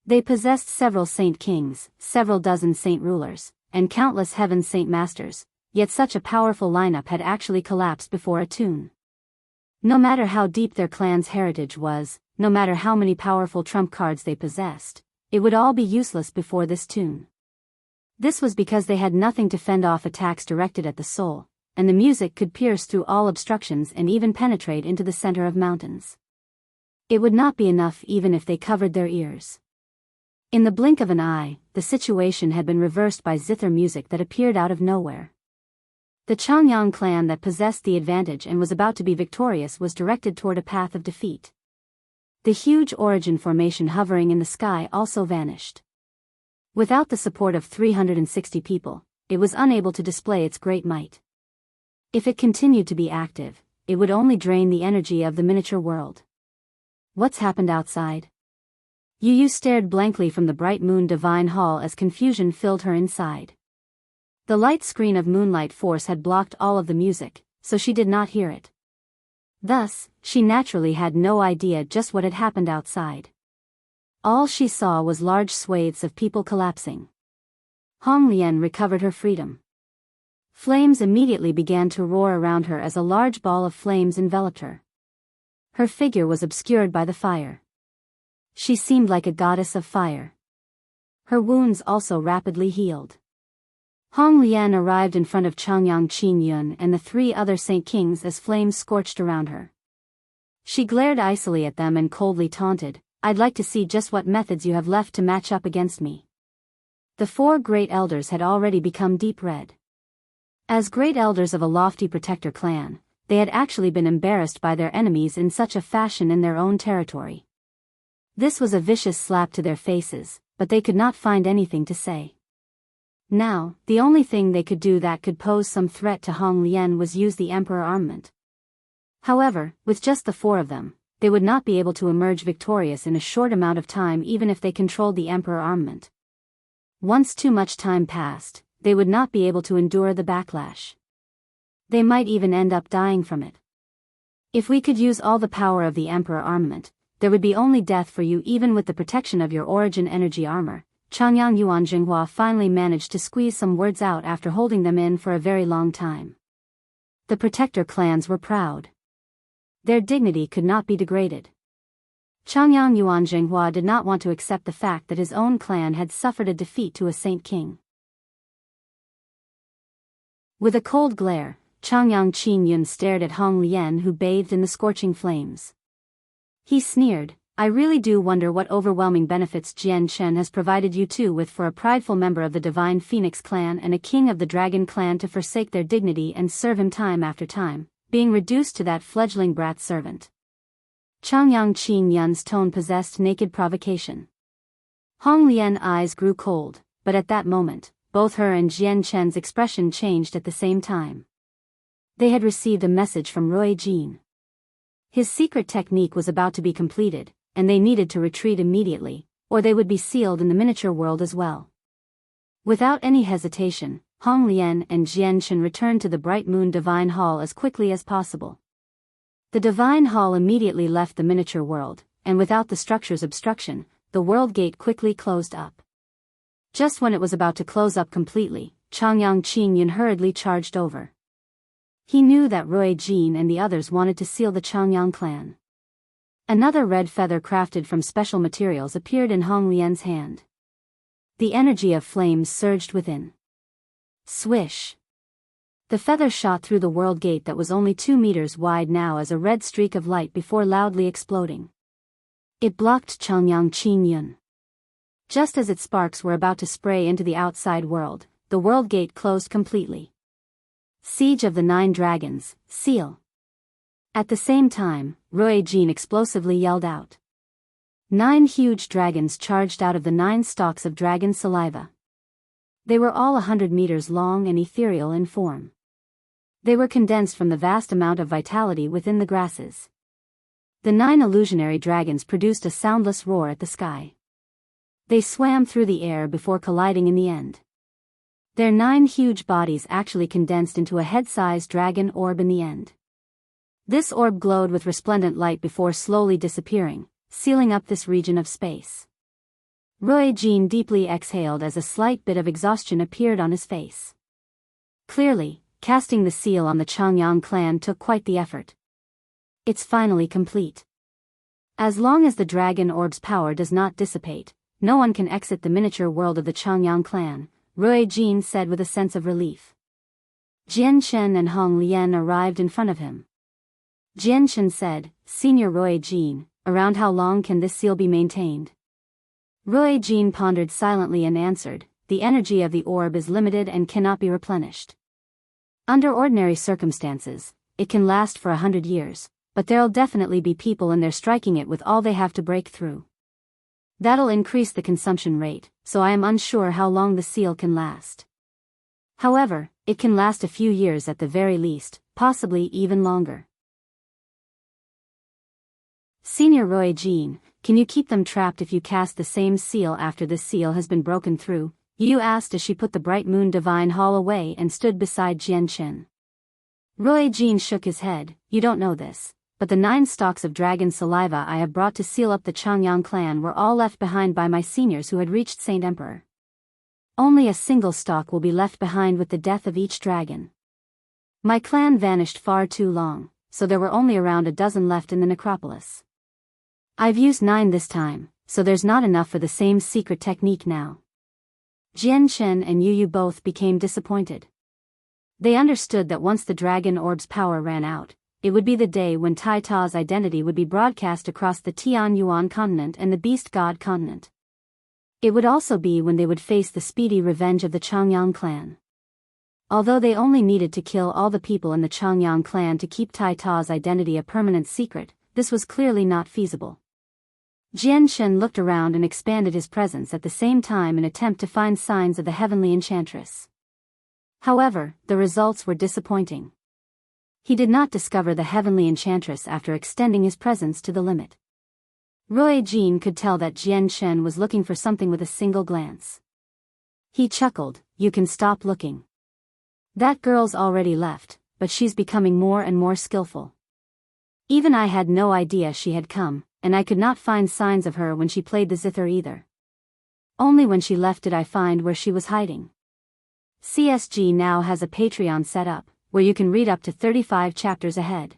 They possessed several saint kings, several dozen saint rulers, and countless heaven saint masters, yet such a powerful lineup had actually collapsed before a tune. No matter how deep their clan's heritage was, no matter how many powerful trump cards they possessed, it would all be useless before this tune. This was because they had nothing to fend off attacks directed at the soul, and the music could pierce through all obstructions and even penetrate into the center of mountains. It would not be enough even if they covered their ears. In the blink of an eye, the situation had been reversed by zither music that appeared out of nowhere. The Changyang clan that possessed the advantage and was about to be victorious was directed toward a path of defeat. The huge origin formation hovering in the sky also vanished. Without the support of 360 people, it was unable to display its great might. If it continued to be active, it would only drain the energy of the miniature world. What's happened outside? Yu stared blankly from the bright moon divine hall as confusion filled her inside. The light screen of moonlight force had blocked all of the music, so she did not hear it. Thus, she naturally had no idea just what had happened outside. All she saw was large swathes of people collapsing. Hong Lian recovered her freedom. Flames immediately began to roar around her as a large ball of flames enveloped her. Her figure was obscured by the fire. She seemed like a goddess of fire. Her wounds also rapidly healed. Hong Lian arrived in front of Changyang Qingyun and the 3 other Saint Kings as flames scorched around her. She glared icily at them and coldly taunted, "I'd like to see just what methods you have left to match up against me." The 4 great elders had already become deep red. As great elders of a lofty protector clan, they had actually been embarrassed by their enemies in such a fashion in their own territory. This was a vicious slap to their faces, but they could not find anything to say. Now, the only thing they could do that could pose some threat to Hong Lian was use the Emperor armament. However, with just the 4 of them, they would not be able to emerge victorious in a short amount of time even if they controlled the Emperor armament. Once too much time passed, they would not be able to endure the backlash. They might even end up dying from it. If we could use all the power of the Emperor armament, there would be only death for you even with the protection of your origin energy armor. Changyang Yuanjinghua finally managed to squeeze some words out after holding them in for a very long time. The protector clans were proud. Their dignity could not be degraded. Changyang Yuanjinghua did not want to accept the fact that his own clan had suffered a defeat to a Saint King. With a cold glare, Changyang Qingyun stared at Hong Lian who bathed in the scorching flames. He sneered, "I really do wonder what overwhelming benefits Chen has provided you two with for a prideful member of the Divine Phoenix clan and a king of the Dragon clan to forsake their dignity and serve him time after time, being reduced to that fledgling brat servant." Changyang Qingyun's tone possessed naked provocation. Hong Lian's eyes grew cold, but at that moment, both her and Chen's expression changed at the same time. They had received a message from Jian. His secret technique was about to be completed, and they needed to retreat immediately, or they would be sealed in the miniature world as well. Without any hesitation, Hong Lian and Chen returned to the Bright Moon Divine Hall as quickly as possible. The Divine Hall immediately left the miniature world, and without the structure's obstruction, the world gate quickly closed up. Just when it was about to close up completely, Changyang Qingyun hurriedly charged over. He knew that Jian and the others wanted to seal the Changyang clan. Another red feather crafted from special materials appeared in Hong Lian's hand. The energy of flames surged within. Swish! The feather shot through the world gate that was only 2 meters wide now as a red streak of light before loudly exploding. It blocked Changyang Qingyun. Just as its sparks were about to spray into the outside world, the world gate closed completely. Siege of the Nine Dragons, seal. At the same time, Aojian explosively yelled out. 9 huge dragons charged out of the 9 stalks of dragon saliva. They were all 100 meters long and ethereal in form. They were condensed from the vast amount of vitality within the grasses. The 9 illusionary dragons produced a soundless roar at the sky. They swam through the air before colliding in the end. Their 9 huge bodies actually condensed into a head-sized dragon orb in the end. This orb glowed with resplendent light before slowly disappearing, sealing up this region of space. Aojian deeply exhaled as a slight bit of exhaustion appeared on his face. Clearly, casting the seal on the Changyang clan took quite the effort. It's finally complete. As long as the dragon orb's power does not dissipate, no one can exit the miniature world of the Changyang clan, Aojian said with a sense of relief. Jian, Chen and Hong Lian arrived in front of him. Jian Chen said, Senior Aojian, around how long can this seal be maintained? Aojian pondered silently and answered, the energy of the orb is limited and cannot be replenished. Under ordinary circumstances, it can last for 100 years, but there'll definitely be people in there striking it with all they have to break through. That'll increase the consumption rate, so I am unsure how long the seal can last. However, it can last a few years at the very least, possibly even longer. Senior Aojian, can you keep them trapped if you cast the same seal after this seal has been broken through? Yu asked as she put the bright moon divine hall away and stood beside Jian Chen. Aojian shook his head, you don't know this, but the 9 stalks of dragon saliva I have brought to seal up the Changyang clan were all left behind by my seniors who had reached Saint Emperor. Only a single stalk will be left behind with the death of each dragon. My clan vanished far too long, so there were only around a dozen left in the necropolis. I've used 9 this time, so there's not enough for the same secret technique now. Jian Chen and Yu both became disappointed. They understood that once the dragon orb's power ran out, it would be the day when Tai Ta's identity would be broadcast across the Tian Yuan continent and the Beast God continent. It would also be when they would face the speedy revenge of the Changyang clan. Although they only needed to kill all the people in the Changyang clan to keep Tai Ta's identity a permanent secret, this was clearly not feasible. Jian Chen looked around and expanded his presence at the same time in an attempt to find signs of the heavenly enchantress. However, the results were disappointing. He did not discover the heavenly enchantress after extending his presence to the limit. Aojian could tell that Jian Chen was looking for something with a single glance. He chuckled, you can stop looking. That girl's already left, but she's becoming more and more skillful. Even I had no idea she had come, and I could not find signs of her when she played the zither either. Only when she left did I find where she was hiding. CSG now has a Patreon set up, where you can read up to 35 chapters ahead.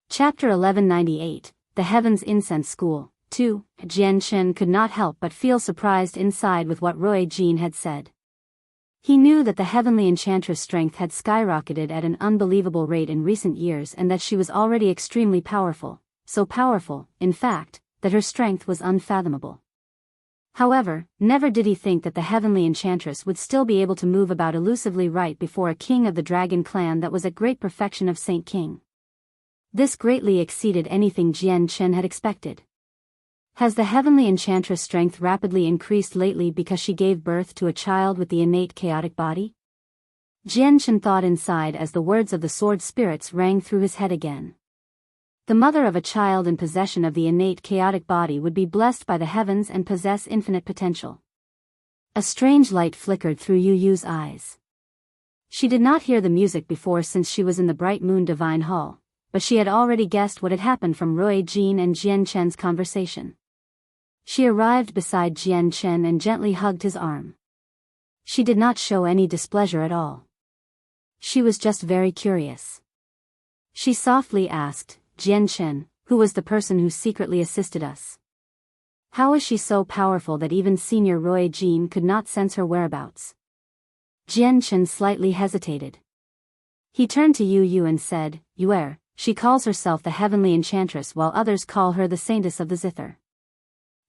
Chapter 1198, The Heavens Incense School, 2. Jian Chen could not help but feel surprised inside with what Aojian had said. He knew that the heavenly enchantress' strength had skyrocketed at an unbelievable rate in recent years and that she was already extremely powerful, so powerful, in fact, that her strength was unfathomable. However, never did he think that the heavenly enchantress would still be able to move about elusively right before a king of the dragon clan that was at great perfection of Saint King. This greatly exceeded anything Jian Chen had expected. Has the heavenly enchantress' strength rapidly increased lately because she gave birth to a child with the innate chaotic body? Jian Chen thought inside as the words of the sword spirits rang through his head again. The mother of a child in possession of the innate chaotic body would be blessed by the heavens and possess infinite potential. A strange light flickered through Yu's eyes. She did not hear the music before since she was in the bright moon divine hall, but she had already guessed what had happened from Aojian and Jian Chen's conversation. She arrived beside Jian Chen and gently hugged his arm. She did not show any displeasure at all. She was just very curious. She softly asked, Jian Chen, who was the person who secretly assisted us? How is she so powerful that even Senior Aojian could not sense her whereabouts? Jian Chen slightly hesitated. He turned to Yu and said, she calls herself the Heavenly Enchantress while others call her the Saintess of the Zither.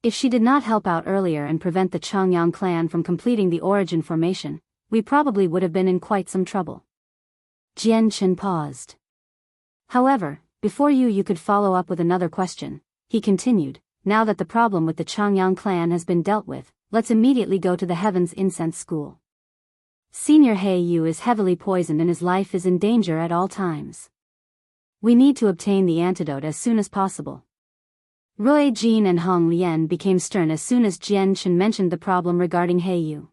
If she did not help out earlier and prevent the Changyang clan from completing the origin formation, we probably would have been in quite some trouble. Chen paused. However, before you could follow up with another question, he continued, now that the problem with the Changyang clan has been dealt with, let's immediately go to the Heaven's Incense School. Senior Yu is heavily poisoned and his life is in danger at all times. We need to obtain the antidote as soon as possible. Jian and Hong Lian became stern as soon as Chen mentioned the problem regarding Yu.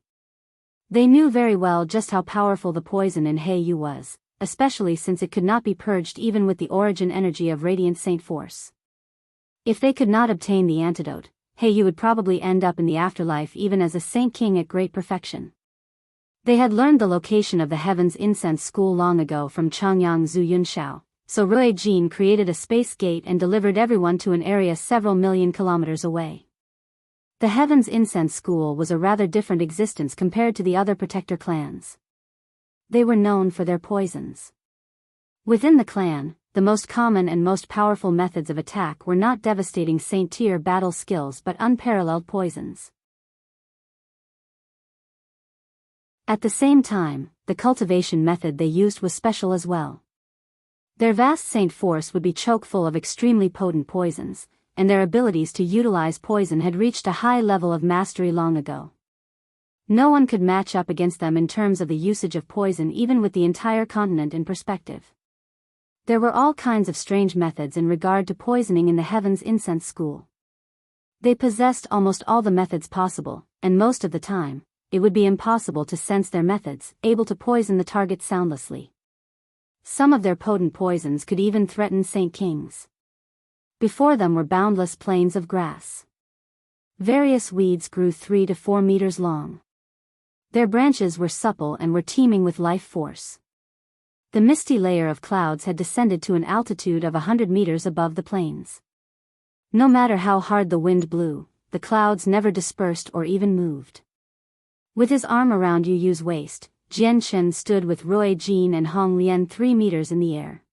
They knew very well just how powerful the poison in Yu was, especially since it could not be purged even with the origin energy of Radiant Saint Force. If they could not obtain the antidote, Yu would probably end up in the afterlife even as a Saint King at great perfection. They had learned the location of the Heaven's Incense School long ago from Changyang Zhu Yunxiao, so Jian created a space gate and delivered everyone to an area several million kilometers away. The Heaven's Incense School was a rather different existence compared to the other protector clans. They were known for their poisons. Within the clan, the most common and most powerful methods of attack were not devastating Saint-tier battle skills but unparalleled poisons. At the same time, the cultivation method they used was special as well. Their vast Saint force would be choke-full of extremely potent poisons, and their abilities to utilize poison had reached a high level of mastery long ago. No one could match up against them in terms of the usage of poison even with the entire continent in perspective. There were all kinds of strange methods in regard to poisoning in the Heaven's Incense School. They possessed almost all the methods possible, and most of the time, it would be impossible to sense their methods, able to poison the target soundlessly. Some of their potent poisons could even threaten Saint Kings. Before them were boundless plains of grass. Various weeds grew 3 to 4 meters long. Their branches were supple and were teeming with life force. The misty layer of clouds had descended to an altitude of 100 meters above the plains. No matter how hard the wind blew, the clouds never dispersed or even moved. With his arm around Yu's waist, Chen stood with Jian and Hong Lian 3 meters in the air.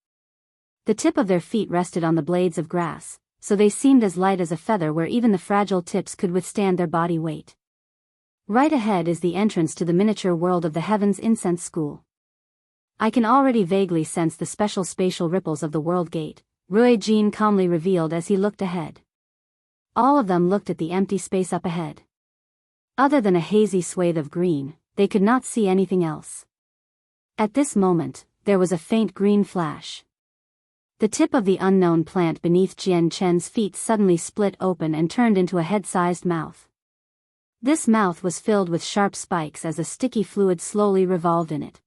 The tip of their feet rested on the blades of grass, so they seemed as light as a feather where even the fragile tips could withstand their body weight. Right ahead is the entrance to the miniature world of the Heaven's Incense School. I can already vaguely sense the special spatial ripples of the world gate, Jian calmly revealed as he looked ahead. All of them looked at the empty space up ahead. Other than a hazy swathe of green, they could not see anything else. At this moment, there was a faint green flash. The tip of the unknown plant beneath Chen's feet suddenly split open and turned into a head-sized mouth. This mouth was filled with sharp spikes as a sticky fluid slowly revolved in it.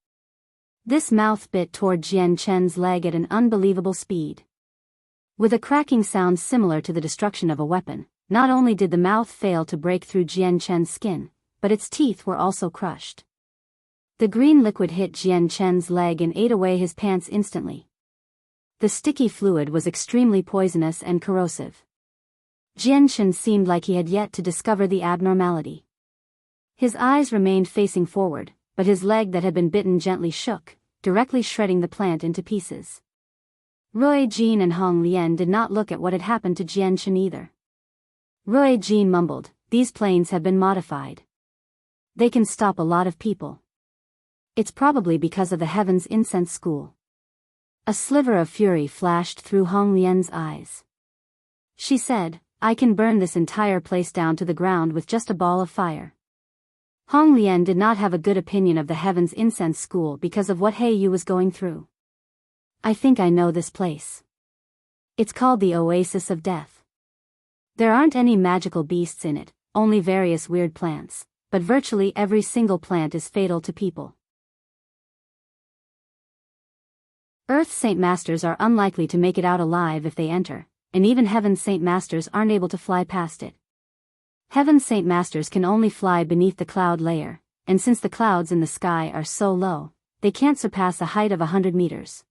This mouth bit toward Chen's leg at an unbelievable speed. With a cracking sound similar to the destruction of a weapon, not only did the mouth fail to break through Chen's skin, but its teeth were also crushed. The green liquid hit Chen's leg and ate away his pants instantly. The sticky fluid was extremely poisonous and corrosive. Chen seemed like he had yet to discover the abnormality. His eyes remained facing forward, but his leg that had been bitten gently shook, directly shredding the plant into pieces. Jian and Hong Lian did not look at what had happened to Chen either. Jian mumbled, "These planes have been modified. They can stop a lot of people. It's probably because of the Heaven's Incense School." A sliver of fury flashed through Hong Lian's eyes. She said, "I can burn this entire place down to the ground with just a ball of fire." Hong Lian did not have a good opinion of the Heaven's Incense School because of what Yu was going through. "I think I know this place. It's called the Oasis of Death. There aren't any magical beasts in it, only various weird plants, but virtually every single plant is fatal to people. Earth Saint Masters are unlikely to make it out alive if they enter, and even Heaven's Saint Masters aren't able to fly past it. Heaven's Saint Masters can only fly beneath the cloud layer, and since the clouds in the sky are so low, they can't surpass a height of 100 meters.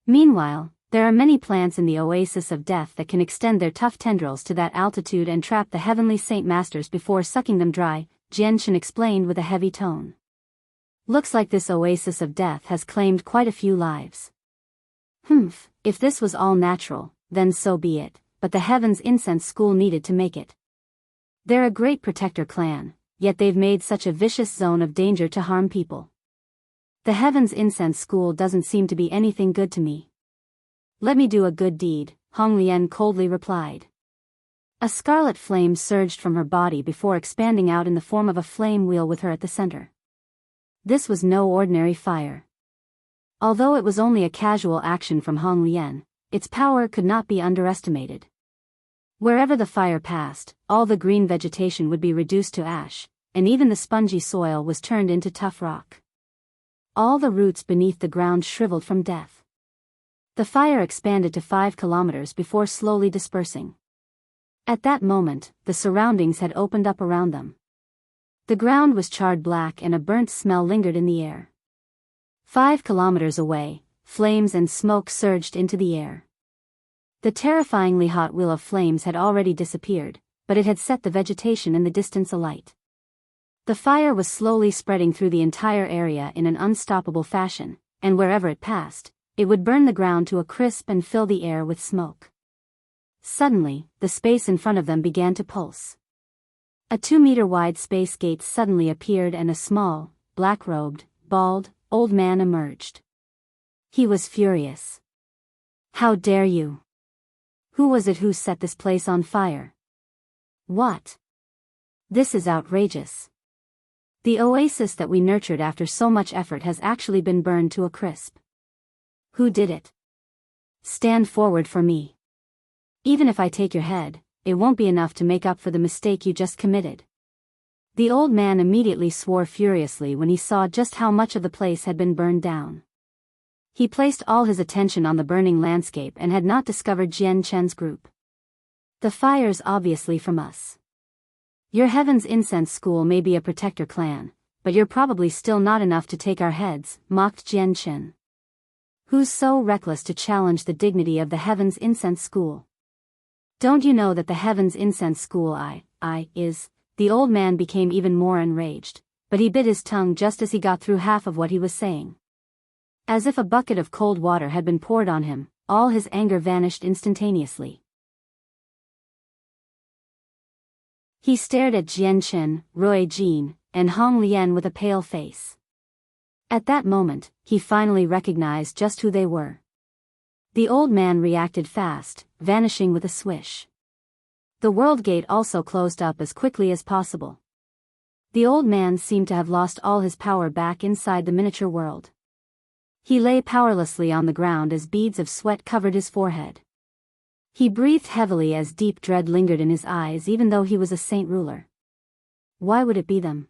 Meanwhile, there are many plants in the Oasis of Death that can extend their tough tendrils to that altitude and trap the Heavenly Saint Masters before sucking them dry, Jian explained with a heavy tone. Looks like this Oasis of Death has claimed quite a few lives. If this was all natural, then so be it, but the Heaven's Incense School needed to make it. They're a great protector clan, yet they've made such a vicious zone of danger to harm people. The Heaven's Incense School doesn't seem to be anything good to me. Let me do a good deed, Hong Lian coldly replied. A scarlet flame surged from her body before expanding out in the form of a flame wheel with her at the center. This was no ordinary fire. Although it was only a casual action from Hong Lian, its power could not be underestimated. Wherever the fire passed, all the green vegetation would be reduced to ash, and even the spongy soil was turned into tough rock. All the roots beneath the ground shriveled from death. The fire expanded to 5 kilometers before slowly dispersing. At that moment, the surroundings had opened up around them. The ground was charred black and a burnt smell lingered in the air. 5 kilometers away, flames and smoke surged into the air. The terrifyingly hot wheel of flames had already disappeared, but it had set the vegetation in the distance alight. The fire was slowly spreading through the entire area in an unstoppable fashion, and wherever it passed, it would burn the ground to a crisp and fill the air with smoke. Suddenly, the space in front of them began to pulse. A 2-meter-wide space gate suddenly appeared and a small, black-robed, bald, old man emerged. He was furious. "How dare you? Who was it who set this place on fire? What? This is outrageous. The oasis that we nurtured after so much effort has actually been burned to a crisp. Who did it? Stand forward for me. Even if I take your head, it won't be enough to make up for the mistake you just committed." The old man immediately swore furiously when he saw just how much of the place had been burned down. He placed all his attention on the burning landscape and had not discovered Chen's group. "The fire's obviously from us. Your Heaven's Incense School may be a protector clan, but you're probably still not enough to take our heads," mocked Chen. "Who's so reckless to challenge the dignity of the Heaven's Incense School? Don't you know that the Heaven's Incense School is..." The old man became even more enraged, but he bit his tongue just as he got through half of what he was saying. As if a bucket of cold water had been poured on him, all his anger vanished instantaneously. He stared at Chen, Aojian, and Hong Lian with a pale face. At that moment, he finally recognized just who they were. The old man reacted fast, vanishing with a swish. The world gate also closed up as quickly as possible. The old man seemed to have lost all his power back inside the miniature world. He lay powerlessly on the ground as beads of sweat covered his forehead. He breathed heavily as deep dread lingered in his eyes even though he was a saint ruler. Why would it be them?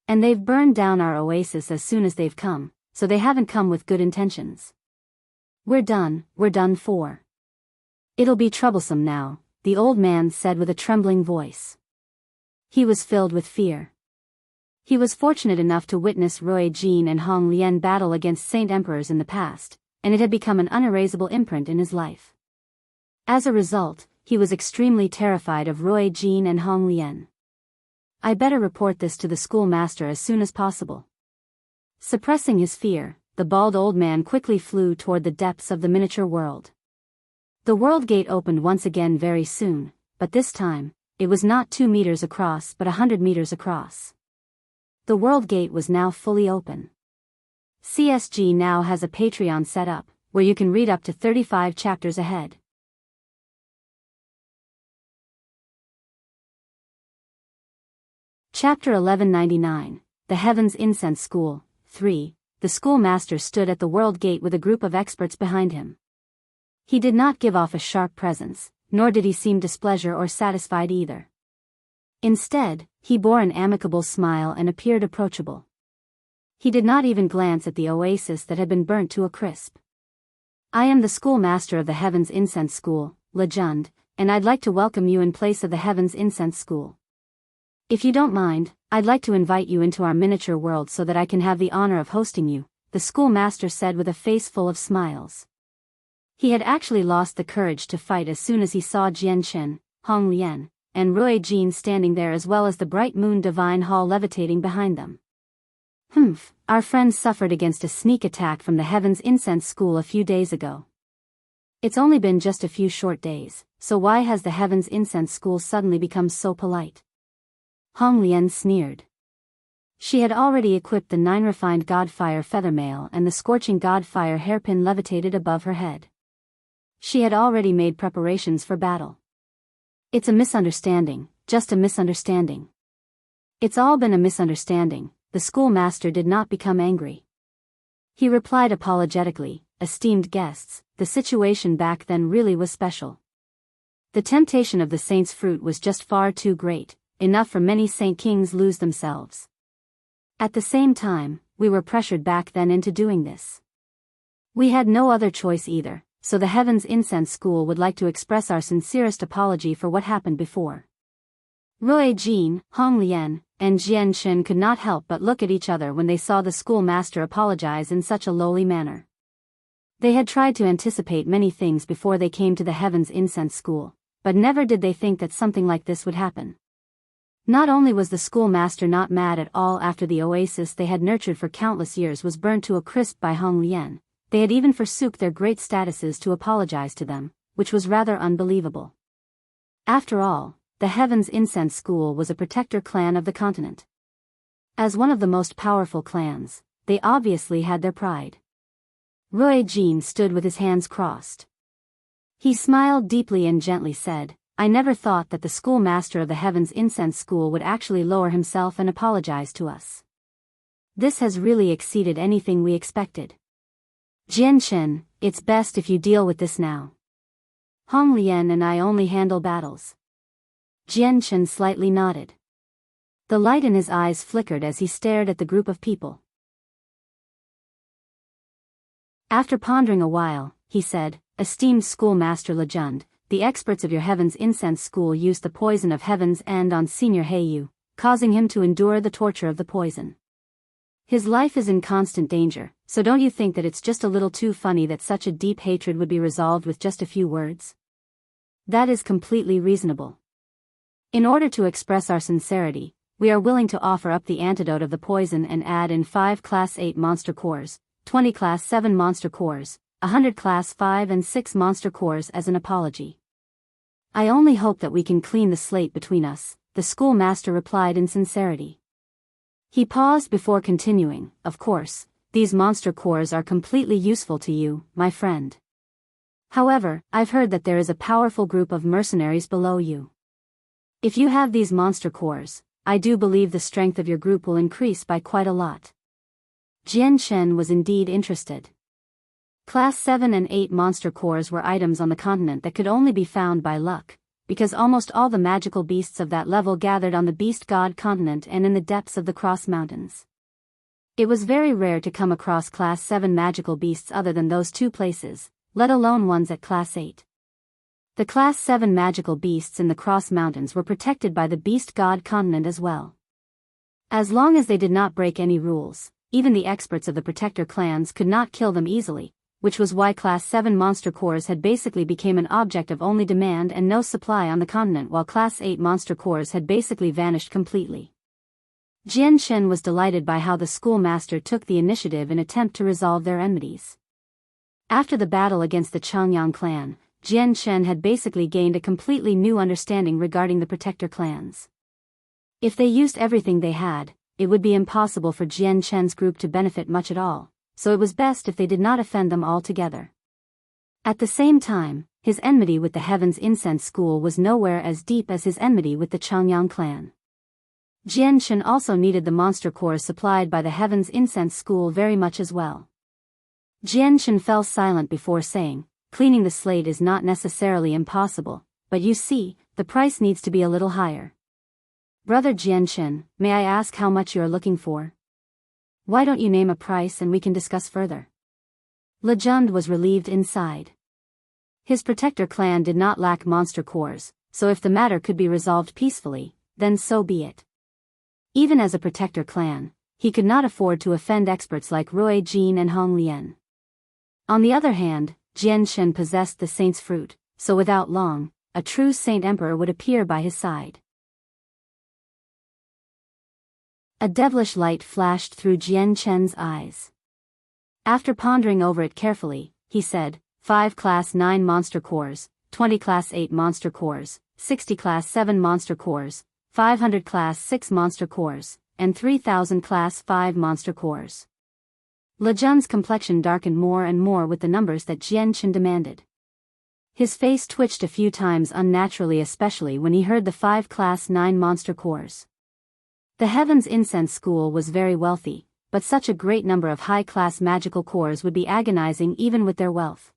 And they've burned down our oasis as soon as they've come, so they haven't come with good intentions. We're done for. It'll be troublesome now, the old man said with a trembling voice. He was filled with fear. He was fortunate enough to witness Aojian and Hong Lian battle against saint emperors in the past, and it had become an unerasable imprint in his life. As a result, he was extremely terrified of Aojian and Hong Lian. "I better report this to the schoolmaster as soon as possible." Suppressing his fear, the bald old man quickly flew toward the depths of the miniature world. The world gate opened once again very soon, but this time, it was not 2 meters across but 100 meters across. The world gate was now fully open. CSG now has a Patreon set up, where you can read up to 35 chapters ahead. Chapter 1199, The Heaven's Incense School, 3. The schoolmaster stood at the world gate with a group of experts behind him. He did not give off a sharp presence, nor did he seem displeasure or satisfied either. Instead, he bore an amicable smile and appeared approachable. He did not even glance at the oasis that had been burnt to a crisp. "I am the schoolmaster of the Heaven's Incense School, Legend, and I'd like to welcome you in place of the Heaven's Incense School. If you don't mind, I'd like to invite you into our miniature world so that I can have the honor of hosting you," the schoolmaster said with a face full of smiles. He had actually lost the courage to fight as soon as he saw Chen, Hong Lian, and Aojian standing there as well as the bright moon divine hall levitating behind them. Our friends suffered against a sneak attack from the Heaven's Incense School a few days ago. It's only been just a few short days, so why has the Heaven's Incense School suddenly become so polite? Hong Lian sneered. She had already equipped the 9 refined Godfire feather mail and the scorching Godfire hairpin levitated above her head. She had already made preparations for battle. It's a misunderstanding, just a misunderstanding. It's all been a misunderstanding. The schoolmaster did not become angry. He replied apologetically, esteemed guests, the situation back then really was special. The temptation of the saint's fruit was just far too great, enough for many saint kings lose themselves. At the same time, we were pressured back then into doing this. We had no other choice either, so the Heaven's Incense School would like to express our sincerest apology for what happened before. Ruijin, Hong Lian, and Jian Chen could not help but look at each other when they saw the schoolmaster apologize in such a lowly manner. They had tried to anticipate many things before they came to the Heaven's Incense School, but never did they think that something like this would happen. Not only was the schoolmaster not mad at all after the oasis they had nurtured for countless years was burned to a crisp by Hong Lian, they had even forsook their great statuses to apologize to them, which was rather unbelievable. After all, the Heaven's Incense School was a protector clan of the continent. As one of the most powerful clans, they obviously had their pride. Ruijin stood with his hands crossed. He smiled deeply and gently said, I never thought that the schoolmaster of the Heaven's Incense School would actually lower himself and apologize to us. This has really exceeded anything we expected. Jian Chen, it's best if you deal with this now. Hong Lian and I only handle battles. Jian Chen slightly nodded. The light in his eyes flickered as he stared at the group of people. After pondering a while, he said, Esteemed Schoolmaster Lejund, the experts of your Heaven's Incense School used the poison of Heaven's End on Senior Heiyu, causing him to endure the torture of the poison. His life is in constant danger, so don't you think that it's just a little too funny that such a deep hatred would be resolved with just a few words? That is completely reasonable. In order to express our sincerity, we are willing to offer up the antidote of the poison and add in 5 Class 8 monster cores, 20 Class 7 monster cores, 100 Class 5 and 6 monster cores as an apology. I only hope that we can clean the slate between us, the schoolmaster replied in sincerity. He paused before continuing, Of course, these monster cores are completely useful to you, my friend. However, I've heard that there is a powerful group of mercenaries below you. If you have these monster cores, I do believe the strength of your group will increase by quite a lot. Jian Chen was indeed interested. Class 7 and 8 monster cores were items on the continent that could only be found by luck, because almost all the magical beasts of that level gathered on the Beast God continent and in the depths of the Cross Mountains. It was very rare to come across Class 7 magical beasts other than those 2 places, let alone ones at Class 8. The Class 7 magical beasts in the Cross Mountains were protected by the Beast God continent as well. As long as they did not break any rules, even the experts of the protector clans could not kill them easily, which was why Class 7 monster cores had basically become an object of only demand and no supply on the continent, while Class 8 monster cores had basically vanished completely. Jian Chen was delighted by how the schoolmaster took the initiative in attempt to resolve their enmities. After the battle against the Changyang clan, Jian Chen had basically gained a completely new understanding regarding the protector clans. If they used everything they had, it would be impossible for Jian Chen's group to benefit much at all, so it was best if they did not offend them altogether. At the same time, his enmity with the Heaven's Incense School was nowhere as deep as his enmity with the Changyang clan. Jian Chen also needed the monster cores supplied by the Heaven's Incense School very much as well. Jian Chen fell silent before saying, Cleaning the slate is not necessarily impossible, but you see, the price needs to be a little higher. Brother Jian Chen, may I ask how much you are looking for? Why don't you name a price and we can discuss further? Lejund was relieved inside. His protector clan did not lack monster cores, so if the matter could be resolved peacefully, then so be it. Even as a protector clan, he could not afford to offend experts like Ruijin and Hong Lian. On the other hand, Jian Chen possessed the saint's fruit, so without long, a true saint emperor would appear by his side. A devilish light flashed through Jian Chen's eyes. After pondering over it carefully, he said, 5 Class 9 monster cores, 20 Class 8 monster cores, 60 Class 7 monster cores, 500 Class 6 monster cores, and 3,000 Class 5 monster cores. Lejun's complexion darkened more and more with the numbers that Chen demanded. His face twitched a few times unnaturally, especially when he heard the 5 Class 9 monster cores. The Heaven's Incense School was very wealthy, but such a great number of high-class magical cores would be agonizing even with their wealth.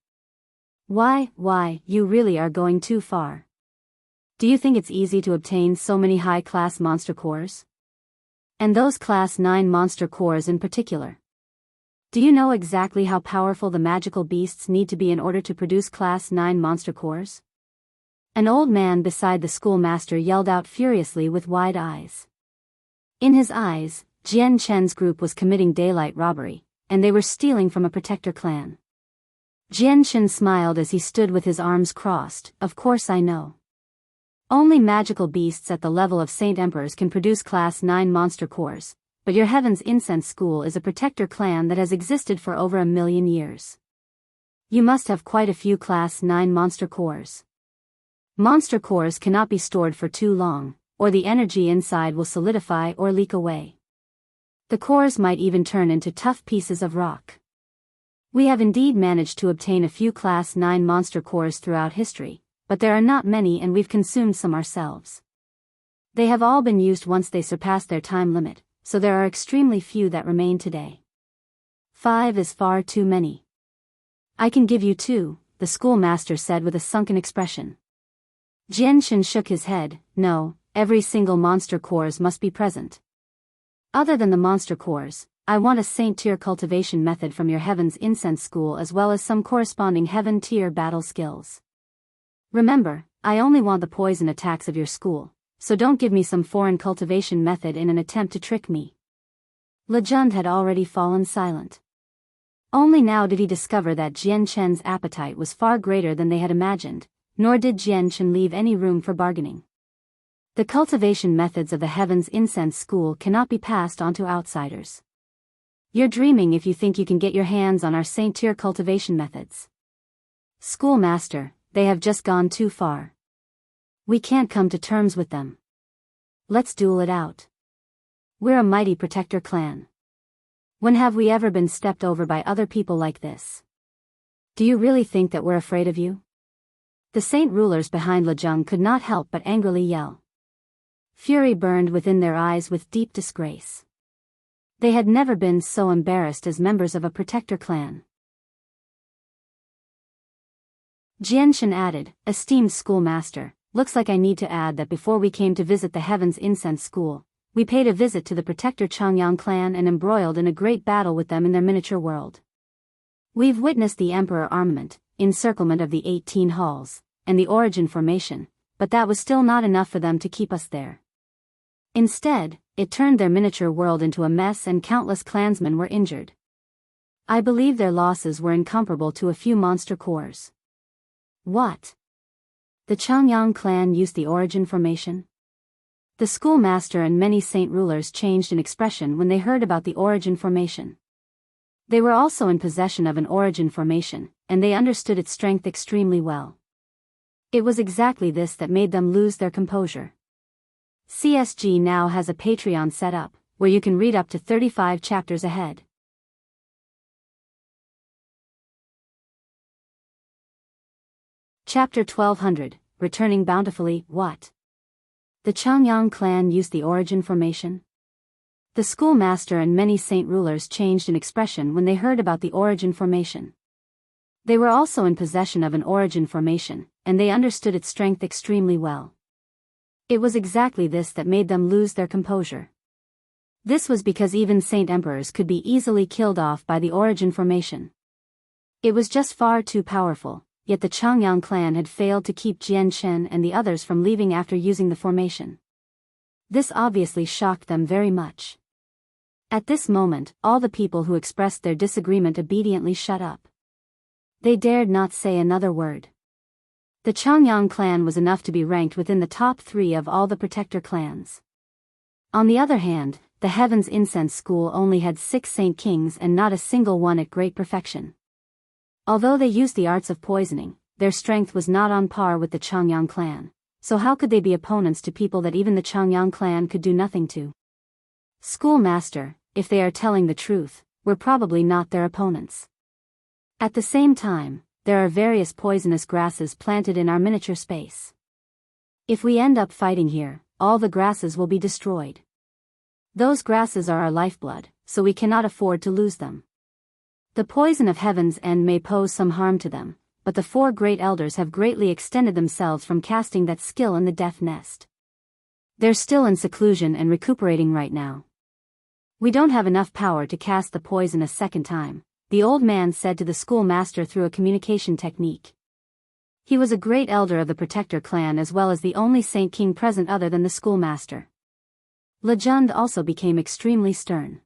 Why, you really are going too far. Do you think it's easy to obtain so many high-class monster cores? And those Class 9 monster cores in particular? Do you know exactly how powerful the magical beasts need to be in order to produce Class 9 monster cores? An old man beside the schoolmaster yelled out furiously with wide eyes. In his eyes, Chen's group was committing daylight robbery, and they were stealing from a protector clan. Chen smiled as he stood with his arms crossed. Of course I know. Only magical beasts at the level of Saint Emperors can produce Class 9 monster cores, but your Heaven's Incense School is a protector clan that has existed for over 1,000,000 years. You must have quite a few Class 9 monster cores. Monster cores cannot be stored for too long, or the energy inside will solidify or leak away. The cores might even turn into tough pieces of rock. We have indeed managed to obtain a few Class 9 monster cores throughout history, but there are not many and we've consumed some ourselves. They have all been used once they surpassed their time limit, so there are extremely few that remain today. 5 is far too many. I can give you 2, the schoolmaster said with a sunken expression. Jian shook his head. No, every single monster cores must be present. Other than the monster cores, I want a Saint Tier cultivation method from your Heaven's Incense School as well as some corresponding Heaven Tier battle skills. Remember, I only want the poison attacks of your school, so don't give me some foreign cultivation method in an attempt to trick me. Lejun had already fallen silent. Only now did he discover that Chen's appetite was far greater than they had imagined, nor did Chen leave any room for bargaining. The cultivation methods of the Heaven's Incense School cannot be passed on to outsiders. You're dreaming if you think you can get your hands on our Saint Tier cultivation methods. Schoolmaster, they have just gone too far. We can't come to terms with them. Let's duel it out. We're a mighty protector clan. When have we ever been stepped over by other people like this? Do you really think that we're afraid of you? The saint rulers behind Lejung could not help but angrily yell. Fury burned within their eyes with deep disgrace. They had never been so embarrassed as members of a protector clan. Jian added, esteemed schoolmaster, looks like I need to add that before we came to visit the Heaven's Incense School, we paid a visit to the protector Changyang clan and embroiled in a great battle with them in their miniature world. We've witnessed the Emperor armament, encirclement of the 18 halls, and the origin formation, but that was still not enough for them to keep us there. Instead, it turned their miniature world into a mess and countless clansmen were injured. I believe their losses were incomparable to a few monster cores. What? The Changyang clan used the origin formation? The schoolmaster and many saint rulers changed in expression when they heard about the origin formation. They were also in possession of an origin formation, and they understood its strength extremely well. It was exactly this that made them lose their composure. CSG now has a Patreon set up, where you can read up to 35 chapters ahead. Chapter 1200, Returning Bountifully. What? The Changyang clan used the origin formation? The schoolmaster and many saint rulers changed in expression when they heard about the origin formation. They were also in possession of an origin formation, and they understood its strength extremely well. It was exactly this that made them lose their composure. This was because even Saint Emperors could be easily killed off by the origin formation. It was just far too powerful, yet the Changyang clan had failed to keep Chen and the others from leaving after using the formation. This obviously shocked them very much. At this moment, all the people who expressed their disagreement obediently shut up. They dared not say another word. The Changyang clan was enough to be ranked within the top 3 of all the protector clans. On the other hand, the Heaven's Incense School only had 6 saint kings and not a single one at great perfection. Although they used the arts of poisoning, their strength was not on par with the Changyang clan, so how could they be opponents to people that even the Changyang clan could do nothing to? Schoolmaster, if they are telling the truth, we're probably not their opponents. At the same time, there are various poisonous grasses planted in our miniature space. If we end up fighting here, all the grasses will be destroyed. Those grasses are our lifeblood, so we cannot afford to lose them. The poison of Heaven's End may pose some harm to them, but the 4 great elders have greatly extended themselves from casting that skill in the death nest. They're still in seclusion and recuperating right now. We don't have enough power to cast the poison a second time, the old man said to the schoolmaster through a communication technique. He was a great elder of the Protector clan as well as the only Saint King present other than the schoolmaster. Legend also became extremely stern.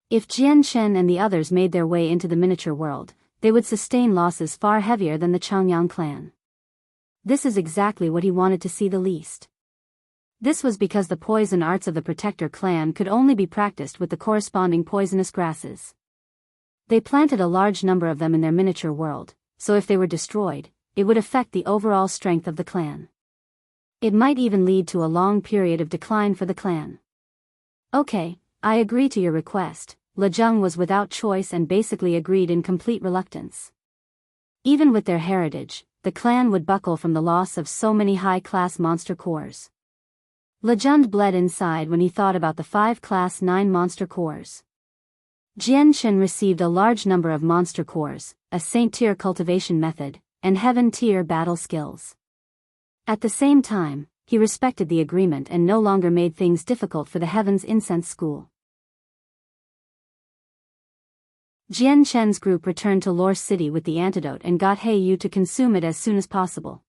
If Jian, Chen and the others made their way into the miniature world, they would sustain losses far heavier than the Changyang clan. This is exactly what he wanted to see the least. This was because the poison arts of the Protector clan could only be practiced with the corresponding poisonous grasses. They planted a large number of them in their miniature world, so if they were destroyed, it would affect the overall strength of the clan. It might even lead to a long period of decline for the clan. Okay, I agree to your request. Lejung was without choice and basically agreed in complete reluctance. Even with their heritage, the clan would buckle from the loss of so many high-class monster cores. Lejund bled inside when he thought about the 5 Class 9 monster cores. Jian Chen received a large number of monster cores, a Saint-tier cultivation method, and Heaven-tier battle skills. At the same time, he respected the agreement and no longer made things difficult for the Heaven's Incense School. Jian Chen's group returned to Lore City with the antidote and got He Yu to consume it as soon as possible.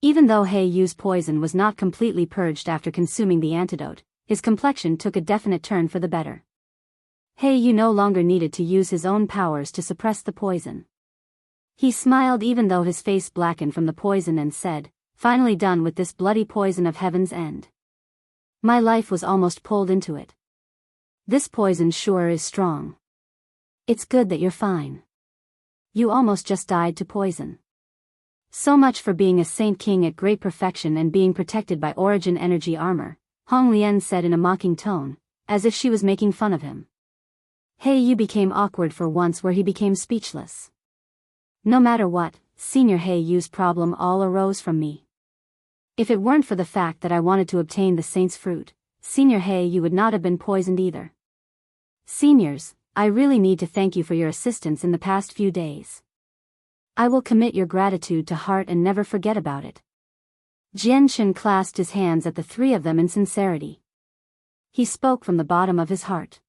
Even though He Yu's poison was not completely purged after consuming the antidote, his complexion took a definite turn for the better. He Yu no longer needed to use his own powers to suppress the poison. He smiled even though his face blackened from the poison and said, "Finally done with this bloody poison of Heaven's End. My life was almost pulled into it. This poison sure is strong. It's good that you're fine. You almost just died to poison. So much for being a Saint King at great perfection and being protected by Origin Energy Armor," Hong Lian said in a mocking tone, as if she was making fun of him. He Yu became awkward for once where he became speechless. No matter what, Senior He Yu's problem all arose from me. If it weren't for the fact that I wanted to obtain the Saint's Fruit, Senior He Yu would not have been poisoned either. Seniors, I really need to thank you for your assistance in the past few days. I will commit your gratitude to heart and never forget about it. Jian Chen clasped his hands at the 3 of them in sincerity. He spoke from the bottom of his heart.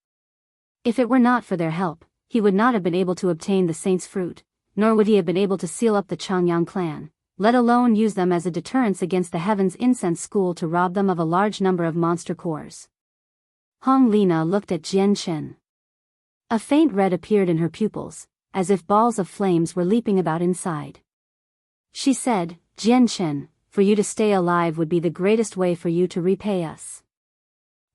If it were not for their help, he would not have been able to obtain the Saint's Fruit, nor would he have been able to seal up the Changyang clan, let alone use them as a deterrence against the Heaven's Incense School to rob them of a large number of monster cores. Hong Lina looked at Jian Chen. A faint red appeared in her pupils, as if balls of flames were leaping about inside. She said, "Jian Chen, for you to stay alive would be the greatest way for you to repay us."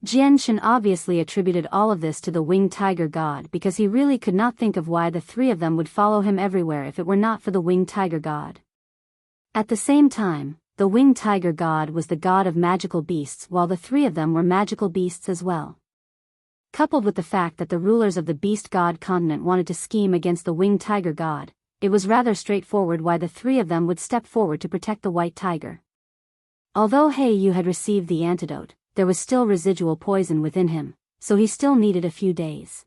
Jian Chen obviously attributed all of this to the winged tiger god because he really could not think of why the 3 of them would follow him everywhere if it were not for the winged tiger god. At the same time, the winged tiger god was the god of magical beasts while the 3 of them were magical beasts as well. Coupled with the fact that the rulers of the beast god continent wanted to scheme against the winged tiger god, it was rather straightforward why the 3 of them would step forward to protect the white tiger. Although He Yu had received the antidote, there was still residual poison within him, so he still needed a few days.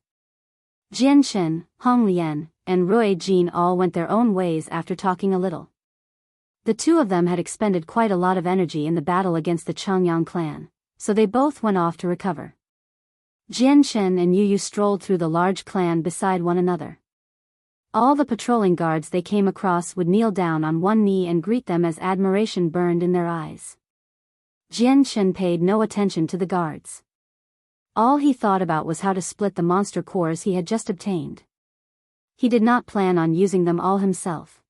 Jian Chen, Hong Lian, and Rui Jin all went their own ways after talking a little. The 2 of them had expended quite a lot of energy in the battle against the Changyang clan, so they both went off to recover. Jian Chen and Yu Yu strolled through the large clan beside one another. All the patrolling guards they came across would kneel down on one knee and greet them as admiration burned in their eyes. Jian Chen paid no attention to the guards. All he thought about was how to split the monster cores he had just obtained. He did not plan on using them all himself.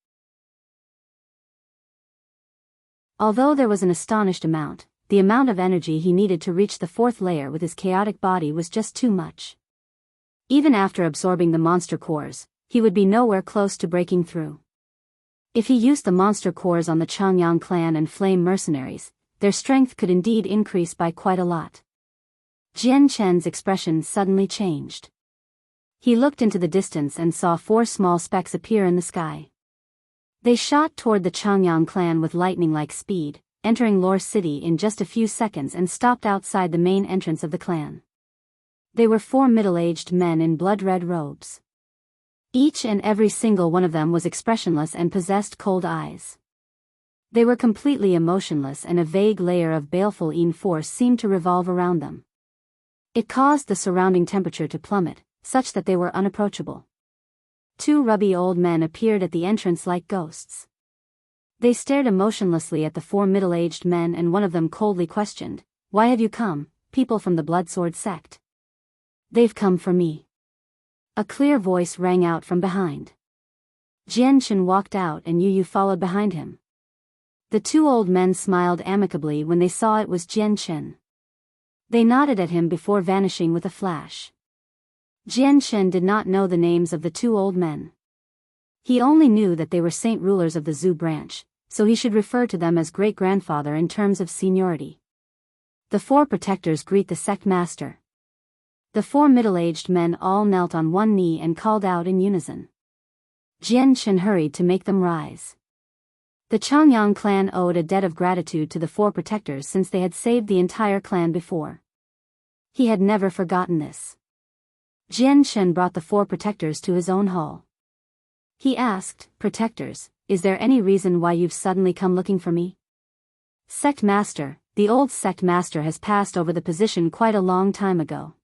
Although there was an astonished amount, the amount of energy he needed to reach the 4th layer with his chaotic body was just too much. Even after absorbing the monster cores, he would be nowhere close to breaking through. If he used the monster cores on the Changyang clan and flame mercenaries, their strength could indeed increase by quite a lot. Chen's expression suddenly changed. He looked into the distance and saw 4 small specks appear in the sky. They shot toward the Changyang clan with lightning-like speed, entering Lore City in just a few seconds and stopped outside the main entrance of the clan. They were 4 middle-aged men in blood-red robes. Each and every single one of them was expressionless and possessed cold eyes. They were completely emotionless, and a vague layer of baleful force seemed to revolve around them. It caused the surrounding temperature to plummet, such that they were unapproachable. 2 rubby old men appeared at the entrance like ghosts. They stared emotionlessly at the 4 middle-aged men, and one of them coldly questioned, "Why have you come, people from the Bloodsword sect?" "They've come for me." A clear voice rang out from behind. Chen walked out and Yu followed behind him. The 2 old men smiled amicably when they saw it was Chen. They nodded at him before vanishing with a flash. Chen did not know the names of the 2 old men. He only knew that they were saint rulers of the Zhu branch, so he should refer to them as great-grandfather in terms of seniority. The 4 protectors greet the sect master. The 4 middle-aged men all knelt on one knee and called out in unison. Chen hurried to make them rise. The Changyang clan owed a debt of gratitude to the 4 protectors since they had saved the entire clan before. He had never forgotten this. Chen brought the 4 protectors to his own hall. He asked, "Protectors, is there any reason why you've suddenly come looking for me?" "Sect master, the old sect master has passed over the position quite a long time ago.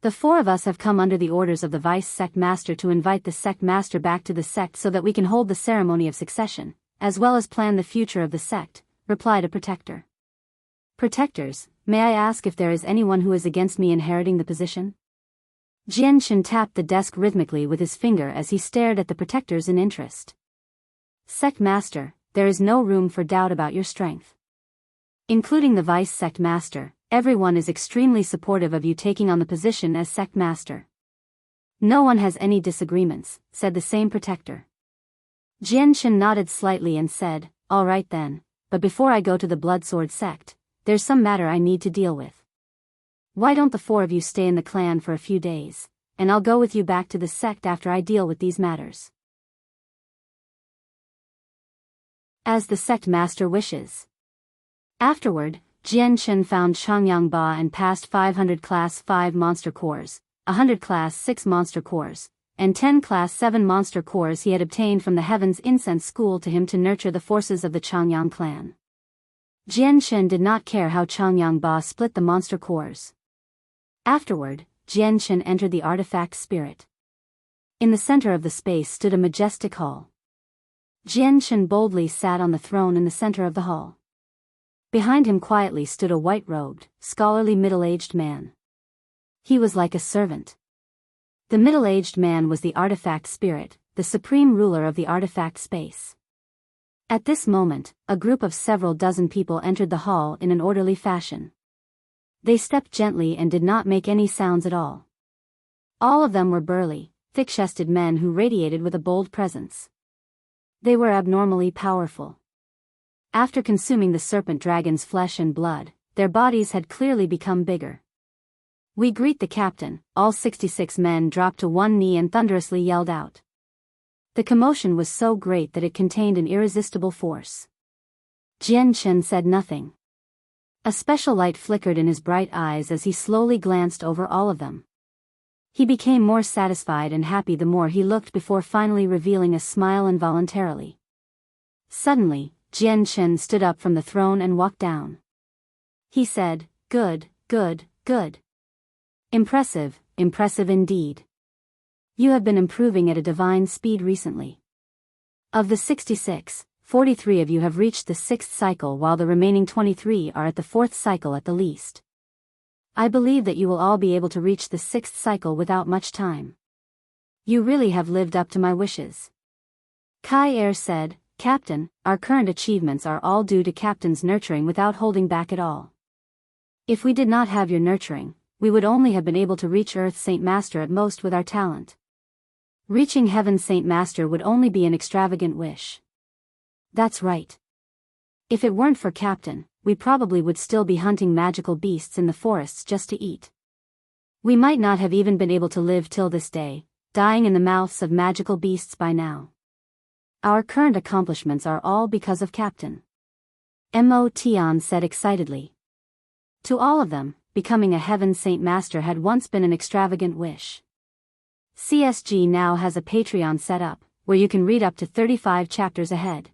The 4 of us have come under the orders of the vice sect master to invite the sect master back to the sect so that we can hold the ceremony of succession, as well as plan the future of the sect," replied a protector. "Protectors, may I ask if there is anyone who is against me inheriting the position?" Chen tapped the desk rhythmically with his finger as he stared at the protectors in interest. "Sect master, there is no room for doubt about your strength. Including the vice sect master, everyone is extremely supportive of you taking on the position as sect master." "No one has any disagreements," said the same protector. Chen nodded slightly and said, "All right then, but before I go to the Bloodsword sect, there's some matter I need to deal with. Why don't the 4 of you stay in the clan for a few days, and I'll go with you back to the sect after I deal with these matters." As the sect master wishes. Afterward, Chen found Changyang Ba and passed 500 Class 5 monster cores, 100 Class 6 monster cores, and 10 Class 7 monster cores he had obtained from the Heaven's Incense School to him to nurture the forces of the Changyang clan. Chen did not care how Changyang Ba split the monster cores. Afterward, Chen entered the artifact spirit. In the center of the space stood a majestic hall. Chen boldly sat on the throne in the center of the hall. Behind him quietly stood a white-robed, scholarly middle-aged man. He was like a servant. The middle-aged man was the artifact spirit, the supreme ruler of the artifact space. At this moment, a group of several dozen people entered the hall in an orderly fashion. They stepped gently and did not make any sounds at all. All of them were burly, thick-chested men who radiated with a bold presence. They were abnormally powerful. After consuming the serpent dragon's flesh and blood, their bodies had clearly become bigger. "We greet the captain," all 66 men dropped to one knee and thunderously yelled out. The commotion was so great that it contained an irresistible force. Chen said nothing. A special light flickered in his bright eyes as he slowly glanced over all of them. He became more satisfied and happy the more he looked before finally revealing a smile involuntarily. Suddenly, Chen stood up from the throne and walked down. He said, "Good, good, good. Impressive, impressive indeed. You have been improving at a divine speed recently. Of the 66, 43 of you have reached the 6th cycle while the remaining 23 are at the 4th cycle at the least. I believe that you will all be able to reach the 6th cycle without much time. You really have lived up to my wishes." Kai Er said, "Captain, our current achievements are all due to Captain's nurturing without holding back at all. If we did not have your nurturing, we would only have been able to reach Earth Saint Master at most with our talent. Reaching Heaven Saint Master would only be an extravagant wish. That's right. If it weren't for Captain, we probably would still be hunting magical beasts in the forests just to eat. We might not have even been able to live till this day, dying in the mouths of magical beasts by now. Our current accomplishments are all because of Captain. Mo Tian said excitedly. To all of them, becoming a Heaven Saint Master had once been an extravagant wish. CSG now has a Patreon set up, where you can read up to 35 chapters ahead.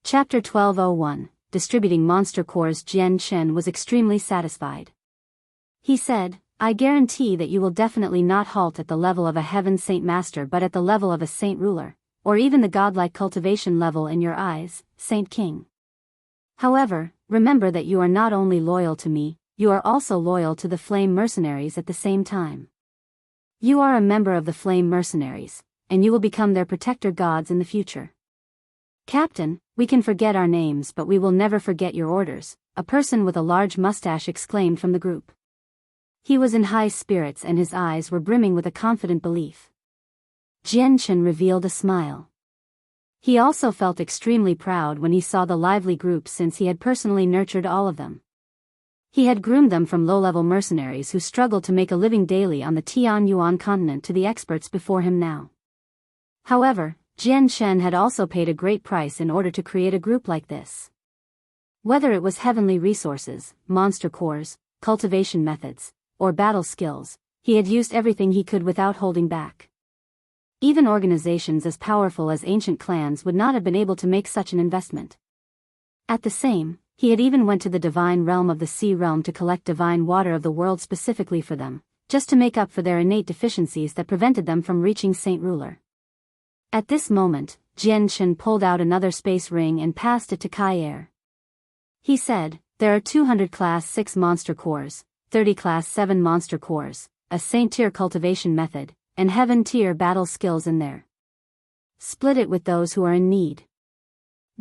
Chapter 1201, Distributing Monster Cores. Chen was extremely satisfied. He said, I guarantee that you will definitely not halt at the level of a Heaven Saint Master but at the level of a Saint Ruler, or even the godlike cultivation level in your eyes, Saint King. However, remember that you are not only loyal to me, you are also loyal to the Flame Mercenaries at the same time. You are a member of the Flame Mercenaries, and you will become their protector gods in the future. Captain, we can forget our names but we will never forget your orders, a person with a large mustache exclaimed from the group. He was in high spirits and his eyes were brimming with a confident belief. Chen revealed a smile. He also felt extremely proud when he saw the lively group since he had personally nurtured all of them. He had groomed them from low-level mercenaries who struggled to make a living daily on the Tianyuan continent to the experts before him now. However, Chen had also paid a great price in order to create a group like this. Whether it was heavenly resources, monster cores, cultivation methods, or battle skills, he had used everything he could without holding back. Even organizations as powerful as ancient clans would not have been able to make such an investment. At the same, he had even went to the divine realm of the sea realm to collect divine water of the world specifically for them, just to make up for their innate deficiencies that prevented them from reaching Saint Ruler. At this moment, Chen pulled out another space ring and passed it to Kai. He said, there are 200 Class 6 monster cores, 30 Class 7 monster cores, a Saint tier cultivation method, and Heaven tier battle skills in there. Split it with those who are in need.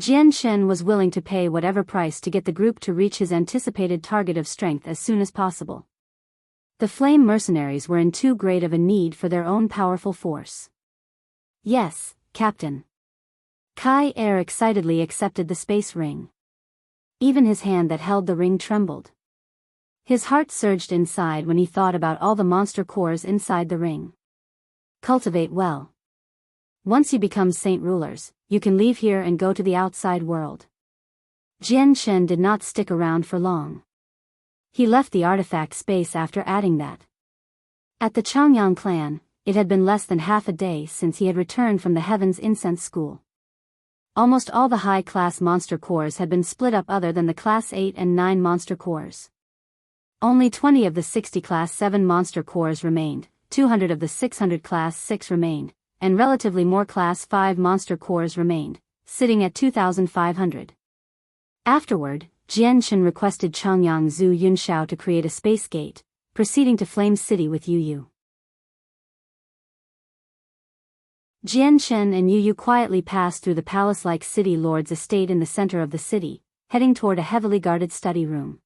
Chen was willing to pay whatever price to get the group to reach his anticipated target of strength as soon as possible. The Flame Mercenaries were in too great of a need for their own powerful force. Yes, Captain. Kai excitedly accepted the space ring. Even his hand that held the ring trembled. His heart surged inside when he thought about all the monster cores inside the ring. Cultivate well. Once you become Saint Rulers, you can leave here and go to the outside world. Chen did not stick around for long. He left the artifact space after adding that. At the Changyang clan, it had been less than half a day since he had returned from the Heaven's Incense School. Almost all the high-class monster cores had been split up other than the Class 8 and 9 monster cores. Only 20 of the 60 Class 7 monster cores remained, 200 of the 600 Class 6 remained, and relatively more Class 5 monster cores remained, sitting at 2,500. Afterward, Chen requested Changyang Zhu Yunxiao to create a space gate, proceeding to Flame City with Yu. Chen and Yu quietly passed through the palace-like city lord's estate in the center of the city, heading toward a heavily guarded study room.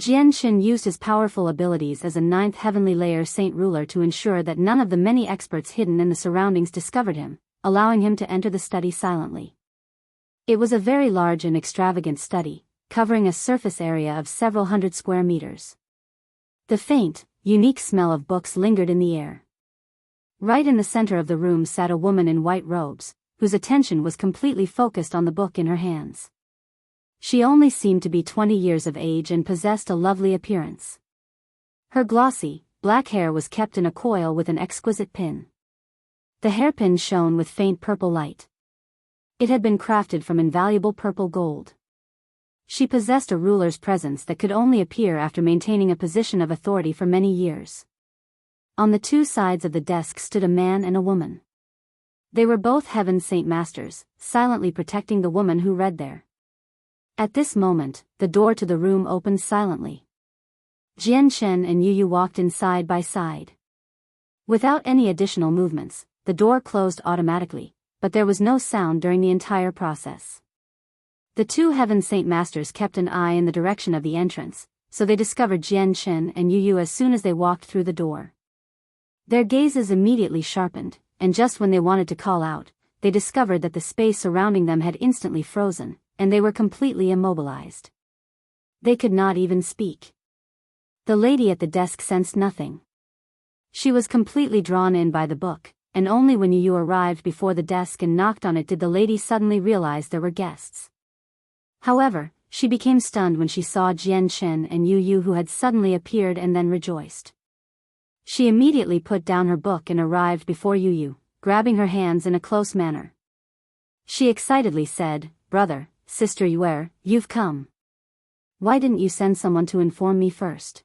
Chen used his powerful abilities as a 9th heavenly layer Saint Ruler to ensure that none of the many experts hidden in the surroundings discovered him, allowing him to enter the study silently. It was a very large and extravagant study, covering a surface area of several hundred square meters. The faint, unique smell of books lingered in the air. Right in the center of the room sat a woman in white robes, whose attention was completely focused on the book in her hands. She only seemed to be 20 years of age and possessed a lovely appearance. Her glossy, black hair was kept in a coil with an exquisite pin. The hairpin shone with faint purple light. It had been crafted from invaluable purple gold. She possessed a ruler's presence that could only appear after maintaining a position of authority for many years. On the two sides of the desk stood a man and a woman. They were both Heaven Saint Masters, silently protecting the woman who read there. At this moment, the door to the room opened silently. Chen and Yu walked in side by side. Without any additional movements, the door closed automatically, but there was no sound during the entire process. The two Heaven Saint Masters kept an eye in the direction of the entrance, so they discovered Chen and Yu as soon as they walked through the door. Their gazes immediately sharpened, and just when they wanted to call out, they discovered that the space surrounding them had instantly frozen, and they were completely immobilized. They could not even speak. The lady at the desk sensed nothing. She was completely drawn in by the book, and only when Yu arrived before the desk and knocked on it did the lady suddenly realize there were guests. However, she became stunned when she saw Jian, Chen and Yu who had suddenly appeared and then rejoiced. She immediately put down her book and arrived before Yu, grabbing her hands in a close manner. She excitedly said, "Brother, sister Yue, you've come. Why didn't you send someone to inform me first?"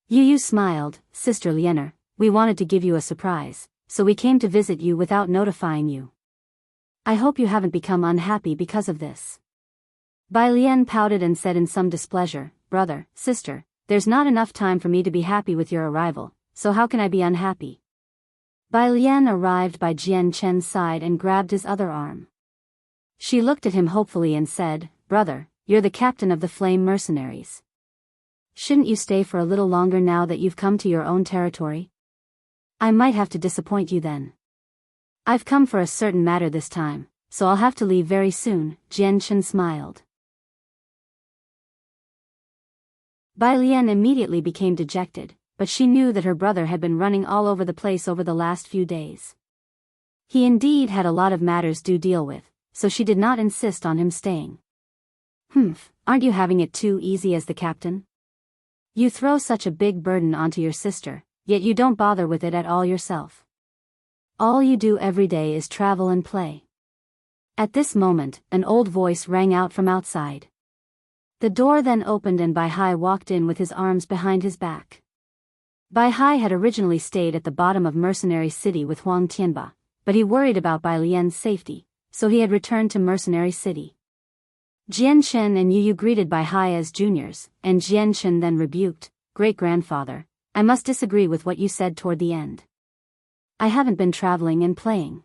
Yu smiled, "Sister Liener, we wanted to give you a surprise, so we came to visit you without notifying you. I hope you haven't become unhappy because of this." Bai Lian pouted and said in some displeasure, "Brother, sister, there's not enough time for me to be happy with your arrival, so how can I be unhappy?" Bai Lian arrived by Jian Chen's side and grabbed his other arm. She looked at him hopefully and said, "Brother, you're the captain of the Flame Mercenaries. Shouldn't you stay for a little longer now that you've come to your own territory? I might have to disappoint you then. I've come for a certain matter this time, so I'll have to leave very soon." Jian Chen smiled. Bai Lian immediately became dejected, but she knew that her brother had been running all over the place over the last few days. He indeed had a lot of matters to deal with, so she did not insist on him staying. Aren't you having it too easy as the captain? You throw such a big burden onto your sister, yet you don't bother with it at all yourself. All you do every day is travel and play." At this moment, an old voice rang out from outside. The door then opened and Bai Hai walked in with his arms behind his back. Bai Hai had originally stayed at the bottom of Mercenary City with Huang Tianba, but he worried about Bai Lian's safety, so he had returned to Mercenary City. Jian Chen and Yu greeted Bai Hai as juniors, and Jian Chen then rebuked, "Great-grandfather, I must disagree with what you said toward the end. I haven't been traveling and playing.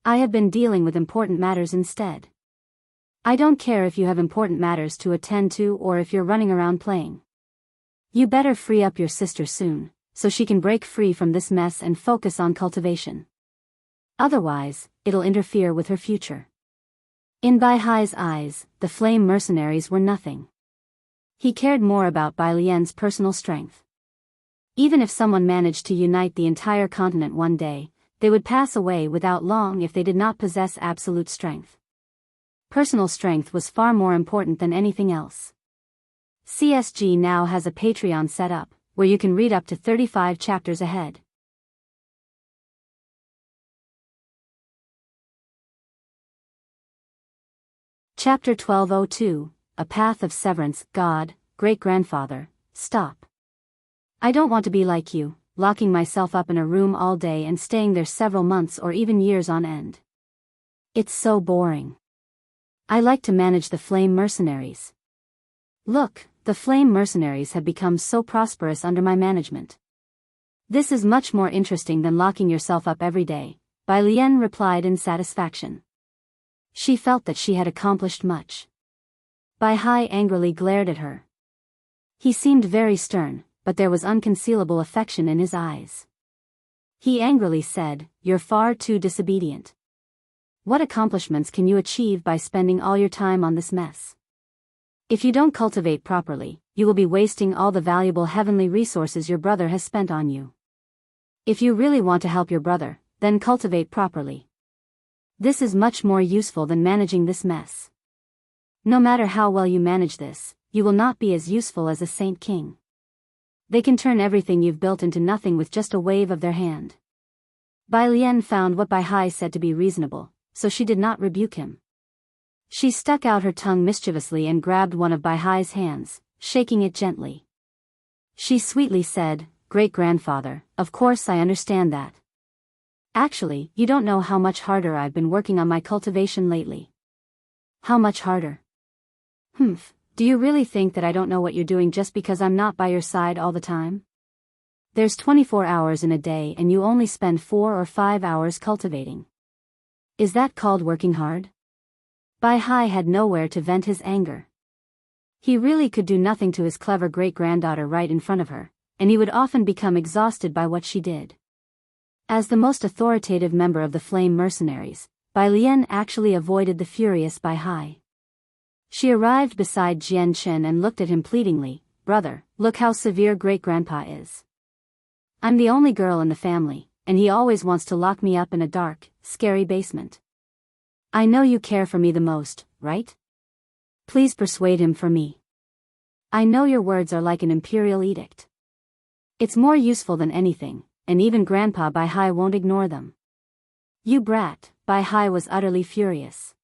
I have been dealing with important matters instead. I don't care if you have important matters to attend to or if you're running around playing. You better free up your sister soon, so she can break free from this mess and focus on cultivation. Otherwise, it'll interfere with her future." In Bai Hai's eyes, the Flame Mercenaries were nothing. He cared more about Bai Lian's personal strength. Even if someone managed to unite the entire continent one day, they would pass away without long if they did not possess absolute strength. Personal strength was far more important than anything else. CSG now has a Patreon set up, where you can read up to 35 chapters ahead. Chapter 1202, A Path of Severance. God, great-grandfather, stop. I don't want to be like you, locking myself up in a room all day and staying there several months or even years on end. It's so boring. I like to manage the Flame Mercenaries. Look, the Flame Mercenaries have become so prosperous under my management. This is much more interesting than locking yourself up every day, Bai Lian replied in satisfaction. She felt that she had accomplished much. Bai Hai angrily glared at her. He seemed very stern, but there was unconcealable affection in his eyes. He angrily said, "You're far too disobedient. What accomplishments can you achieve by spending all your time on this mess? If you don't cultivate properly, you will be wasting all the valuable heavenly resources your brother has spent on you. If you really want to help your brother, then cultivate properly. This is much more useful than managing this mess. No matter how well you manage this, you will not be as useful as a Saint King. They can turn everything you've built into nothing with just a wave of their hand." Bai Lian found what Bai Hai said to be reasonable, so she did not rebuke him. She stuck out her tongue mischievously and grabbed one of Bai Hai's hands, shaking it gently. She sweetly said, "Great-grandfather, of course I understand that. Actually, you don't know how much harder I've been working on my cultivation lately." "How much harder?" Do you really think that I don't know what you're doing just because I'm not by your side all the time? There's 24 hours in a day and you only spend 4 or 5 hours cultivating. Is that called working hard?" Bai Hai had nowhere to vent his anger. He really could do nothing to his clever great-granddaughter right in front of her, and he would often become exhausted by what she did. As the most authoritative member of the Flame Mercenaries, Bai Lian actually avoided the furious Bai Hai. She arrived beside Jian Chen and looked at him pleadingly. "Brother, look how severe great-grandpa is. I'm the only girl in the family, and he always wants to lock me up in a dark, scary basement. I know you care for me the most, right? Please persuade him for me. I know your words are like an imperial edict. It's more useful than anything, and even Grandpa Bai Hai won't ignore them." "You brat," Bai Hai was utterly furious.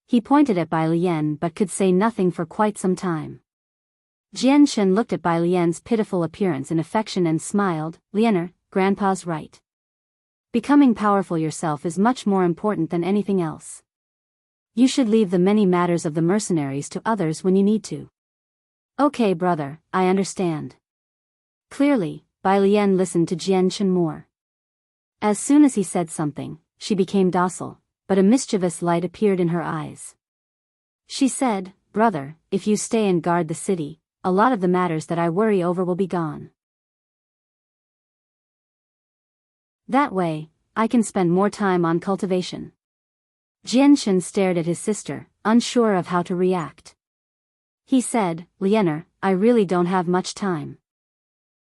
He pointed at Bai Lian but could say nothing for quite some time. Jian Chen looked at Bai Lian's pitiful appearance in affection and smiled. "Lianer, Grandpa's right. Becoming powerful yourself is much more important than anything else. You should leave the many matters of the mercenaries to others when you need to." "Okay, brother, I understand." Clearly, Bai Lian listened to Jian Chen more. As soon as he said something, she became docile, but a mischievous light appeared in her eyes. She said, "Brother, if you stay and guard the city, a lot of the matters that I worry over will be gone. That way, I can spend more time on cultivation." Jian Chen stared at his sister, unsure of how to react. He said, "Lianer, I really don't have much time.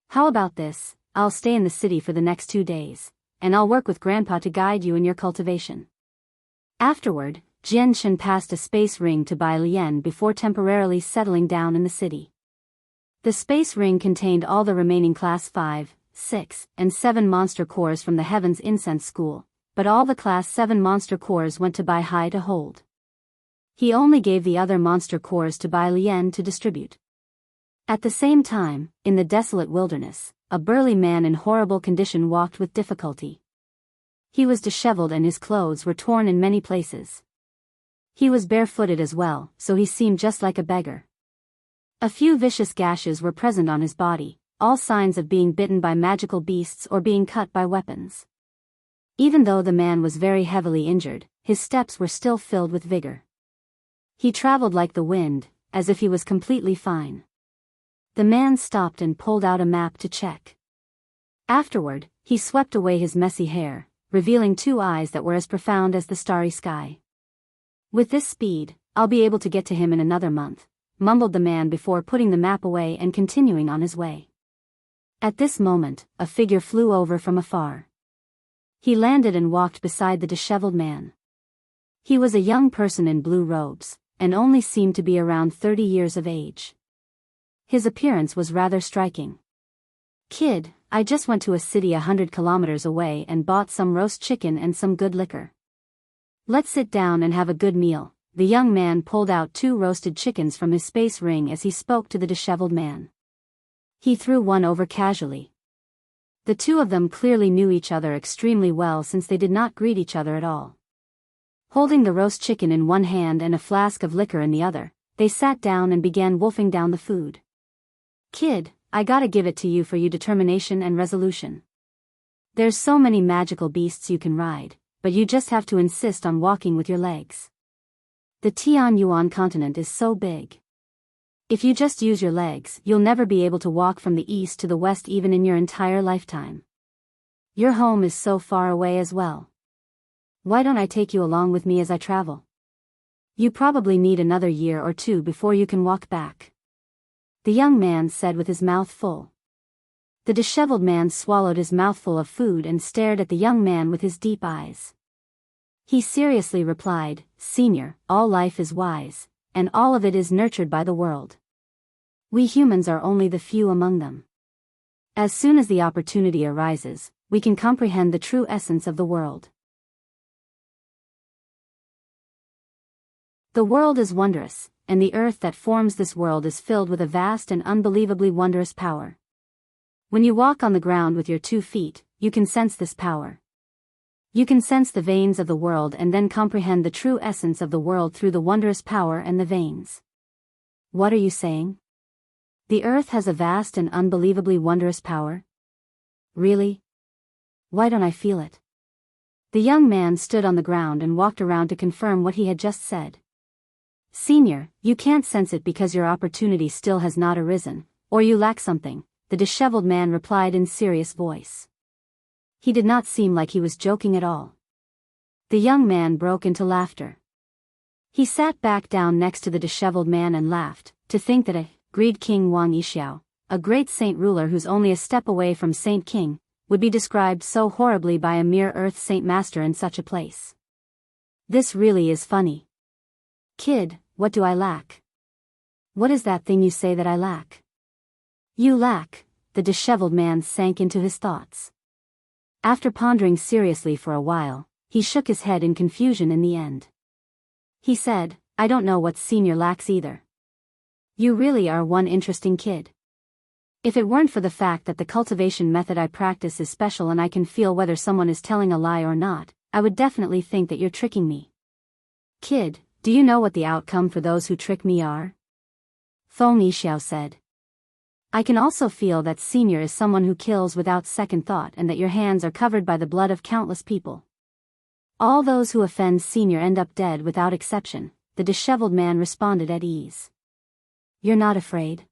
How about this? I'll stay in the city for the next 2 days, and I'll work with Grandpa to guide you in your cultivation." Afterward, Jian Chen passed a space ring to Bai Lian before temporarily settling down in the city. The space ring contained all the remaining Class 5, 6, and 7 monster cores from the Heaven's Incense School, but all the Class 7 monster cores went to Bai Hai to hold. He only gave the other monster cores to Bai Lian to distribute. At the same time, in the desolate wilderness, a burly man in horrible condition walked with difficulty. He was disheveled and his clothes were torn in many places. He was barefooted as well, so he seemed just like a beggar. A few vicious gashes were present on his body, all signs of being bitten by magical beasts or being cut by weapons. Even though the man was very heavily injured, his steps were still filled with vigor. He traveled like the wind, as if he was completely fine. The man stopped and pulled out a map to check. Afterward, he swept away his messy hair, revealing 2 eyes that were as profound as the starry sky. "With this speed, I'll be able to get to him in another month," mumbled the man before putting the map away and continuing on his way. At this moment, a figure flew over from afar. He landed and walked beside the disheveled man. He was a young person in blue robes, and only seemed to be around 30 years of age. His appearance was rather striking. "Kid, I just went to a city 100 kilometers away and bought some roast chicken and some good liquor. Let's sit down and have a good meal." The young man pulled out 2 roasted chickens from his space ring as he spoke to the disheveled man. He threw one over casually. The 2 of them clearly knew each other extremely well since they did not greet each other at all. Holding the roast chicken in one hand and a flask of liquor in the other, they sat down and began wolfing down the food. "Kid, I gotta give it to you for your determination and resolution. There's so many magical beasts you can ride, but you just have to insist on walking with your legs. The Tianyuan continent is so big. If you just use your legs, you'll never be able to walk from the east to the west even in your entire lifetime. Your home is so far away as well. Why don't I take you along with me as I travel? You probably need another year or 2 before you can walk back," the young man said with his mouth full. The disheveled man swallowed his mouthful of food and stared at the young man with his deep eyes. He seriously replied, "Senior, all life is wise, and all of it is nurtured by the world. We humans are only the few among them. As soon as the opportunity arises, we can comprehend the true essence of the world. The world is wondrous, and the earth that forms this world is filled with a vast and unbelievably wondrous power. When you walk on the ground with your 2 feet, you can sense this power. You can sense the veins of the world and then comprehend the true essence of the world through the wondrous power and the veins." "What are you saying? The earth has a vast and unbelievably wondrous power? Really? Why don't I feel it?" The young man stood on the ground and walked around to confirm what he had just said. "Senior, you can't sense it because your opportunity still has not arisen, or you lack something," the disheveled man replied in serious voice. He did not seem like he was joking at all. The young man broke into laughter. He sat back down next to the disheveled man and laughed, to think that a greed King Wang Yixiao, a great saint ruler who's only a step away from Saint King, would be described so horribly by a mere earth saint master in such a place. This really is funny. Kid, what do I lack? What is that thing you say that I lack? You lack, the disheveled man sank into his thoughts. After pondering seriously for a while, he shook his head in confusion in the end. He said, I don't know what Senior lacks either. You really are one interesting kid. If it weren't for the fact that the cultivation method I practice is special and I can feel whether someone is telling a lie or not, I would definitely think that you're tricking me. Kid, do you know what the outcome for those who trick me are? Feng Yixiao said. I can also feel that Senior is someone who kills without second thought and that your hands are covered by the blood of countless people. All those who offend Senior end up dead without exception, the disheveled man responded at ease. You're not afraid?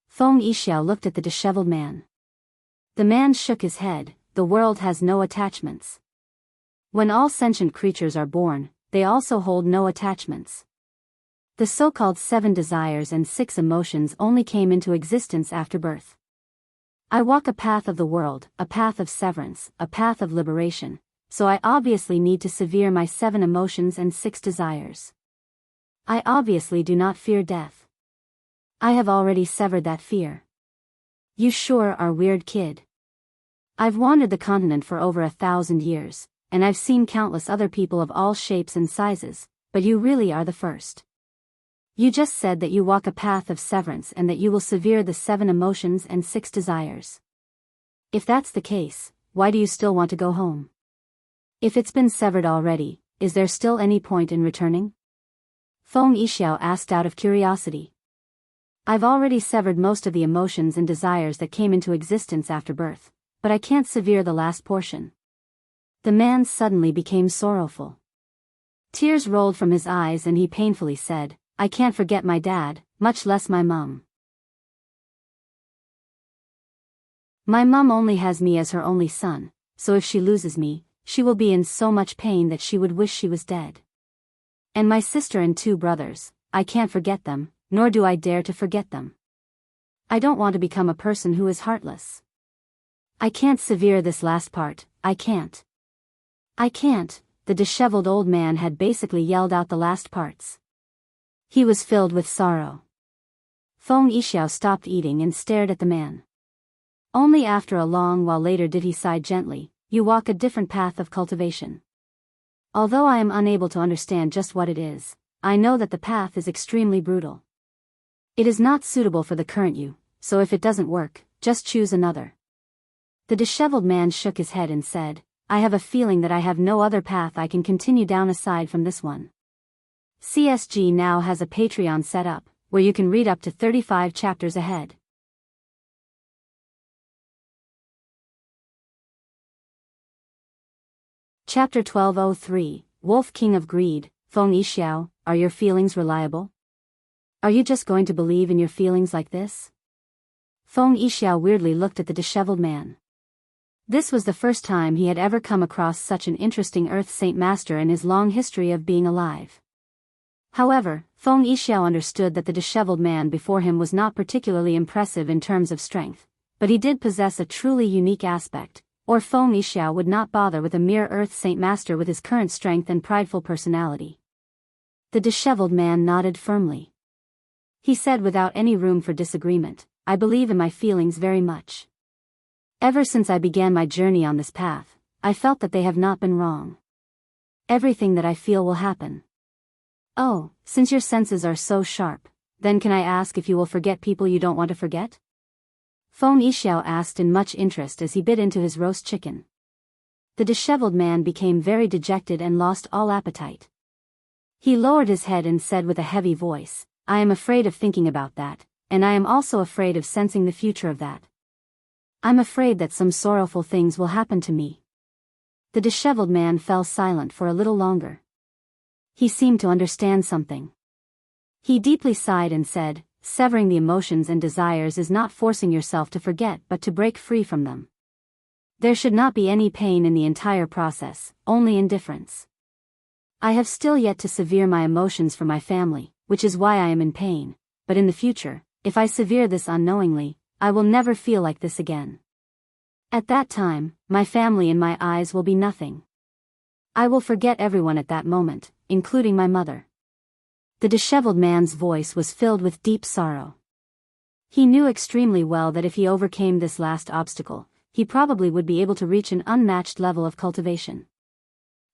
Feng Yixiao looked at the disheveled man. The man shook his head. The world has no attachments. When all sentient creatures are born, they also hold no attachments. The so-called 7 desires and 6 emotions only came into existence after birth. I walk a path of the world, a path of severance, a path of liberation, so I obviously need to sever my 7 emotions and 6 desires. I obviously do not fear death. I have already severed that fear. You sure are weird, kid. I've wandered the continent for over 1,000 years, and I've seen countless other people of all shapes and sizes, but you really are the first. You just said that you walk a path of severance and that you will sever the 7 emotions and 6 desires. If that's the case, why do you still want to go home? If it's been severed already, is there still any point in returning? Feng Yixiao asked out of curiosity. I've already severed most of the emotions and desires that came into existence after birth, but I can't sever the last portion. The man suddenly became sorrowful. Tears rolled from his eyes and he painfully said, I can't forget my dad, much less my mum. My mum only has me as her only son, so if she loses me, she will be in so much pain that she would wish she was dead. And my sister and 2 brothers, I can't forget them, nor do I dare to forget them. I don't want to become a person who is heartless. I can't sever this last part, I can't. I can't, the disheveled old man had basically yelled out the last parts. He was filled with sorrow. Feng Yixiao stopped eating and stared at the man. Only after a long while later did he sigh gently, you walk a different path of cultivation. Although I am unable to understand just what it is, I know that the path is extremely brutal. It is not suitable for the current you, so if it doesn't work, just choose another. The disheveled man shook his head and said, I have a feeling that I have no other path I can continue down aside from this one. CSG now has a Patreon set up, where you can read up to 35 chapters ahead. Chapter 1203, Wolf King of Greed. Feng Yixiao, are your feelings reliable? Are you just going to believe in your feelings like this? Feng Yixiao weirdly looked at the disheveled man. This was the first time he had ever come across such an interesting Earth Saint Master in his long history of being alive. However, Feng Yixiao understood that the disheveled man before him was not particularly impressive in terms of strength, but he did possess a truly unique aspect, or Feng Yixiao would not bother with a mere Earth Saint Master with his current strength and prideful personality. The disheveled man nodded firmly. He said without any room for disagreement, I believe in my feelings very much. Ever since I began my journey on this path, I felt that they have not been wrong. Everything that I feel will happen. Oh, since your senses are so sharp, then can I ask if you will forget people you don't want to forget? Feng Yixiao asked in much interest as he bit into his roast chicken. The disheveled man became very dejected and lost all appetite. He lowered his head and said with a heavy voice, I am afraid of thinking about that, and I am also afraid of sensing the future of that. I'm afraid that some sorrowful things will happen to me. The disheveled man fell silent for a little longer. He seemed to understand something. He deeply sighed and said, severing the emotions and desires is not forcing yourself to forget but to break free from them. There should not be any pain in the entire process, only indifference. I have still yet to sever my emotions for my family, which is why I am in pain, but in the future, if I sever this unknowingly, I will never feel like this again. At that time, my family in my eyes will be nothing. I will forget everyone at that moment, including my mother. The disheveled man's voice was filled with deep sorrow. He knew extremely well that if he overcame this last obstacle, he probably would be able to reach an unmatched level of cultivation.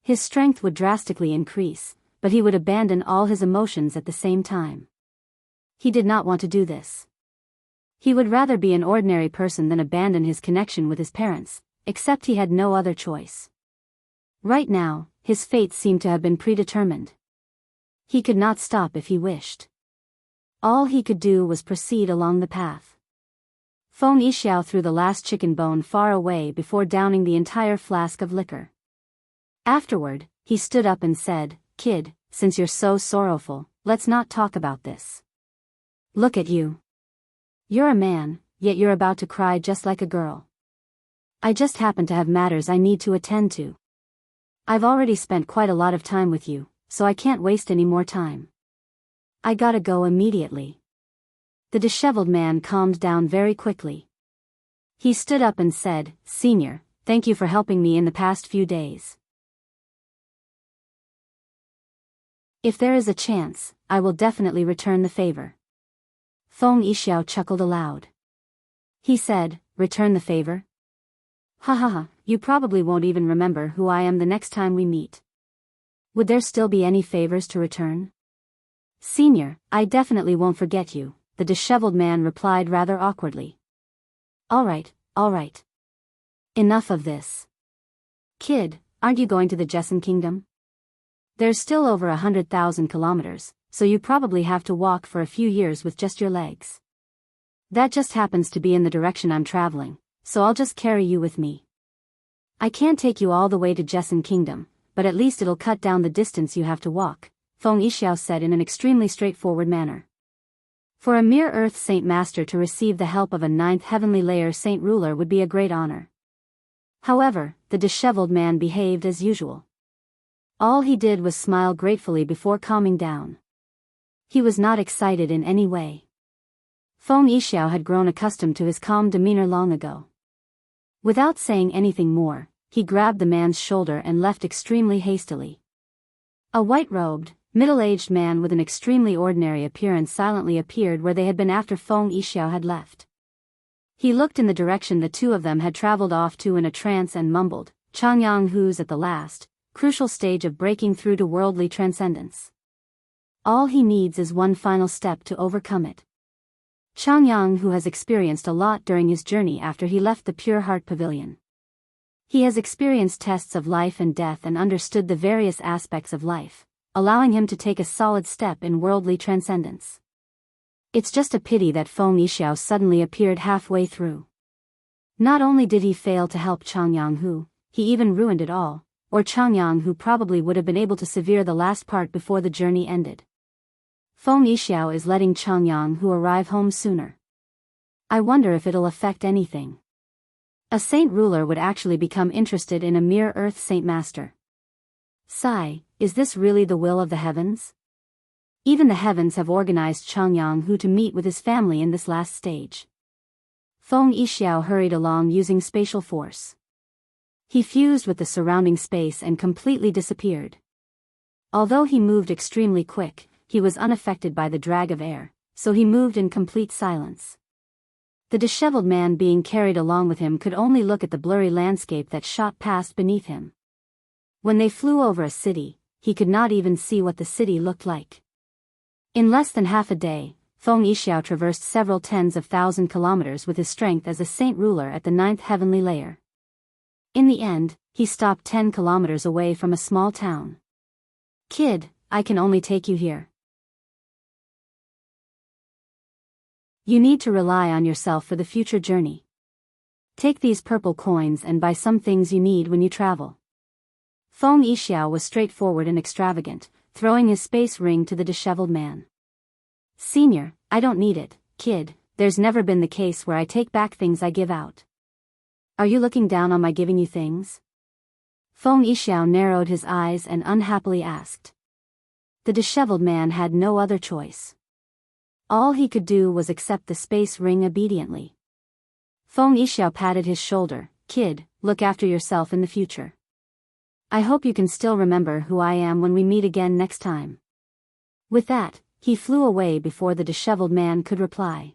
His strength would drastically increase, but he would abandon all his emotions at the same time. He did not want to do this. He would rather be an ordinary person than abandon his connection with his parents, except he had no other choice. Right now, his fate seemed to have been predetermined. He could not stop if he wished. All he could do was proceed along the path. Feng Yixiao threw the last chicken bone far away before downing the entire flask of liquor. Afterward, he stood up and said, "Kid, since you're so sorrowful, let's not talk about this. Look at you. You're a man, yet you're about to cry just like a girl. I just happen to have matters I need to attend to. I've already spent quite a lot of time with you, so I can't waste any more time. I gotta go immediately." The disheveled man calmed down very quickly. He stood up and said, "Senior, thank you for helping me in the past few days. If there is a chance, I will definitely return the favor." Feng Yixiao chuckled aloud. He said, "Return the favor? Ha ha ha, you probably won't even remember who I am the next time we meet. Would there still be any favors to return?" "Senior, I definitely won't forget you," the disheveled man replied rather awkwardly. All right. Enough of this. Kid, aren't you going to the Jian kingdom? There's still over 100,000 kilometers, so you probably have to walk for a few years with just your legs. That just happens to be in the direction I'm traveling, so I'll just carry you with me. I can't take you all the way to Jian kingdom, but at least it'll cut down the distance you have to walk, Feng Yixiao said in an extremely straightforward manner. For a mere Earth Saint Master to receive the help of a 9th heavenly layer Saint Ruler would be a great honor. However, the disheveled man behaved as usual. All he did was smile gratefully before calming down. He was not excited in any way. Feng Yixiao had grown accustomed to his calm demeanor long ago. Without saying anything more, he grabbed the man's shoulder and left extremely hastily. A white-robed, middle-aged man with an extremely ordinary appearance silently appeared where they had been after Feng Yixiao had left. He looked in the direction the two of them had traveled off to in a trance and mumbled, "Changyang, who's at the last, crucial stage of breaking through to worldly transcendence. All he needs is one final step to overcome it. Changyang, who has experienced a lot during his journey after he left the Pure Heart Pavilion. He has experienced tests of life and death and understood the various aspects of life, allowing him to take a solid step in worldly transcendence. It's just a pity that Feng Yixiao suddenly appeared halfway through. Not only did he fail to help Changyang, who, he even ruined it all, or Changyang, who probably would have been able to sever the last part before the journey ended. Feng Yixiao is letting Changyang who arrive home sooner. I wonder if it'll affect anything. A Saint Ruler would actually become interested in a mere Earth Saint Master. Sigh, is this really the will of the heavens? Even the heavens have organized Changyang who to meet with his family in this last stage. Feng Yixiao hurried along using spatial force. He fused with the surrounding space and completely disappeared. Although he moved extremely quick, he was unaffected by the drag of air, so he moved in complete silence. The disheveled man being carried along with him could only look at the blurry landscape that shot past beneath him. When they flew over a city, he could not even see what the city looked like. In less than half a day, Feng Yixiao traversed several tens of thousand kilometers with his strength as a Saint Ruler at the 9th heavenly layer. In the end, he stopped 10 kilometers away from a small town. Kid, I can only take you here. You need to rely on yourself for the future journey. Take these purple coins and buy some things you need when you travel. Feng Yixiao was straightforward and extravagant, throwing his space ring to the disheveled man. Senior, I don't need it, kid, there's never been the case where I take back things I give out. Are you looking down on my giving you things? Feng Yixiao narrowed his eyes and unhappily asked. The disheveled man had no other choice. All he could do was accept the space ring obediently. Feng Yixiao patted his shoulder. Kid, look after yourself in the future. I hope you can still remember who I am when we meet again next time. With that, he flew away before the disheveled man could reply.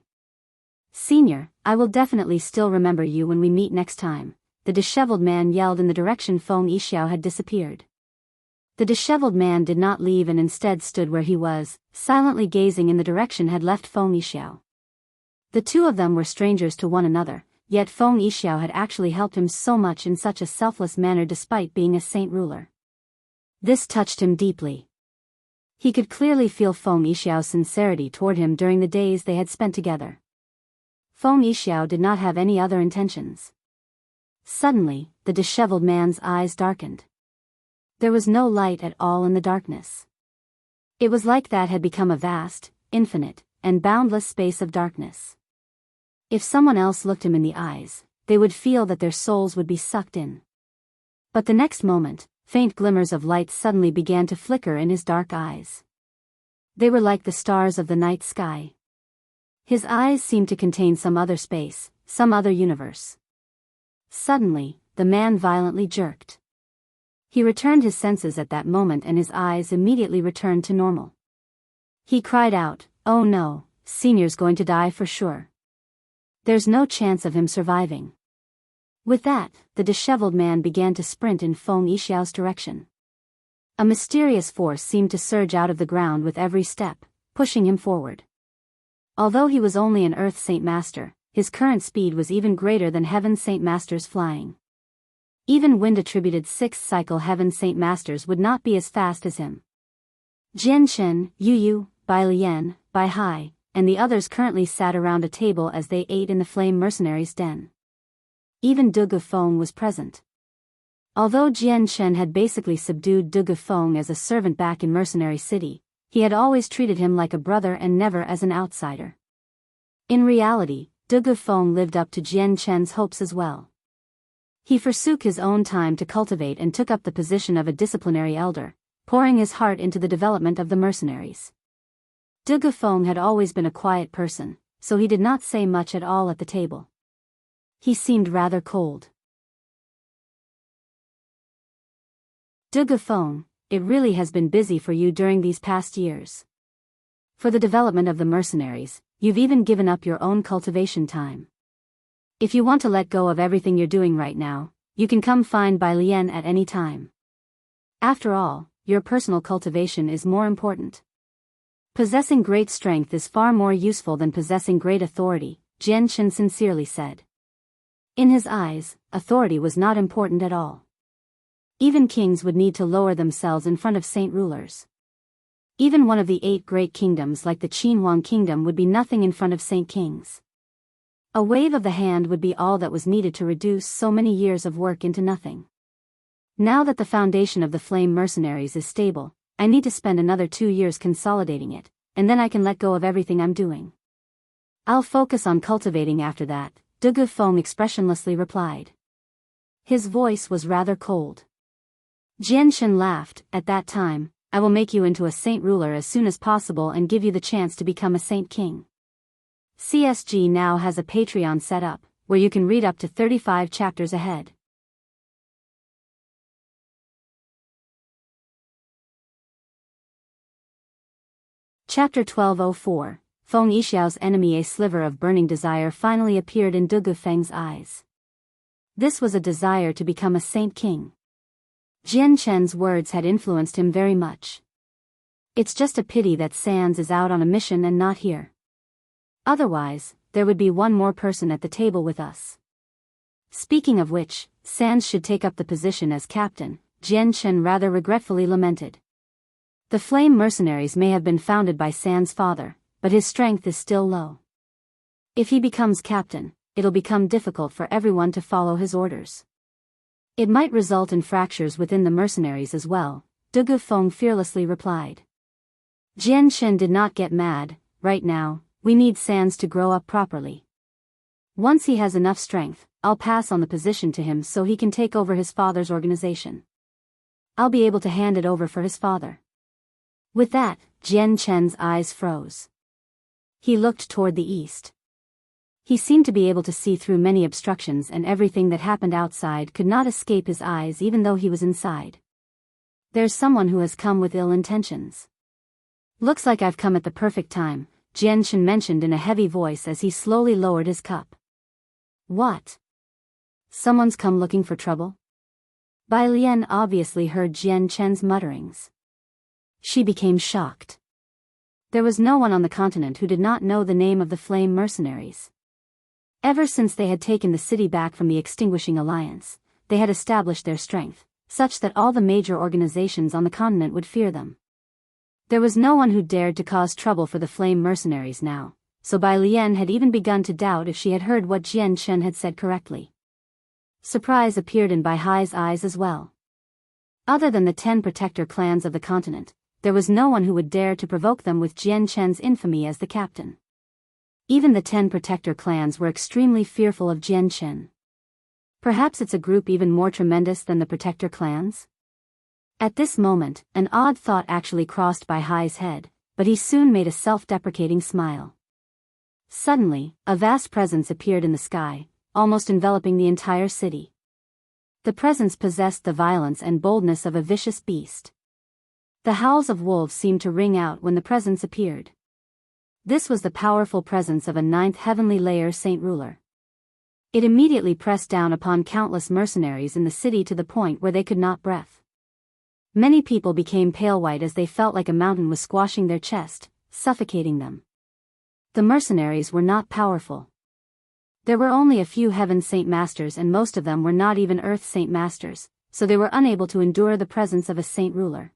Senior, I will definitely still remember you when we meet next time, the disheveled man yelled in the direction Feng Yixiao had disappeared. The disheveled man did not leave and instead stood where he was, silently gazing in the direction had left Feng Yixiao. The two of them were strangers to one another, yet Feng Yixiao had actually helped him so much in such a selfless manner despite being a saint ruler. This touched him deeply. He could clearly feel Feng Yixiao's sincerity toward him during the days they had spent together. Feng Yixiao did not have any other intentions. Suddenly, the disheveled man's eyes darkened. There was no light at all in the darkness. It was like that had become a vast, infinite, and boundless space of darkness. If someone else looked him in the eyes, they would feel that their souls would be sucked in. But the next moment, faint glimmers of light suddenly began to flicker in his dark eyes. They were like the stars of the night sky. His eyes seemed to contain some other space, some other universe. Suddenly, the man violently jerked. He returned his senses at that moment and his eyes immediately returned to normal. He cried out, "Oh no, Senior's going to die for sure. There's no chance of him surviving." With that, the disheveled man began to sprint in Feng Yixiao's direction. A mysterious force seemed to surge out of the ground with every step, pushing him forward. Although he was only an Earth Saint Master, his current speed was even greater than Heaven Saint Masters flying. Even wind-attributed 6th cycle Heaven Saint Masters would not be as fast as him. Jian, Chen, Yu, Bai Lian, Bai Hai, and the others currently sat around a table as they ate in the Flame Mercenaries' den. Even Duge Feng was present. Although Jian Chen had basically subdued Duge Feng as a servant back in Mercenary City, he had always treated him like a brother and never as an outsider. In reality, Duge Feng lived up to Jian Chen's hopes as well. He forsook his own time to cultivate and took up the position of a disciplinary elder, pouring his heart into the development of the mercenaries. Duge Feng had always been a quiet person, so he did not say much at all at the table. He seemed rather cold. Duge Feng, it really has been busy for you during these past years. For the development of the mercenaries, you've even given up your own cultivation time. If you want to let go of everything you're doing right now, you can come find Bai Lian at any time. After all, your personal cultivation is more important. Possessing great strength is far more useful than possessing great authority, Jian Chen sincerely said. In his eyes, authority was not important at all. Even kings would need to lower themselves in front of saint rulers. Even one of the 8 great kingdoms like the Changyang kingdom would be nothing in front of saint kings. A wave of the hand would be all that was needed to reduce so many years of work into nothing. Now that the foundation of the Flame Mercenaries is stable, I need to spend another 2 years consolidating it, and then I can let go of everything I'm doing. I'll focus on cultivating after that, Duge Feng expressionlessly replied. His voice was rather cold. Jian Shen laughed. At that time, I will make you into a saint ruler as soon as possible and give you the chance to become a saint king. CSG now has a Patreon set up, where you can read up to 35 chapters ahead. Chapter 1204, Feng Yixiao's enemy. A sliver of burning desire finally appeared in Duge Feng's eyes. This was a desire to become a saint king. Jian Chen's words had influenced him very much. It's just a pity that Sans is out on a mission and not here. Otherwise, there would be one more person at the table with us. Speaking of which, Sans should take up the position as captain, Jian Chen rather regretfully lamented. The Flame Mercenaries may have been founded by Sans' father, but his strength is still low. If he becomes captain, it'll become difficult for everyone to follow his orders. It might result in fractures within the mercenaries as well, Duge Feng fearlessly replied. Jian Chen did not get mad. right now, we need Sans to grow up properly. Once he has enough strength, I'll pass on the position to him so he can take over his father's organization. I'll be able to hand it over for his father." With that, Chen's eyes froze. He looked toward the east. He seemed to be able to see through many obstructions, and everything that happened outside could not escape his eyes even though he was inside. "There's someone who has come with ill intentions. Looks like I've come at the perfect time," Chen mentioned in a heavy voice as he slowly lowered his cup. "What? Someone's come looking for trouble?" Bai Lian obviously heard Chen's mutterings. She became shocked. There was no one on the continent who did not know the name of the Flame Mercenaries. Ever since they had taken the city back from the Extinguishing Alliance, they had established their strength, such that all the major organizations on the continent would fear them. There was no one who dared to cause trouble for the Flame Mercenaries now, so Bai Lian had even begun to doubt if she had heard what Chen had said correctly. Surprise appeared in Bai Hai's eyes as well. Other than the 10 protector clans of the continent, there was no one who would dare to provoke them with Chen's infamy as the captain. Even the 10 protector clans were extremely fearful of Chen. Perhaps it's a group even more tremendous than the protector clans? At this moment, an odd thought actually crossed Bai Hai's head, but he soon made a self-deprecating smile. Suddenly, a vast presence appeared in the sky, almost enveloping the entire city. The presence possessed the violence and boldness of a vicious beast. The howls of wolves seemed to ring out when the presence appeared. This was the powerful presence of a 9th heavenly layer saint ruler. It immediately pressed down upon countless mercenaries in the city to the point where they could not breathe. Many people became pale white as they felt like a mountain was squashing their chest, suffocating them. The mercenaries were not powerful. There were only a few heaven saint masters, and most of them were not even earth saint masters, so they were unable to endure the presence of a saint ruler.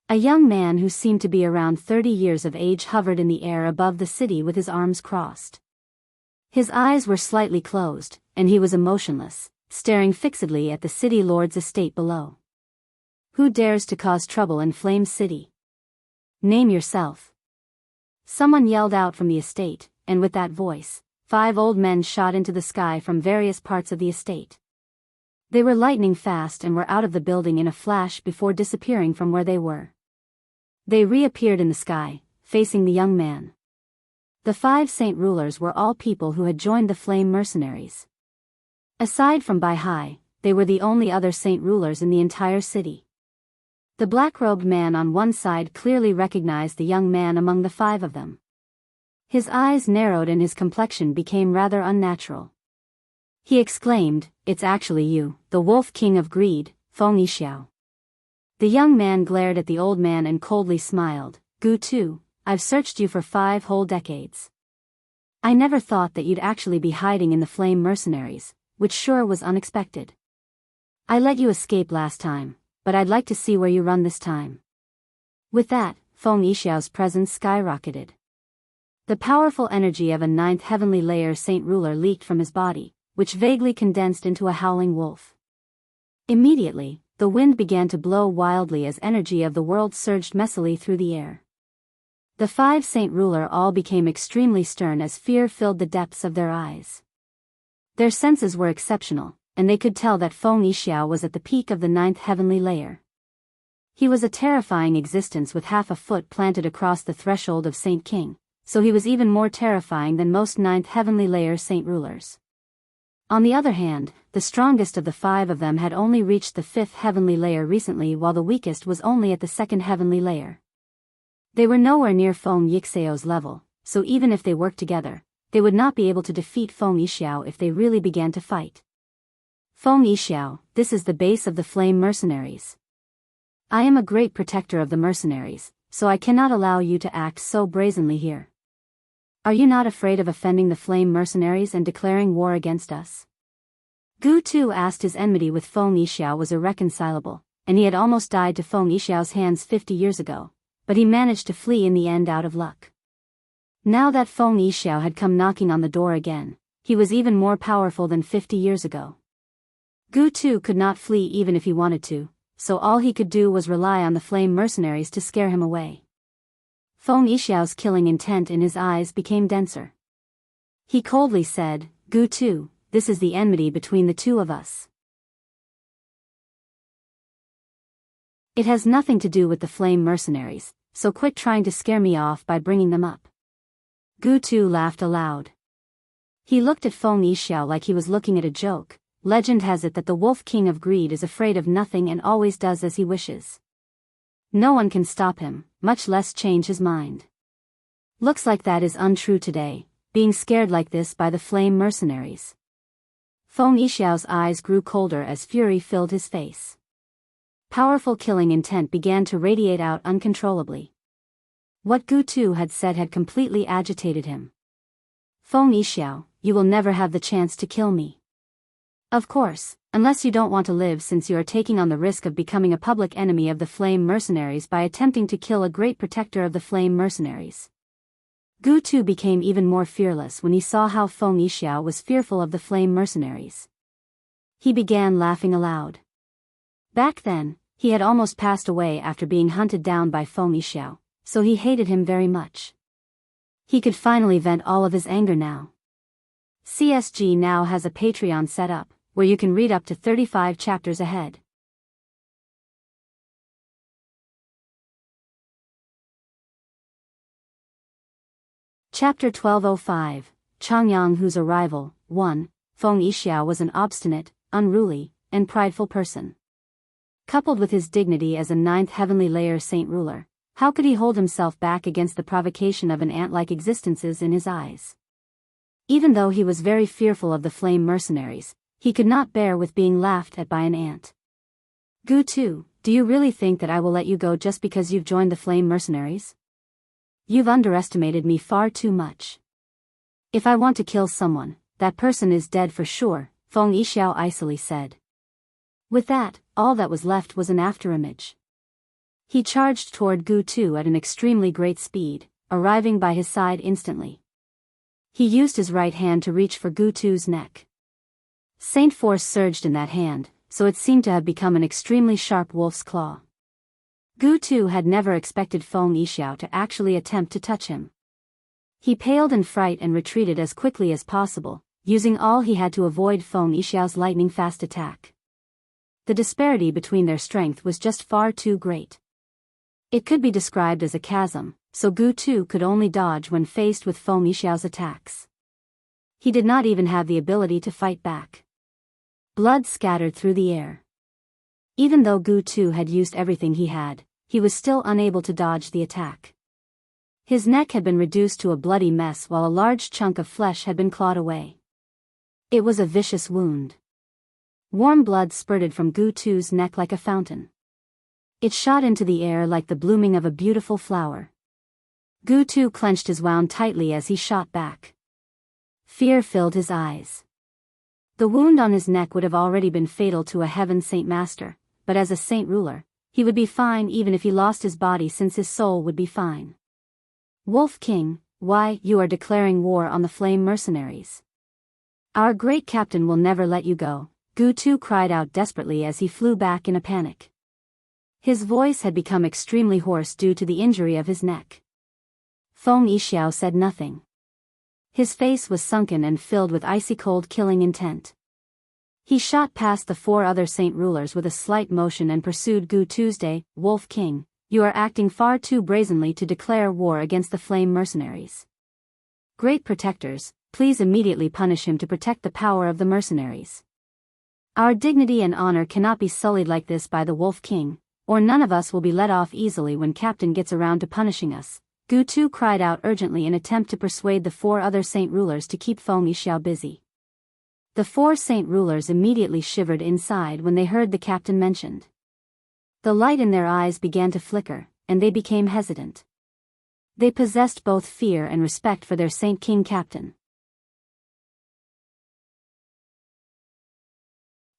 A young man who seemed to be around 30 years of age hovered in the air above the city with his arms crossed. His eyes were slightly closed, and he was emotionless, staring fixedly at the city lord's estate below. "Who dares to cause trouble in Flame City? Name yourself." Someone yelled out from the estate, and with that voice, 5 old men shot into the sky from various parts of the estate. They were lightning fast and were out of the building in a flash before disappearing from where they were. They reappeared in the sky, facing the young man. The 5 saint rulers were all people who had joined the Flame Mercenaries. Aside from Bai Hai, they were the only other saint rulers in the entire city. The black-robed man on one side clearly recognized the young man among the 5 of them. His eyes narrowed and his complexion became rather unnatural. He exclaimed, "It's actually you, the Wolf King of Greed, Feng Yixiao." The young man glared at the old man and coldly smiled. "Gu Tu, I've searched you for 5 whole decades. I never thought that you'd actually be hiding in the Flame Mercenaries, which sure was unexpected. I let you escape last time, but I'd like to see where you run this time." With that, Feng Yixiao's presence skyrocketed. The powerful energy of a 9th heavenly layer saint ruler leaked from his body, which vaguely condensed into a howling wolf. Immediately, the wind began to blow wildly as energy of the world surged messily through the air. The 5 saint ruler all became extremely stern as fear filled the depths of their eyes. Their senses were exceptional, and they could tell that Feng Yixiao was at the peak of the 9th heavenly layer. He was a terrifying existence with half a foot planted across the threshold of Saint King, so he was even more terrifying than most 9th heavenly layer saint rulers. On the other hand, the strongest of the 5 of them had only reached the 5th heavenly layer recently, while the weakest was only at the 2nd heavenly layer. They were nowhere near Feng Yixiao's level, so even if they worked together, they would not be able to defeat Feng Yixiao if they really began to fight. "Feng Yixiao, this is the base of the Flame Mercenaries. I am a great protector of the mercenaries, so I cannot allow you to act so brazenly here. Are you not afraid of offending the Flame Mercenaries and declaring war against us?" Gu Tu asked. His enmity with Feng Yixiao was irreconcilable, and he had almost died to Feng Yixiao's hands 50 years ago, but he managed to flee in the end out of luck. Now that Feng Yixiao had come knocking on the door again, he was even more powerful than 50 years ago. Gu Tu could not flee even if he wanted to, so all he could do was rely on the flame mercenaries to scare him away. Feng Yixiao's killing intent in his eyes became denser. He coldly said, "Gu Tu, this is the enmity between the two of us. It has nothing to do with the flame mercenaries, so quit trying to scare me off by bringing them up." Gu Tu laughed aloud. He looked at Feng Yixiao like he was looking at a joke. Legend has it that the Wolf King of Greed is afraid of nothing and always does as he wishes. No one can stop him, much less change his mind. Looks like that is untrue today, being scared like this by the flame mercenaries. Feng Yixiao's eyes grew colder as fury filled his face. Powerful killing intent began to radiate out uncontrollably. What Gu Tu had said had completely agitated him. "Feng Yixiao, you will never have the chance to kill me. Of course, unless you don't want to live, since you are taking on the risk of becoming a public enemy of the flame mercenaries by attempting to kill a great protector of the flame mercenaries." Gu Tu became even more fearless when he saw how Feng Yixiao was fearful of the flame mercenaries. He began laughing aloud. Back then, he had almost passed away after being hunted down by Feng Yixiao, so he hated him very much. He could finally vent all of his anger now. CSG now has a Patreon set up, where you can read up to 35 chapters ahead. Chapter 1205, Changyang, whose arrival. 1. Feng Yixiao was an obstinate, unruly, and prideful person. Coupled with his dignity as a ninth heavenly layer saint ruler, how could he hold himself back against the provocation of an ant-like existences in his eyes? Even though he was very fearful of the flame mercenaries, he could not bear with being laughed at by an ant. "Gu Tu, do you really think that I will let you go just because you've joined the flame mercenaries? You've underestimated me far too much. If I want to kill someone, that person is dead for sure," Feng Yixiao icily said. With that, all that was left was an afterimage. He charged toward Gu Tu at an extremely great speed, arriving by his side instantly. He used his right hand to reach for Gu Tu's neck. Saint force surged in that hand, so it seemed to have become an extremely sharp wolf's claw. Gu Tu had never expected Feng Yixiao to actually attempt to touch him. He paled in fright and retreated as quickly as possible, using all he had to avoid Feng Yixiao's lightning-fast attack. The disparity between their strength was just far too great. It could be described as a chasm, so Gu Tu could only dodge when faced with Feng Yixiao's attacks. He did not even have the ability to fight back. Blood scattered through the air. Even though Gu Tu had used everything he had, he was still unable to dodge the attack. His neck had been reduced to a bloody mess while a large chunk of flesh had been clawed away. It was a vicious wound. Warm blood spurted from Gu Tu's neck like a fountain. It shot into the air like the blooming of a beautiful flower. Gu Tu clenched his wound tightly as he shot back. Fear filled his eyes. The wound on his neck would have already been fatal to a heaven saint master, but as a saint ruler, he would be fine even if he lost his body, since his soul would be fine. "Wolf King, why, you are declaring war on the flame mercenaries. Our great captain will never let you go," Gu Tu cried out desperately as he flew back in a panic. His voice had become extremely hoarse due to the injury of his neck. Feng Yixiao said nothing. His face was sunken and filled with icy cold killing intent. He shot past the 4 other saint rulers with a slight motion and pursued Gu Tuesday. "Wolf King, you are acting far too brazenly to declare war against the flame mercenaries. Great protectors, please immediately punish him to protect the power of the mercenaries. Our dignity and honor cannot be sullied like this by the Wolf King, or none of us will be let off easily when Captain gets around to punishing us," Gu Tu cried out urgently in attempt to persuade the 4 other saint rulers to keep Feng Yixiao busy. The 4 saint rulers immediately shivered inside when they heard the captain mentioned. The light in their eyes began to flicker, and they became hesitant. They possessed both fear and respect for their Saint King captain.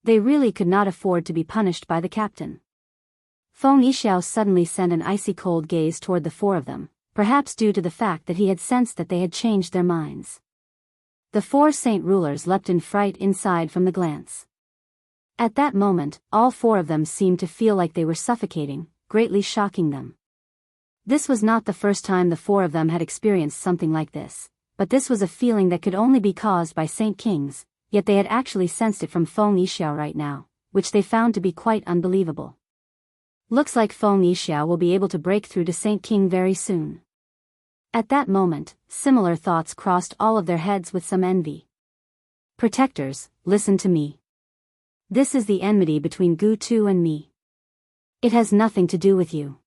They really could not afford to be punished by the captain. Feng Yixiao suddenly sent an icy cold gaze toward the 4 of them, perhaps due to the fact that he had sensed that they had changed their minds. The 4 saint rulers leapt in fright inside from the glance. At that moment, all four of them seemed to feel like they were suffocating, greatly shocking them. This was not the first time the four of them had experienced something like this, but this was a feeling that could only be caused by Saint Kings, yet they had actually sensed it from Feng Yixiao right now, which they found to be quite unbelievable. Looks like Feng Yixiao will be able to break through to Saint King very soon. At that moment, similar thoughts crossed all of their heads with some envy. Protectors, listen to me. This is the enmity between Gu Tu and me. It has nothing to do with you.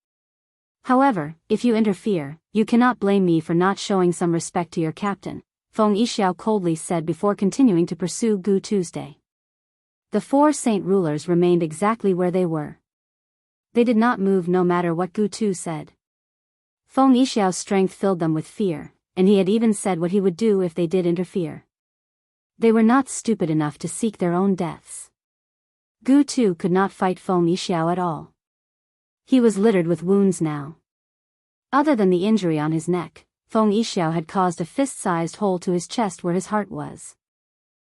However, if you interfere, you cannot blame me for not showing some respect to your captain, Feng Yixiao coldly said before continuing to pursue Gu Tuesday. The four saint rulers remained exactly where they were. They did not move no matter what Gu Tu said. Feng Yixiao's strength filled them with fear, and he had even said what he would do if they did interfere. They were not stupid enough to seek their own deaths. Gu Tu could not fight Feng Yixiao at all. He was littered with wounds now. Other than the injury on his neck, Feng Yixiao had caused a fist-sized hole to his chest where his heart was.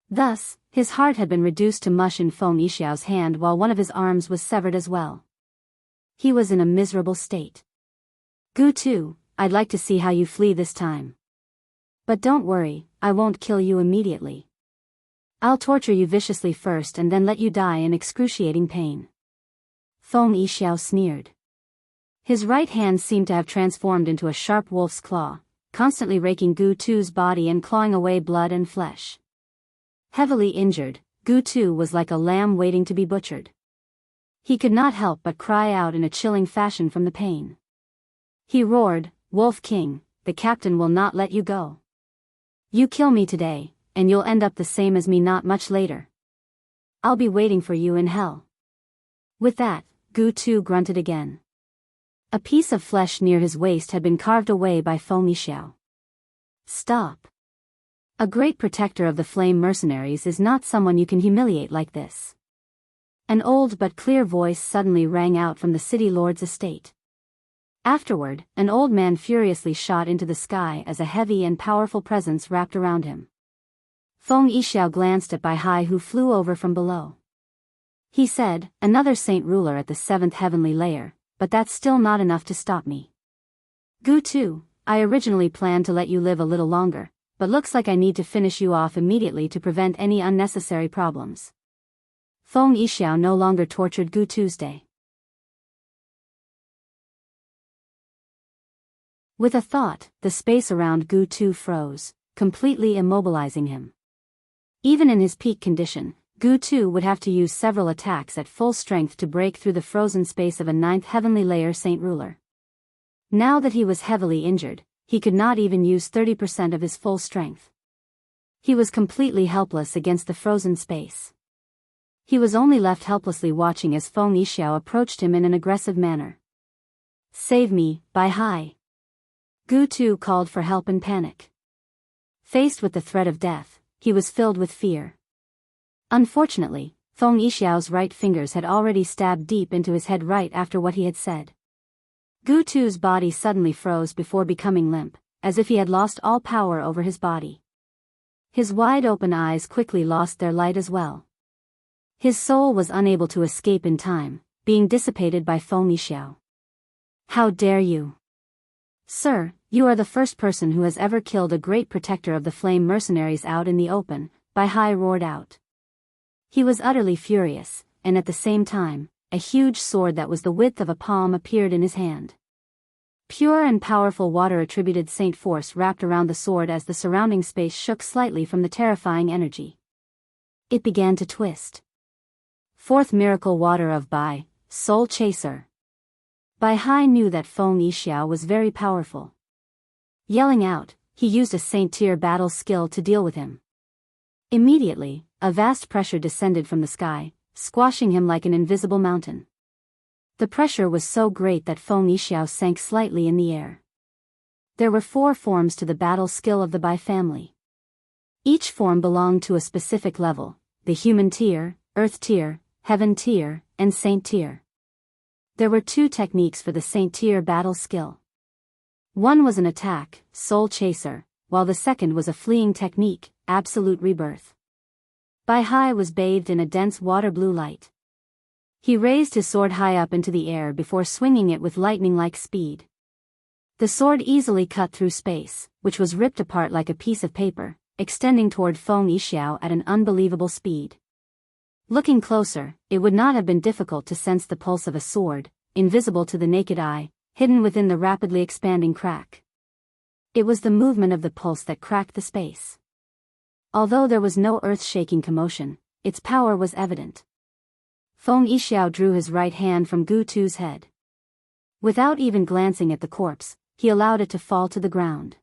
Thus, his heart had been reduced to mush in Feng Yixiao's hand while one of his arms was severed as well. He was in a miserable state. Gu Tu, I'd like to see how you flee this time. But don't worry, I won't kill you immediately. I'll torture you viciously first and then let you die in excruciating pain. Feng Yixiao sneered. His right hand seemed to have transformed into a sharp wolf's claw, constantly raking Gu Tu's body and clawing away blood and flesh. Heavily injured, Gu Tu was like a lamb waiting to be butchered. He could not help but cry out in a chilling fashion from the pain. He roared, "Wolf King, the captain will not let you go. You kill me today, and you'll end up the same as me not much later. I'll be waiting for you in hell." With that, Gu Tu grunted again. A piece of flesh near his waist had been carved away by Feng Yixiao. Stop. A great protector of the flame mercenaries is not someone you can humiliate like this. An old but clear voice suddenly rang out from the city lord's estate. Afterward, an old man furiously shot into the sky as a heavy and powerful presence wrapped around him. Feng Yixiao glanced at Biyao who flew over from below. He said, "Another saint ruler at the 7th heavenly layer, but that's still not enough to stop me. Gu Tu, I originally planned to let you live a little longer, but looks like I need to finish you off immediately to prevent any unnecessary problems." Feng Yixiao no longer tortured Gu Tuesday. With a thought, the space around Gu Tu froze, completely immobilizing him. Even in his peak condition, Gu Tu would have to use several attacks at full strength to break through the frozen space of a 9th heavenly layer saint ruler. Now that he was heavily injured, he could not even use 30% of his full strength. He was completely helpless against the frozen space. He was only left helplessly watching as Feng Yixiao approached him in an aggressive manner. "Save me, Biyao." Gu Tu called for help in panic. Faced with the threat of death, he was filled with fear. Unfortunately, Feng Yixiao's right fingers had already stabbed deep into his head right after what he had said. Gu Tu's body suddenly froze before becoming limp, as if he had lost all power over his body. His wide-open eyes quickly lost their light as well. His soul was unable to escape in time, being dissipated by Feng Yixiao. "How dare you? Sir, you are the first person who has ever killed a great protector of the flame mercenaries out in the open," Biyao roared out. He was utterly furious, and at the same time, a huge sword that was the width of a palm appeared in his hand. Pure and powerful water-attributed saint force wrapped around the sword as the surrounding space shook slightly from the terrifying energy. It began to twist. Fourth miracle water of Bai, Soul Chaser. Biyao knew that Feng Yixiao was very powerful. Yelling out, he used a saint-tier battle skill to deal with him. Immediately, a vast pressure descended from the sky, squashing him like an invisible mountain. The pressure was so great that Feng Yixiao sank slightly in the air. There were 4 forms to the battle skill of the Bai family. Each form belonged to a specific level: the human tier, earth tier, heaven tier, and saint tier. There were 2 techniques for the saint tier battle skill. One was an attack, Soul Chaser, while the second was a fleeing technique, Absolute Rebirth. Bai Hai was bathed in a dense water-blue light. He raised his sword high up into the air before swinging it with lightning-like speed. The sword easily cut through space, which was ripped apart like a piece of paper, extending toward Feng Yixiao at an unbelievable speed. Looking closer, it would not have been difficult to sense the pulse of a sword, invisible to the naked eye, hidden within the rapidly expanding crack. It was the movement of the pulse that cracked the space. Although there was no earth-shaking commotion, its power was evident. Feng Yixiao drew his right hand from Gu Tu's head. Without even glancing at the corpse, he allowed it to fall to the ground.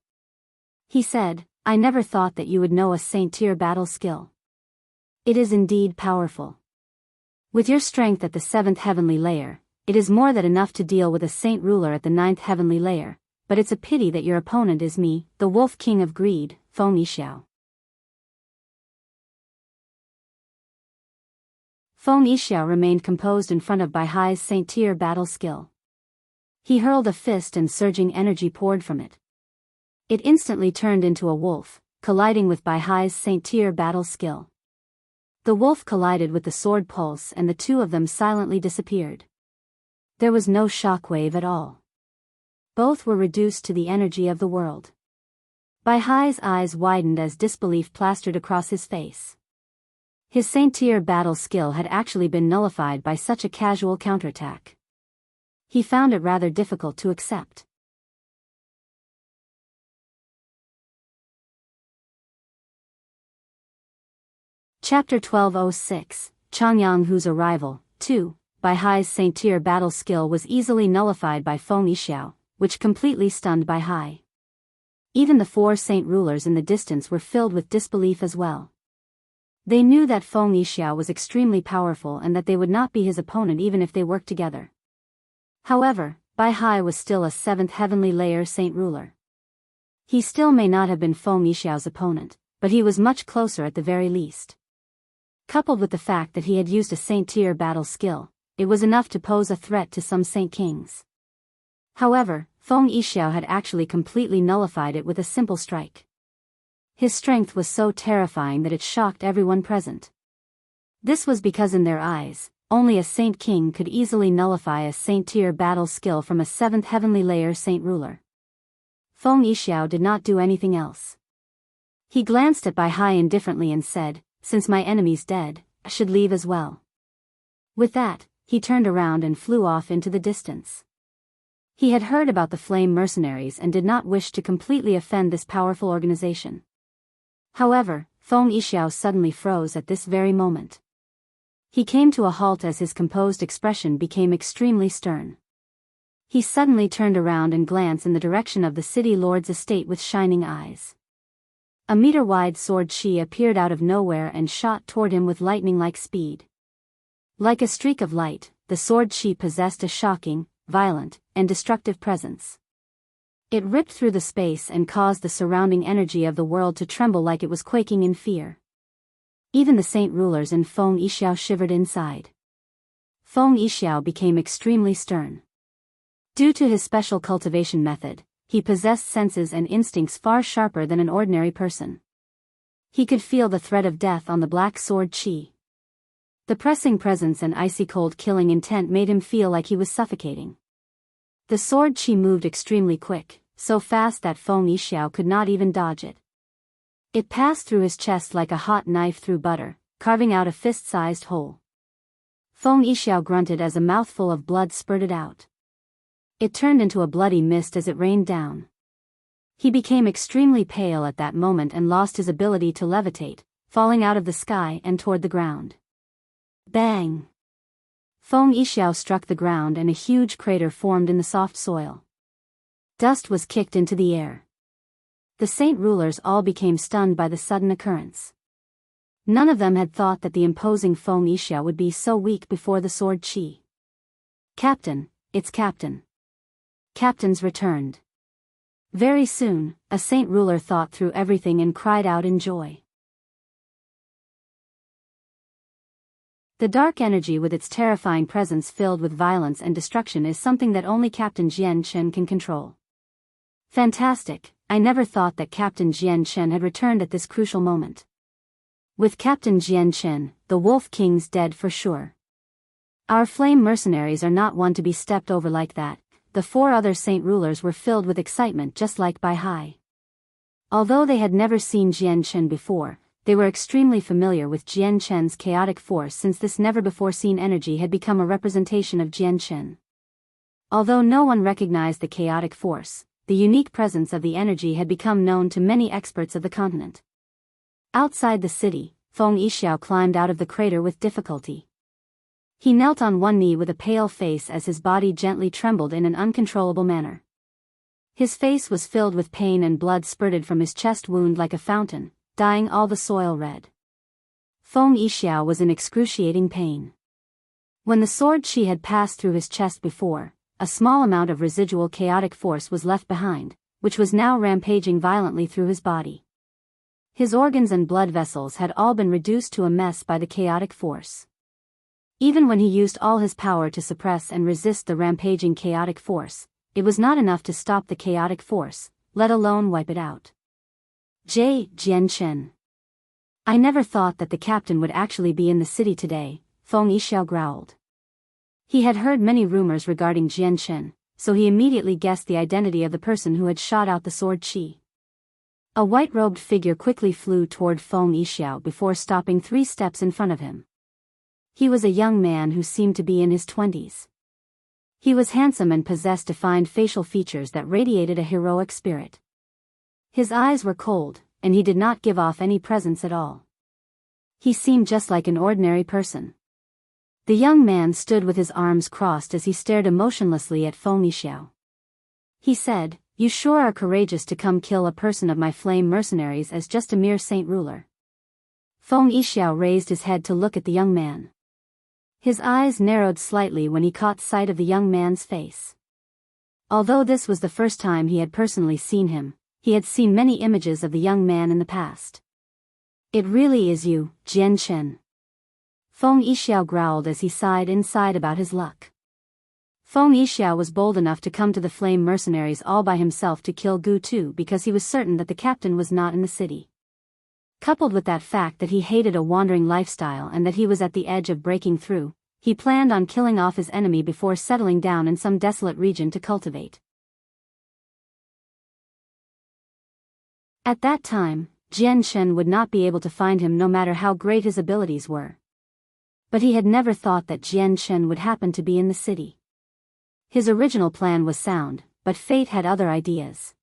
He said, "I never thought that you would know a saint-tier battle skill. It is indeed powerful. With your strength at the 7th heavenly layer, it is more than enough to deal with a saint ruler at the 9th heavenly layer, but it's a pity that your opponent is me, the Wolf King of Greed, Feng Yixiao." Feng Yixiao remained composed in front of Bai Hai's saint-tier battle skill. He hurled a fist and surging energy poured from it. It instantly turned into a wolf, colliding with Bai Hai's saint-tier battle skill. The wolf collided with the sword pulse and the two of them silently disappeared. There was no shockwave at all. Both were reduced to the energy of the world. Bai Hai's eyes widened as disbelief plastered across his face. His saint-tier battle skill had actually been nullified by such a casual counterattack. He found it rather difficult to accept. Chapter 1206, Changyang whose arrival, 2, Bai Hai's saint-tier battle skill was easily nullified by Feng Yixiao, which completely stunned Bai Hai. Even the 4 saint rulers in the distance were filled with disbelief as well. They knew that Feng Yixiao was extremely powerful and that they would not be his opponent even if they worked together. However, Bai Hai was still a 7th heavenly layer saint ruler. He still may not have been Feng Yixiao's opponent, but he was much closer at the very least. Coupled with the fact that he had used a saint-tier battle skill, it was enough to pose a threat to some saint kings. However, Feng Yixiao had actually completely nullified it with a simple strike. His strength was so terrifying that it shocked everyone present. This was because in their eyes, only a saint king could easily nullify a saint-tier battle skill from a 7th heavenly layer saint ruler. Feng Yixiao did not do anything else. He glanced at Bai Hai indifferently and said, "Since my enemy's dead, I should leave as well." With that, he turned around and flew off into the distance. He had heard about the Flame Mercenaries and did not wish to completely offend this powerful organization. However, Feng Yixiao suddenly froze at this very moment. He came to a halt as his composed expression became extremely stern. He suddenly turned around and glanced in the direction of the city lord's estate with shining eyes. A meter-wide sword chi appeared out of nowhere and shot toward him with lightning-like speed. Like a streak of light, the sword chi possessed a shocking, violent, and destructive presence. It ripped through the space and caused the surrounding energy of the world to tremble like it was quaking in fear. Even the saint rulers in Feng Yixiao shivered inside. Feng Yixiao became extremely stern. Due to his special cultivation method, he possessed senses and instincts far sharper than an ordinary person. He could feel the threat of death on the black sword chi. The pressing presence and icy cold killing intent made him feel like he was suffocating. The sword chi moved extremely quick, so fast that Feng Yixiao could not even dodge it. It passed through his chest like a hot knife through butter, carving out a fist-sized hole. Feng Yixiao grunted as a mouthful of blood spurted out. It turned into a bloody mist as it rained down. He became extremely pale at that moment and lost his ability to levitate, falling out of the sky and toward the ground. Bang! Feng Yixiao struck the ground and a huge crater formed in the soft soil. Dust was kicked into the air. The saint rulers all became stunned by the sudden occurrence. None of them had thought that the imposing Feng Yixiao would be so weak before the sword chi. "Captain, it's Captain." Captains returned. Very soon, a saint ruler thought through everything and cried out in joy. The dark energy with its terrifying presence filled with violence and destruction is something that only Captain Chen can control. Fantastic, I never thought that Captain Chen had returned at this crucial moment. With Captain Jian Chen, the Wolf King's dead for sure. Our flame mercenaries are not one to be stepped over like that. The 4 other saint rulers were filled with excitement just like Bai Hai. Although they had never seen Jian Chen before, they were extremely familiar with Jian Chen's chaotic force since this never-before-seen energy had become a representation of Jian Chen. Although no one recognized the chaotic force, the unique presence of the energy had become known to many experts of the continent. Outside the city, Feng Yixiao climbed out of the crater with difficulty. He knelt on one knee with a pale face as his body gently trembled in an uncontrollable manner. His face was filled with pain and blood spurted from his chest wound like a fountain, dyeing all the soil red. Feng Yixiao was in excruciating pain. When the sword chi had passed through his chest before, a small amount of residual chaotic force was left behind, which was now rampaging violently through his body. His organs and blood vessels had all been reduced to a mess by the chaotic force. Even when he used all his power to suppress and resist the rampaging chaotic force, it was not enough to stop the chaotic force, let alone wipe it out. Jian Chen. I never thought that the captain would actually be in the city today, Feng Yixiao growled. He had heard many rumors regarding Jian Chen, so he immediately guessed the identity of the person who had shot out the sword chi. A white-robed figure quickly flew toward Feng Yixiao before stopping 3 steps in front of him. He was a young man who seemed to be in his 20s. He was handsome and possessed defined facial features that radiated a heroic spirit. His eyes were cold, and he did not give off any presence at all. He seemed just like an ordinary person. The young man stood with his arms crossed as he stared emotionlessly at Feng Yixiao. He said, "You sure are courageous to come kill a person of my flame mercenaries as just a mere saint ruler." Feng Yixiao raised his head to look at the young man. His eyes narrowed slightly when he caught sight of the young man's face. Although this was the first time he had personally seen him, he had seen many images of the young man in the past. "It really is you, Jian Chen." Feng Yixiao growled as he sighed inside about his luck. Feng Yixiao was bold enough to come to the flame mercenaries all by himself to kill Gu Tu because he was certain that the captain was not in the city. Coupled with that fact that he hated a wandering lifestyle and that he was at the edge of breaking through, he planned on killing off his enemy before settling down in some desolate region to cultivate. At that time, Jian Chen would not be able to find him no matter how great his abilities were. But he had never thought that Jian Chen would happen to be in the city. His original plan was sound, but fate had other ideas.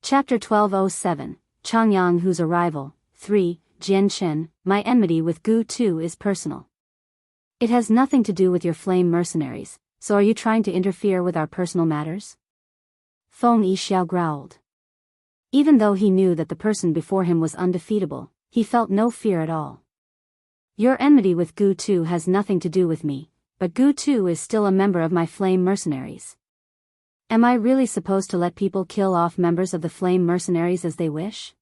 Chapter 1207, Changyang whose arrival, 3, Jian Chen, my enmity with Gu Tu is personal. It has nothing to do with your flame mercenaries, so are you trying to interfere with our personal matters? Feng Yixiao growled. Even though he knew that the person before him was undefeatable, he felt no fear at all. Your enmity with Gu Tu has nothing to do with me, but Gu Tu is still a member of my flame mercenaries. Am I really supposed to let people kill off members of the flame mercenaries as they wish?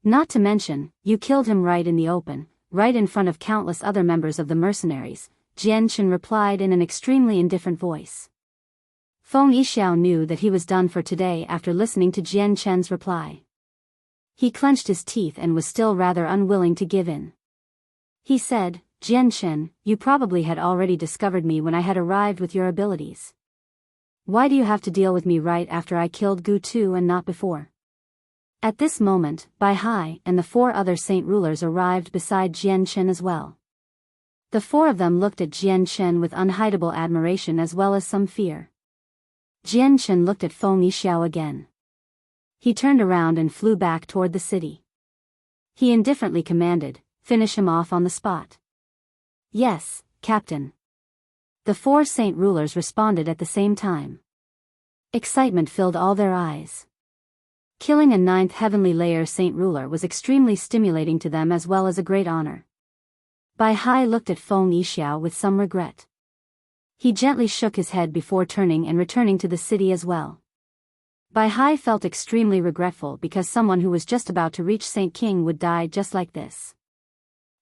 Not to mention, you killed him right in the open, right in front of countless other members of the mercenaries, Jian Chen replied in an extremely indifferent voice. Feng Yixiao knew that he was done for today after listening to Jian Chen's reply. He clenched his teeth and was still rather unwilling to give in. He said, "Jian Chen, you probably had already discovered me when I had arrived with your abilities. Why do you have to deal with me right after I killed Gu Tu and not before?" At this moment, Bai Hai and the 4 other saint rulers arrived beside Jian Chen as well. The 4 of them looked at Jian Chen with unhidable admiration as well as some fear. Jian Chen looked at Feng Yixiao again. He turned around and flew back toward the city. He indifferently commanded, "Finish him off on the spot." "Yes, Captain." The 4 saint rulers responded at the same time. Excitement filled all their eyes. Killing a 9th heavenly layer saint ruler was extremely stimulating to them as well as a great honor. Bai Hai looked at Feng Yixiao with some regret. He gently shook his head before turning and returning to the city as well. Bai Hai felt extremely regretful because someone who was just about to reach Saint King would die just like this.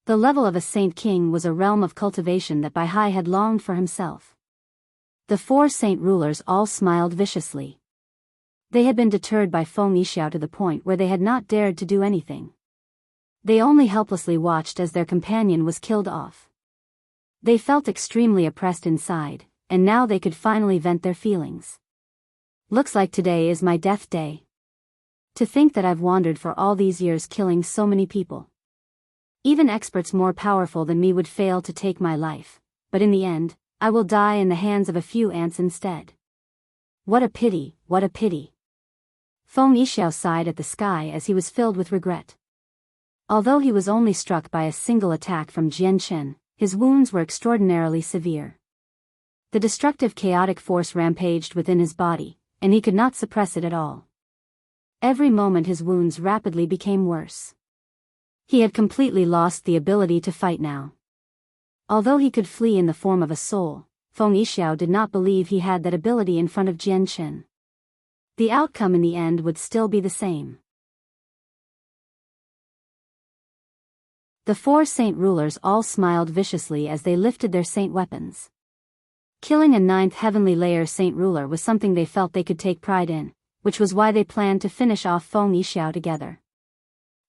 The level of a Saint King was a realm of cultivation that Bai Hai had longed for himself. The four saint rulers all smiled viciously. They had been deterred by Feng Yixiao to the point where they had not dared to do anything. They only helplessly watched as their companion was killed off. They felt extremely oppressed inside, and now they could finally vent their feelings. Looks like today is my death day. To think that I've wandered for all these years killing so many people. Even experts more powerful than me would fail to take my life, but in the end, I will die in the hands of a few ants instead. What a pity, what a pity. Feng Yixiao sighed at the sky as he was filled with regret. Although he was only struck by a single attack from Chen, his wounds were extraordinarily severe. The destructive chaotic force rampaged within his body, and he could not suppress it at all. Every moment his wounds rapidly became worse. He had completely lost the ability to fight now. Although he could flee in the form of a soul, Feng Yixiao did not believe he had that ability in front of Chen. The outcome in the end would still be the same. The four saint rulers all smiled viciously as they lifted their saint weapons. Killing a ninth heavenly layer saint ruler was something they felt they could take pride in, which was why they planned to finish off Feng Yixiao together.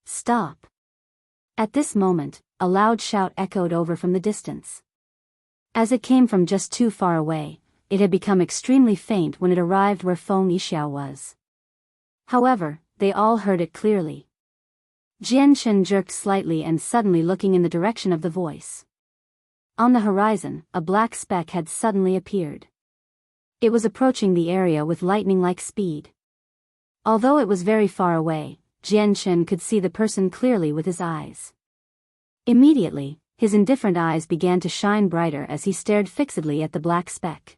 Stop! At this moment, a loud shout echoed over from the distance. As it came from just too far away, it had become extremely faint when it arrived where Feng Yixiao was. However, they all heard it clearly. Chen jerked slightly and suddenly looking in the direction of the voice. On the horizon, a black speck had suddenly appeared. It was approaching the area with lightning-like speed. Although it was very far away, Chen could see the person clearly with his eyes. Immediately, his indifferent eyes began to shine brighter as he stared fixedly at the black speck.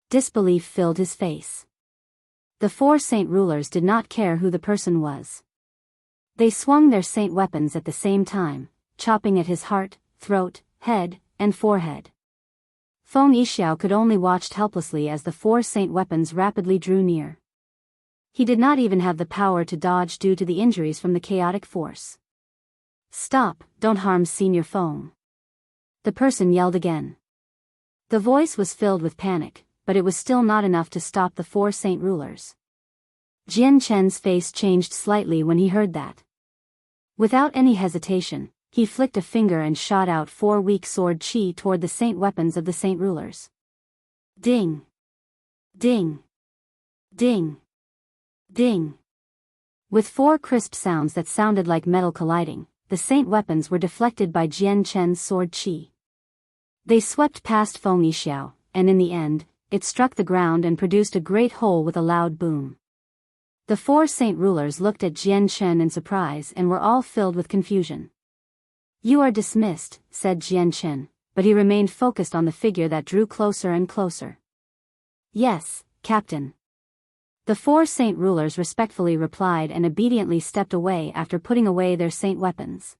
Disbelief filled his face. The four saint rulers did not care who the person was. They swung their saint weapons at the same time, chopping at his heart, throat, head, and forehead. Feng Yixiao could only watch helplessly as the four saint weapons rapidly drew near. He did not even have the power to dodge due to the injuries from the chaotic force. Stop, don't harm Senior Feng. The person yelled again. The voice was filled with panic, but it was still not enough to stop the four saint rulers. Chen's face changed slightly when he heard that. Without any hesitation, he flicked a finger and shot out 4 weak sword chi toward the saint weapons of the saint rulers. Ding! Ding! Ding! Ding! With 4 crisp sounds that sounded like metal colliding, the saint weapons were deflected by Chen's sword chi. They swept past Feng Yixiao, and in the end, it struck the ground and produced a great hole with a loud boom. The 4 saint rulers looked at Chen in surprise and were all filled with confusion. You are dismissed, said Chen, but he remained focused on the figure that drew closer and closer. Yes, Captain. The 4 saint rulers respectfully replied and obediently stepped away after putting away their saint weapons.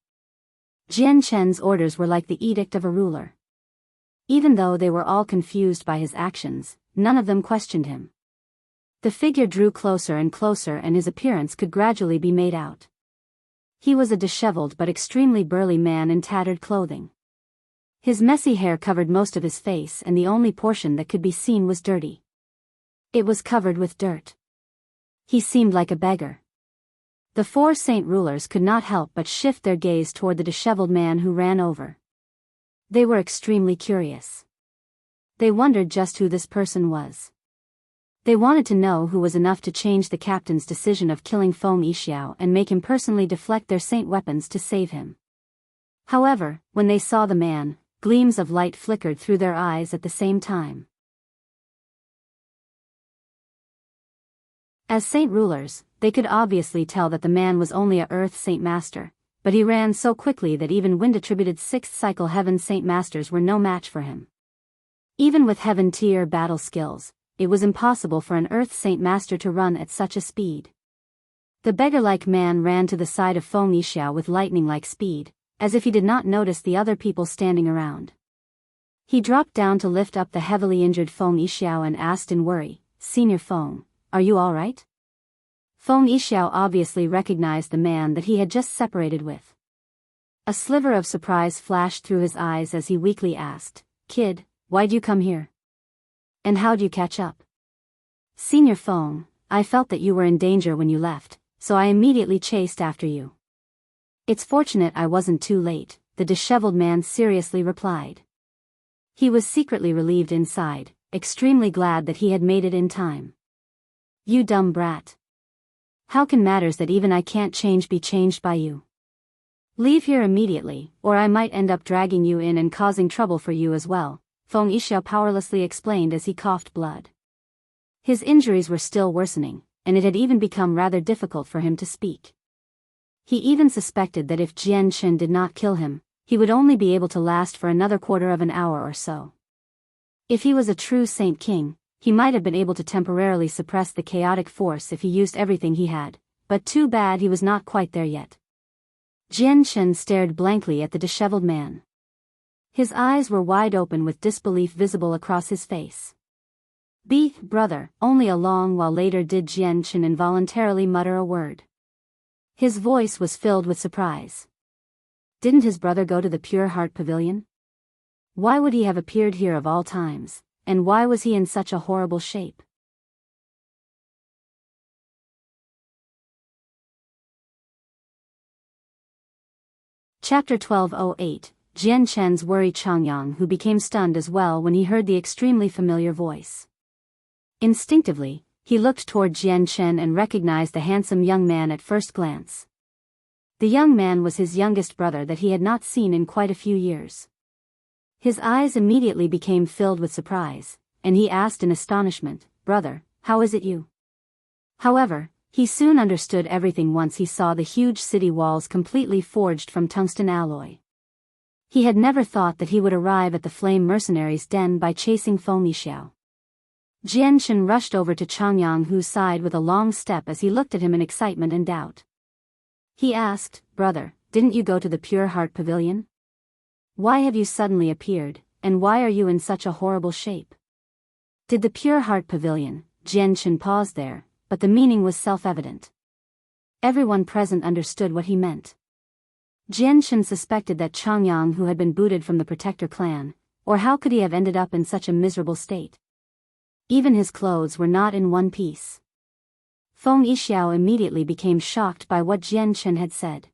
Chen's orders were like the edict of a ruler. Even though they were all confused by his actions, none of them questioned him. The figure drew closer and closer and his appearance could gradually be made out. He was a disheveled but extremely burly man in tattered clothing. His messy hair covered most of his face and the only portion that could be seen was dirty. It was covered with dirt. He seemed like a beggar. The 4 saint rulers could not help but shift their gaze toward the disheveled man who ran over. They were extremely curious. They wondered just who this person was. They wanted to know who was enough to change the captain's decision of killing Feng Yixiao and make him personally deflect their saint weapons to save him. However, when they saw the man, gleams of light flickered through their eyes at the same time. As saint rulers, they could obviously tell that the man was only a Earth Saint Master, but he ran so quickly that even wind-attributed 6th cycle Heaven Saint Masters were no match for him. Even with Heaven-tier battle skills, it was impossible for an Earth Saint Master to run at such a speed. The beggar-like man ran to the side of Feng Yixiao with lightning-like speed, as if he did not notice the other people standing around. He dropped down to lift up the heavily injured Feng Yixiao and asked in worry, Senior Feng, are you all right? Feng Yixiao obviously recognized the man that he had just separated with. A sliver of surprise flashed through his eyes as he weakly asked, Kid, why'd you come here? And how'd you catch up? Senior Feng, I felt that you were in danger when you left, so I immediately chased after you. It's fortunate I wasn't too late, the disheveled man seriously replied. He was secretly relieved inside, extremely glad that he had made it in time. You dumb brat. How can matters that even I can't change be changed by you? Leave here immediately, or I might end up dragging you in and causing trouble for you as well, Feng Yixiao powerlessly explained as he coughed blood. His injuries were still worsening, and it had even become rather difficult for him to speak. He even suspected that if Chen did not kill him, he would only be able to last for another quarter of an hour or so. If he was a true Saint King, he might have been able to temporarily suppress the chaotic force if he used everything he had, but too bad he was not quite there yet. Chen stared blankly at the disheveled man. His eyes were wide open with disbelief visible across his face. Brother, only a long while later did Chen involuntarily mutter a word. His voice was filled with surprise. Didn't his brother go to the Pure Heart Pavilion? Why would he have appeared here of all times, and why was he in such a horrible shape? Chapter 1208, Chen's worry. Changyang, who became stunned as well when he heard the extremely familiar voice. Instinctively, he looked toward Chen and recognized the handsome young man at first glance. The young man was his youngest brother that he had not seen in quite a few years. His eyes immediately became filled with surprise, and he asked in astonishment, "Brother, how is it you?" However, he soon understood everything once he saw the huge city walls completely forged from tungsten alloy. He had never thought that he would arrive at the flame mercenaries' den by chasing Feng Yixiao. Jian rushed over to Changyang, whose side with a long step as he looked at him in excitement and doubt. He asked, "Brother, didn't you go to the Pure Heart Pavilion? Why have you suddenly appeared, and why are you in such a horrible shape?" Did the Pure Heart Pavilion? Jian paused there, but the meaning was self-evident. Everyone present understood what he meant. Jian suspected that Changyang, who had been booted from the Protector clan, or how could he have ended up in such a miserable state? Even his clothes were not in one piece. Feng Yixiao immediately became shocked by what Jian had said.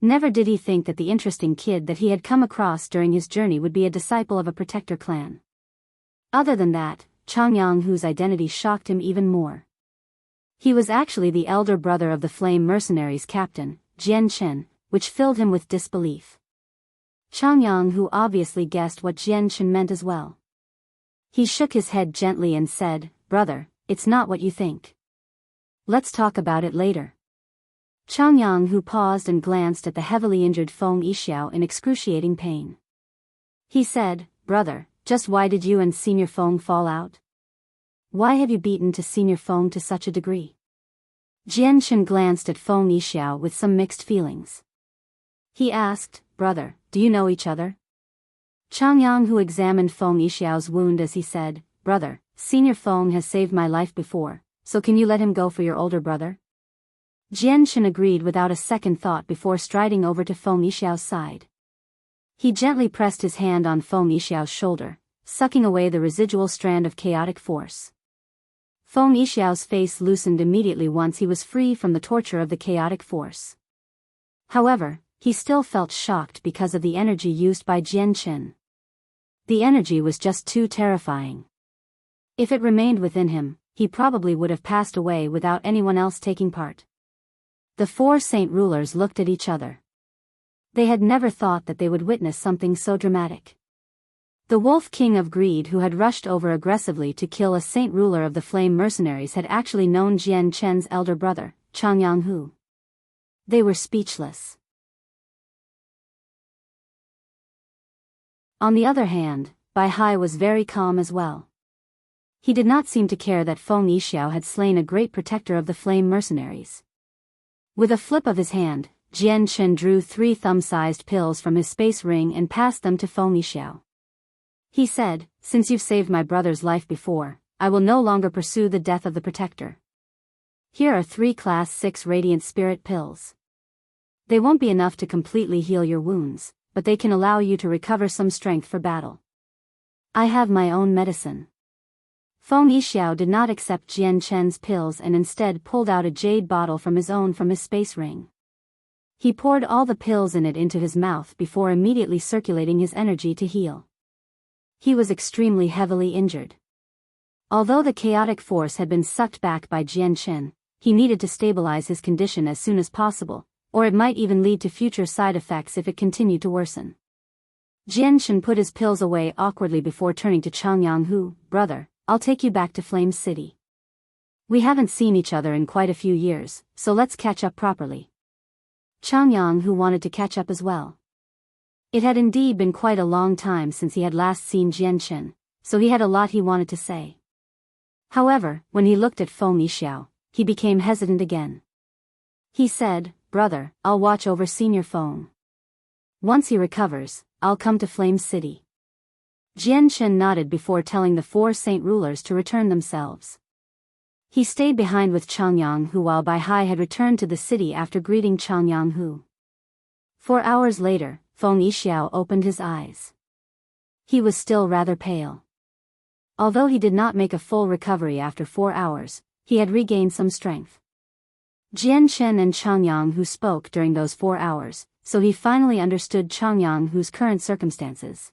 Never did he think that the interesting kid that he had come across during his journey would be a disciple of a Protector clan. Other than that, Changyang, whose identity shocked him even more. He was actually the elder brother of the Flame Mercenaries captain, Jian, which filled him with disbelief. Changyang, who obviously guessed what Jian meant as well. He shook his head gently and said, "Brother, it's not what you think. Let's talk about it later." Changyang, who paused and glanced at the heavily injured Feng Yixiao in excruciating pain. He said, "Brother, just why did you and Senior Feng fall out? Why have you beaten to Senior Feng to such a degree?" Jian glanced at Feng Yixiao with some mixed feelings. He asked, "Brother, do you know each other?" Changyang, who examined Feng Yixiao's wound as he said, "Brother, Senior Feng has saved my life before, so can you let him go for your older brother?" Jian agreed without a second thought before striding over to Feng Yixiao's side. He gently pressed his hand on Feng Yixiao's shoulder, sucking away the residual strand of chaotic force. Feng Yixiao's face loosened immediately once he was free from the torture of the chaotic force. However, he still felt shocked because of the energy used by Jian. The energy was just too terrifying. If it remained within him, he probably would have passed away without anyone else taking part. The four saint rulers looked at each other. They had never thought that they would witness something so dramatic. The Wolf King of Greed, who had rushed over aggressively to kill a saint ruler of the Flame Mercenaries, had actually known Jian's elder brother, Changyang Hu. They were speechless. On the other hand, Biyao was very calm as well. He did not seem to care that Feng Yixiao had slain a great protector of the Flame Mercenaries. With a flip of his hand, Jian drew 3 thumb-sized pills from his space ring and passed them to Feng Yixiao. He said, "Since you've saved my brother's life before, I will no longer pursue the death of the protector. Here are 3 Class 6 Radiant Spirit pills. They won't be enough to completely heal your wounds, but they can allow you to recover some strength for battle. I have my own medicine. Feng Yixiao did not accept Jian Chen's pills and instead pulled out a jade bottle from his space ring. He poured all the pills in it into his mouth before immediately circulating his energy to heal. He was extremely heavily injured. Although the chaotic force had been sucked back by Jian Chen, he needed to stabilize his condition as soon as possible, or it might even lead to future side effects if it continued to worsen. Jian Chen put his pills away awkwardly before turning to Changyang, who, brother, I'll take you back to Flame City. We haven't seen each other in quite a few years, so let's catch up properly. Changyang, who wanted to catch up as well. It had indeed been quite a long time since he had last seen Jian Chen, so he had a lot he wanted to say. However, when he looked at Feng Yixiao, he became hesitant again. He said, brother, I'll watch over Senior Feng. Once he recovers, I'll come to Flame City. Jian Chen nodded before telling the 4 saint rulers to return themselves. He stayed behind with Changyang, who while Bai Hai had returned to the city after greeting Changyang, who. 4 hours later, Feng Yixiao opened his eyes. He was still rather pale. Although he did not make a full recovery after 4 hours, he had regained some strength. Jian Chen and Changyang who spoke during those 4 hours, so he finally understood Changyang whose current circumstances.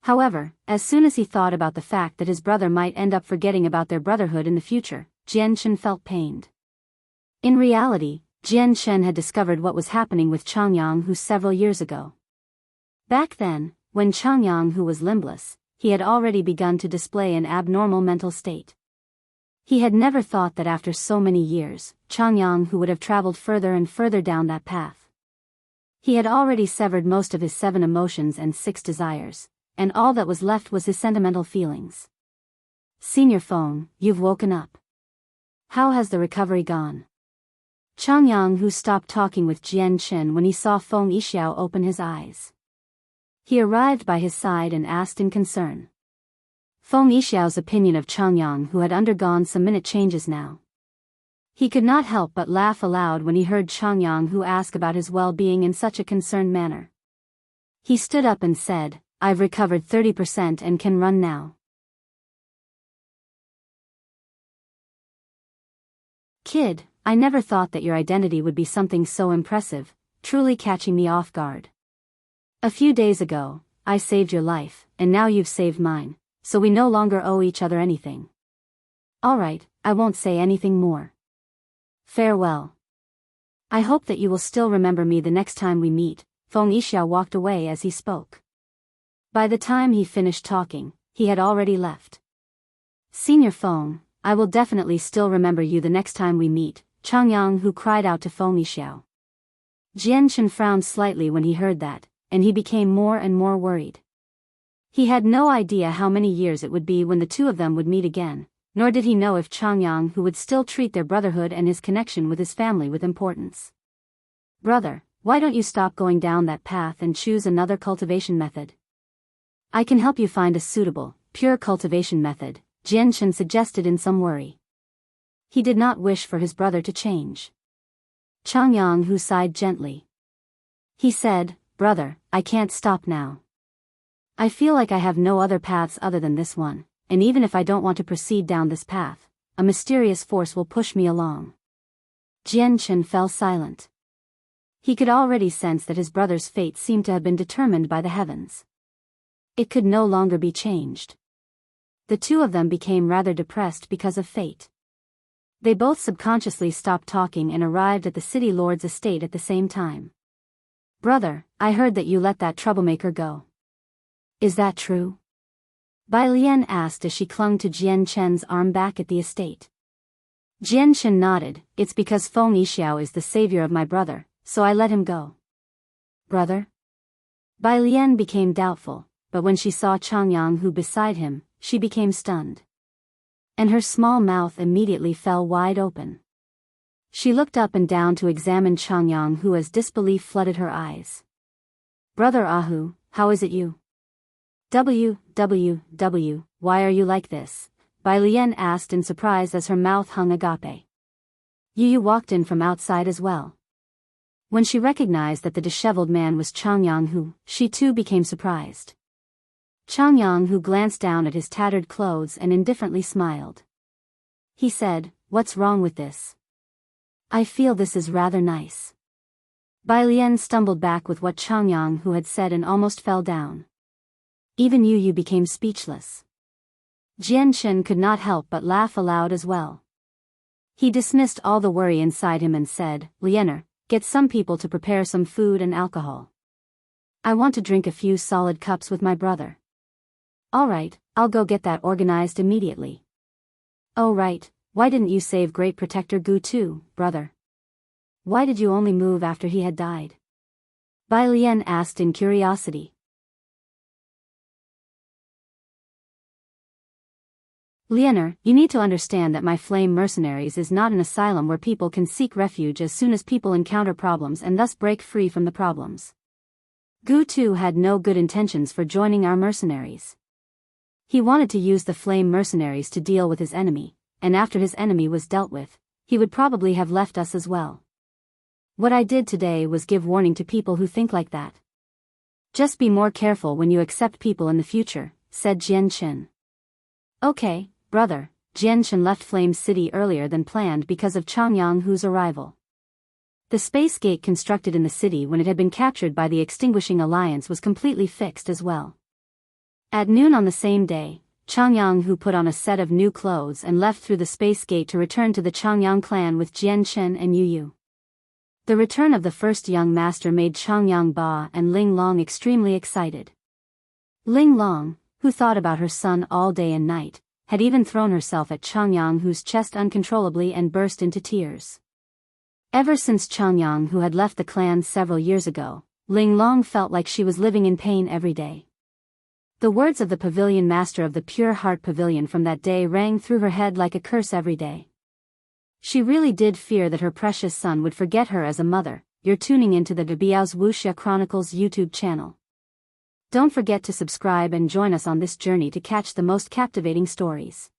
However, as soon as he thought about the fact that his brother might end up forgetting about their brotherhood in the future, Jian Chen felt pained. In reality, Jian Chen had discovered what was happening with Changyang who several years ago. Back then, when Changyang who was limbless, he had already begun to display an abnormal mental state. He had never thought that after so many years, Changyang who would have traveled further and further down that path. He had already severed most of his 7 emotions and 6 desires, and all that was left was his sentimental feelings. Senior Feng, you've woken up. How has the recovery gone? Changyang who stopped talking with Jian Chen when he saw Feng Yixiao open his eyes. He arrived by his side and asked in concern. Feng Yixiao's opinion of Changyang who had undergone some minute changes now. He could not help but laugh aloud when he heard Changyang who ask about his well-being in such a concerned manner. He stood up and said, I've recovered 30% and can run now. Kid, I never thought that your identity would be something so impressive, truly catching me off guard. A few days ago, I saved your life, and now you've saved mine, so we no longer owe each other anything. Alright, I won't say anything more. Farewell. I hope that you will still remember me the next time we meet. Feng Yixiao walked away as he spoke. By the time he finished talking, he had already left. Senior Feng, I will definitely still remember you the next time we meet, Changyang who cried out to Feng Yixiao. Jian Chen frowned slightly when he heard that, and he became more and more worried. He had no idea how many years it would be when the two of them would meet again, nor did he know if Changyang who would still treat their brotherhood and his connection with his family with importance. Brother, why don't you stop going down that path and choose another cultivation method? I can help you find a suitable, pure cultivation method, Jian Chen suggested in some worry. He did not wish for his brother to change. Changyang who sighed gently. He said, Brother, I can't stop now. I feel like I have no other paths other than this one, and even if I don't want to proceed down this path, a mysterious force will push me along. Jian Chen fell silent. He could already sense that his brother's fate seemed to have been determined by the heavens. It could no longer be changed. The two of them became rather depressed because of fate. They both subconsciously stopped talking and arrived at the city lord's estate at the same time. Brother, I heard that you let that troublemaker go. Is that true? Bai Lian asked as she clung to Jian Chen's arm back at the estate. Jian Chen nodded, it's because Feng Yixiao is the savior of my brother, so I let him go. Brother? Bai Lian became doubtful, but when she saw Changyang who beside him, she became stunned. And her small mouth immediately fell wide open. She looked up and down to examine Changyang who as disbelief flooded her eyes. Brother Ahu, how is it you? Why are you like this? Bai Lian asked in surprise as her mouth hung agape. Yu walked in from outside as well. When she recognized that the disheveled man was Changyang who, she too became surprised. Changyang, who glanced down at his tattered clothes and indifferently smiled. He said, "What's wrong with this? I feel this is rather nice." Biyao stumbled back with what Changyang who had said and almost fell down. Even you became speechless. Chen could not help but laugh aloud as well. He dismissed all the worry inside him and said, "Lianer, get some people to prepare some food and alcohol. I want to drink a few solid cups with my brother." "All right, I'll go get that organized immediately." "Oh right, why didn't you save Great Protector Gu too, brother? Why did you only move after he had died?" Biyao asked in curiosity. "Lianer, you need to understand that my Flame Mercenaries is not an asylum where people can seek refuge as soon as people encounter problems and thus break free from the problems. Gu too had no good intentions for joining our mercenaries. He wanted to use the Flame Mercenaries to deal with his enemy, and after his enemy was dealt with, he would probably have left us as well. What I did today was give warning to people who think like that. Just be more careful when you accept people in the future," said Chen. "Okay, brother." Chen left Flame City earlier than planned because of Changyang whose arrival. The space gate constructed in the city when it had been captured by the Extinguishing Alliance was completely fixed as well. At noon on the same day, Changyang who put on a set of new clothes and left through the space gate to return to the Changyang clan with Chen and Yu. The return of the first young master made Changyang Ba and Ling Long extremely excited. Ling Long, who thought about her son all day and night, had even thrown herself at Changyang whose chest uncontrollably and burst into tears. Ever since Changyang who had left the clan several years ago, Ling Long felt like she was living in pain every day. The words of the pavilion master of the Pure Heart Pavilion from that day rang through her head like a curse every day. She really did fear that her precious son would forget her as a mother. You're tuning into the Biyao's Wuxia Chronicles YouTube channel. Don't forget to subscribe and join us on this journey to catch the most captivating stories.